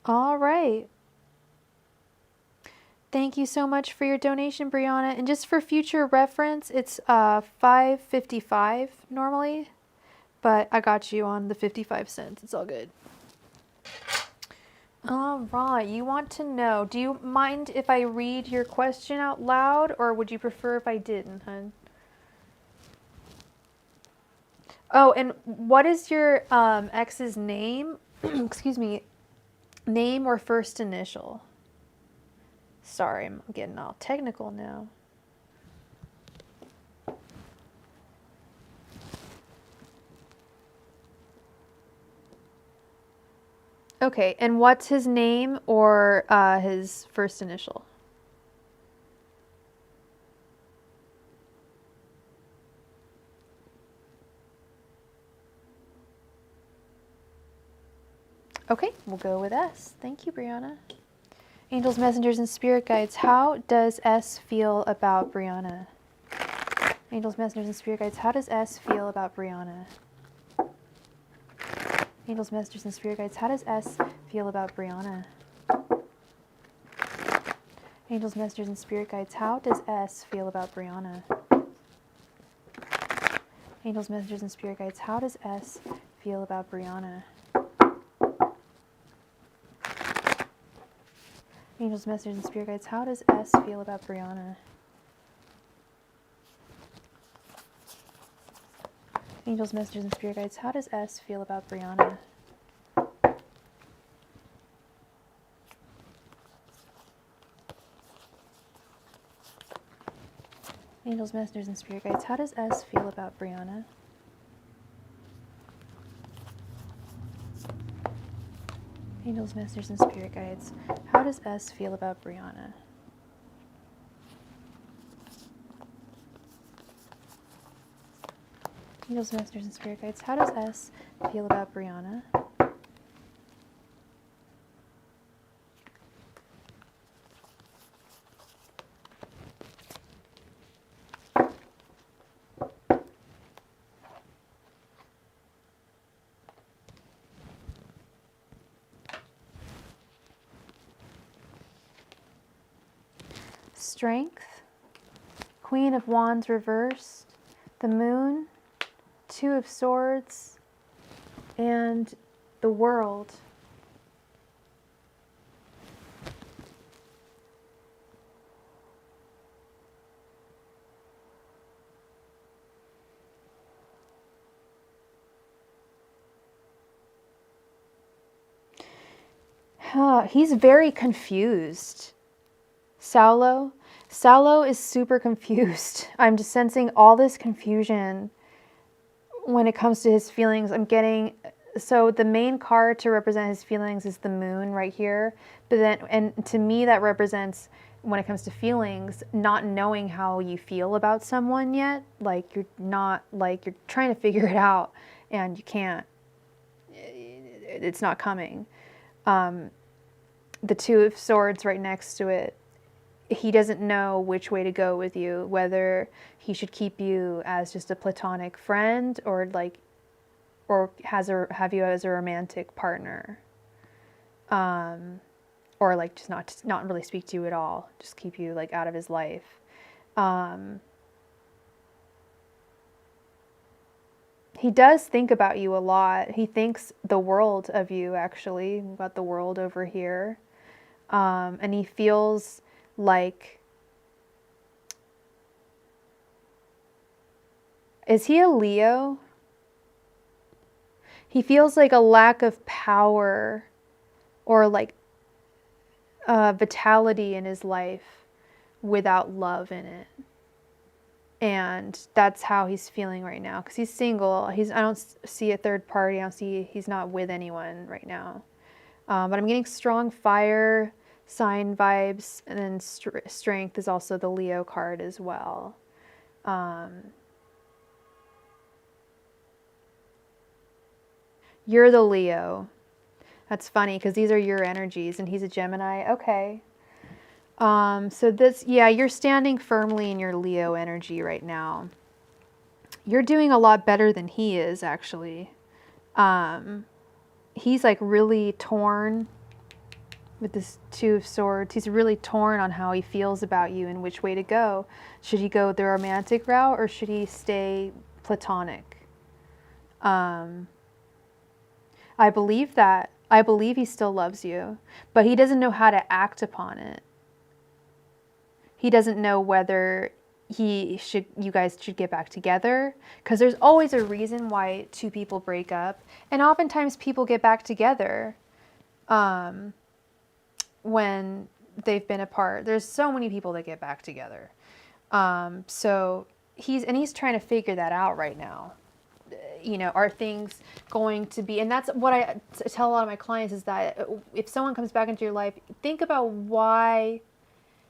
[SPEAKER 1] All right. Thank you so much for your donation, Brianna. And just for future reference, it's $5.55 normally, but I got you on the 55 cents. It's all good. All right. You want to know, do you mind if I read your question out loud, or would you prefer if I didn't, hun? Oh, and what is your ex's name? Excuse me. Name or first initial? Sorry, I'm getting all technical now. Okay, and what's his name or his first initial? Okay, we'll go with S. Thank you, Brianna. Angels, messengers, and spirit guides, how does S feel about Brianna? Angels, messengers, and spirit guides, how does S feel about Brianna? Angels, messengers, and spirit guides, how does S feel about Brianna? Angels, messengers, and spirit guides, how does S feel about Brianna? Angels, messengers, and spirit guides, how does S feel about Brianna? Angels, messengers, and spirit guides, how does S feel about Brianna? Angels, messengers, and spirit guides, how does S feel about Brianna? Angels, messengers, and spirit guides, how does S feel about Brianna? Angels, messengers, and spirit guides, how does S feel about Brianna? Angels, messengers, and spirit guides, how does S feel about Brianna? Strength, Queen of Wands reversed, the Moon, Two of Swords, and the World. He's very confused. Saulo, Sallow is super confused. I'm just sensing all this confusion when it comes to his feelings. I'm getting, so the main card to represent his feelings is the moon right here. But then, and to me that represents, when it comes to feelings, not knowing how you feel about someone yet. Like you're not, like you're trying to figure it out and you can't. It's not coming. The Two of Swords right next to it. He doesn't know which way to go with you, whether he should keep you as just a platonic friend or like, or have you as a romantic partner, or like just not really speak to you at all, just keep you like out of his life. He does think about you a lot. He thinks the world of you, actually, about the world over here, and he feels like, is he a Leo? He feels like a lack of power or like vitality in his life without love in it. And that's how he's feeling right now, because he's single. I don't see a third party. I don't see, he's not with anyone right now. But I'm getting strong fire sign vibes, and then strength is also the Leo card as well. You're the Leo. That's funny because these are your energies and he's a Gemini. Okay. So this, yeah, you're standing firmly in your Leo energy right now. You're doing a lot better than he is, actually. He's like really torn with this Two of Swords. He's really torn on how he feels about you and which way to go. Should he go the romantic route or should he stay platonic? I believe that. I believe he still loves you, but he doesn't know how to act upon it. He doesn't know whether you guys should get back together, because there's always a reason why two people break up, and oftentimes people get back together when they've been apart. There's so many people that get back together. So he's trying to figure that out right now. You know, are things going to be, and that's what I tell a lot of my clients, is that if someone comes back into your life, think about why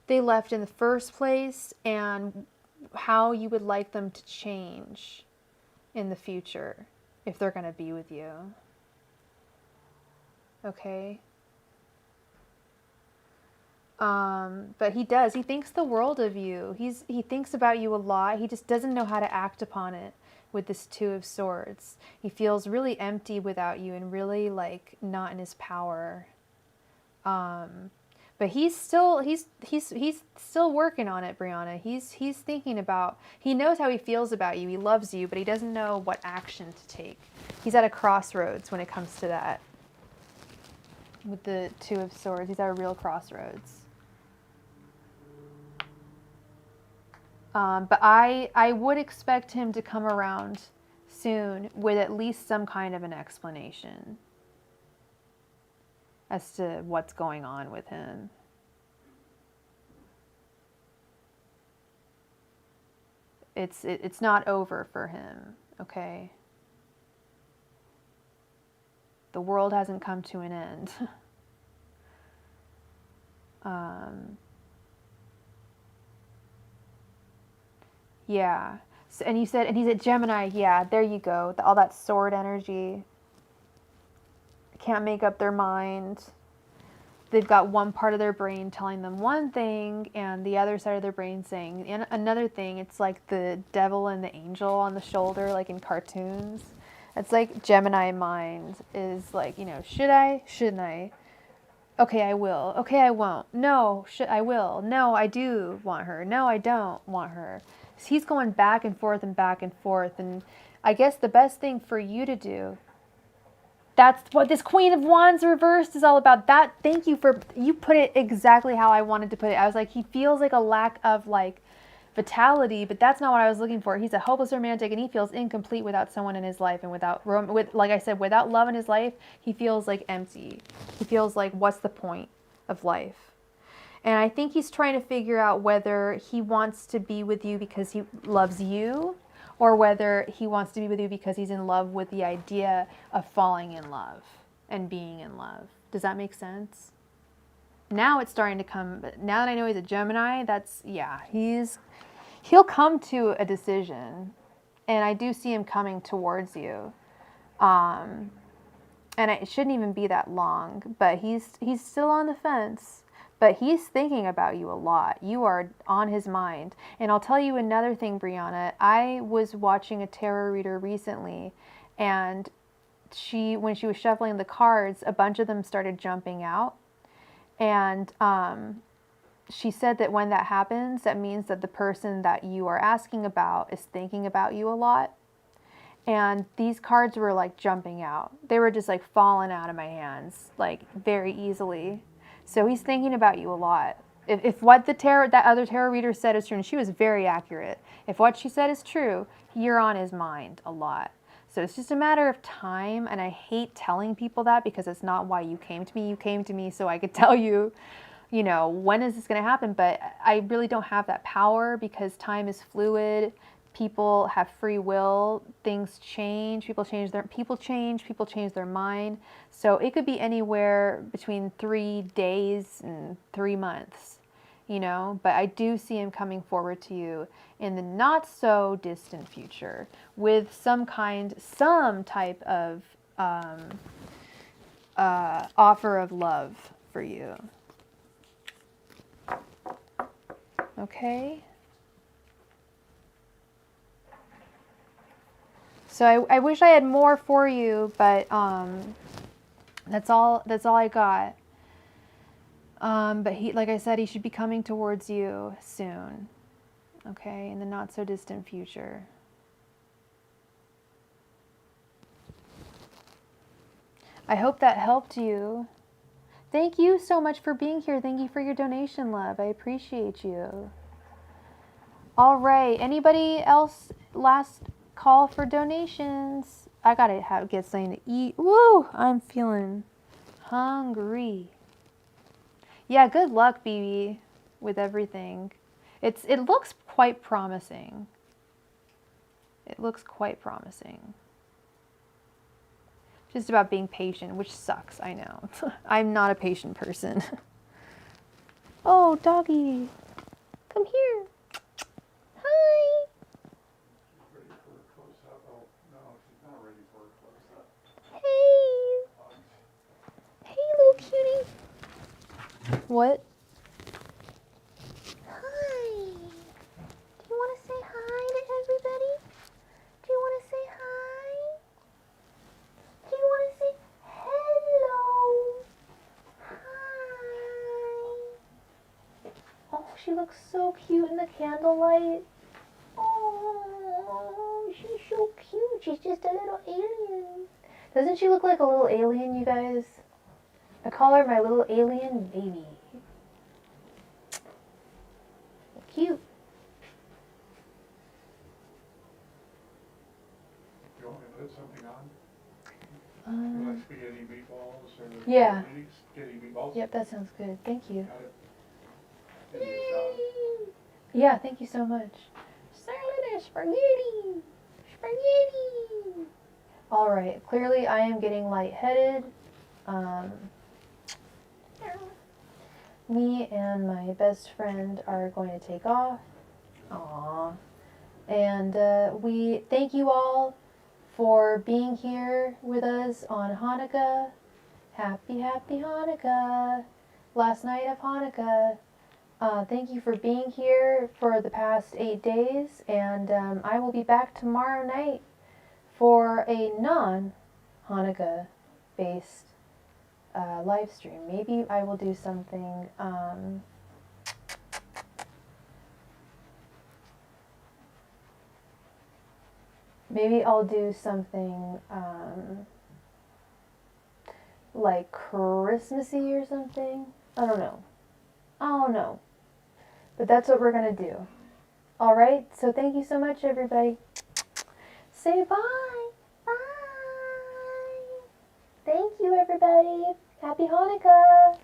[SPEAKER 1] they left in the first place and how you would like them to change in the future if they're going to be with you. Okay? But he thinks the world of you. He thinks about you a lot. He just doesn't know how to act upon it with this Two of Swords. He feels really empty without you and really like not in his power. But he's still working on it, Brianna. He's thinking about, he knows how he feels about you. He loves you, but he doesn't know what action to take. He's at a crossroads when it comes to that. With the Two of Swords, he's at a real crossroads. But I would expect him to come around soon with at least some kind of an explanation as to what's going on with him. It's not over for him, okay? The world hasn't come to an end. Yeah. So, and you said, and he's at Gemini. Yeah, there you go. All that sword energy. Can't make up their mind. They've got one part of their brain telling them one thing and the other side of their brain saying another thing. It's like the devil and the angel on the shoulder, like in cartoons. It's like Gemini mind is like, you know, should I? Shouldn't I? Okay, I will. Okay, I won't. No, I will. No, I do want her. No, I don't want her. So he's going back and forth and back and forth. And I guess the best thing for you to do, that's what this Queen of Wands reversed is all about. That, thank you for, you put it exactly how I wanted to put it. I was like, he feels like a lack of like vitality, but that's not what I was looking for. He's a hopeless romantic and he feels incomplete without someone in his life, and like I said, without love in his life, he feels like empty. He feels like, what's the point of life? And I think he's trying to figure out whether he wants to be with you because he loves you, or whether he wants to be with you because he's in love with the idea of falling in love and being in love. Does that make sense? Now it's starting to come, but now that I know he's a Gemini, he'll come to a decision. And I do see him coming towards you. And it shouldn't even be that long, but he's still on the fence. But he's thinking about you a lot. You are on his mind. And I'll tell you another thing, Brianna. I was watching a tarot reader recently, and when she was shuffling the cards, a bunch of them started jumping out. And she said that when that happens, that means that the person that you are asking about is thinking about you a lot. And these cards were like jumping out. They were just like falling out of my hands, like very easily. So he's thinking about you a lot. If what that other tarot reader said is true, and she was very accurate, if what she said is true, you're on his mind a lot. So it's just a matter of time, and I hate telling people that because it's not why you came to me. You came to me so I could tell you, when is this going to happen? But I really don't have that power because time is fluid. People have free will. Things change. People change their mind. So it could be anywhere between 3 days and 3 months, But I do see him coming forward to you in the not so distant future with some type of offer of love for you. Okay. So I wish I had more for you, but that's all I got. But like I said, he should be coming towards you soon. Okay, in the not so distant future. I hope that helped you. Thank you so much for being here. Thank you for your donation, love. I appreciate you. All right, anybody else? Last call for donations. I gotta get something to eat. Woo! I'm feeling hungry. Yeah, good luck, BB, with everything. It looks quite promising. It looks quite promising. Just about being patient, which sucks, I know. I'm not a patient person. Oh, doggy. Come here. Hi.
[SPEAKER 2] Ready for a close-up? Oh, no, she's not ready for a close-up.
[SPEAKER 1] Hey. Hey, little cutie. What? Hi. Do you want to say hi to everybody? Do you want to say hi? Do you want to say hello? Hi. Oh, she looks so cute in the candlelight. Oh, she's so cute. She's just a little alien. Doesn't she look like a little alien, you guys? I call her my little alien baby. Cute.
[SPEAKER 2] You want me to put something on? You like spaghetti meatballs or
[SPEAKER 1] Yeah.
[SPEAKER 2] spaghetti meatballs?
[SPEAKER 1] Yep, that sounds good. Thank you.
[SPEAKER 2] Got it. Give me a shot.
[SPEAKER 1] Yeah, thank you so much. Salad and spaghetti. Spaghetti. All right. Clearly, I am getting lightheaded. Me and my best friend are going to take off. Aww. And we thank you all for being here with us on Hanukkah. Happy, happy Hanukkah. Last night of Hanukkah. Thank you for being here for the past 8 days. And I will be back tomorrow night for a non-Hanukkah based live stream. Maybe I will do something maybe I'll do something like Christmassy or something. I don't know. But that's what we're gonna do. Alright, so thank you so much, everybody. Say bye. Bye. Thank you, everybody. Happy Hanukkah.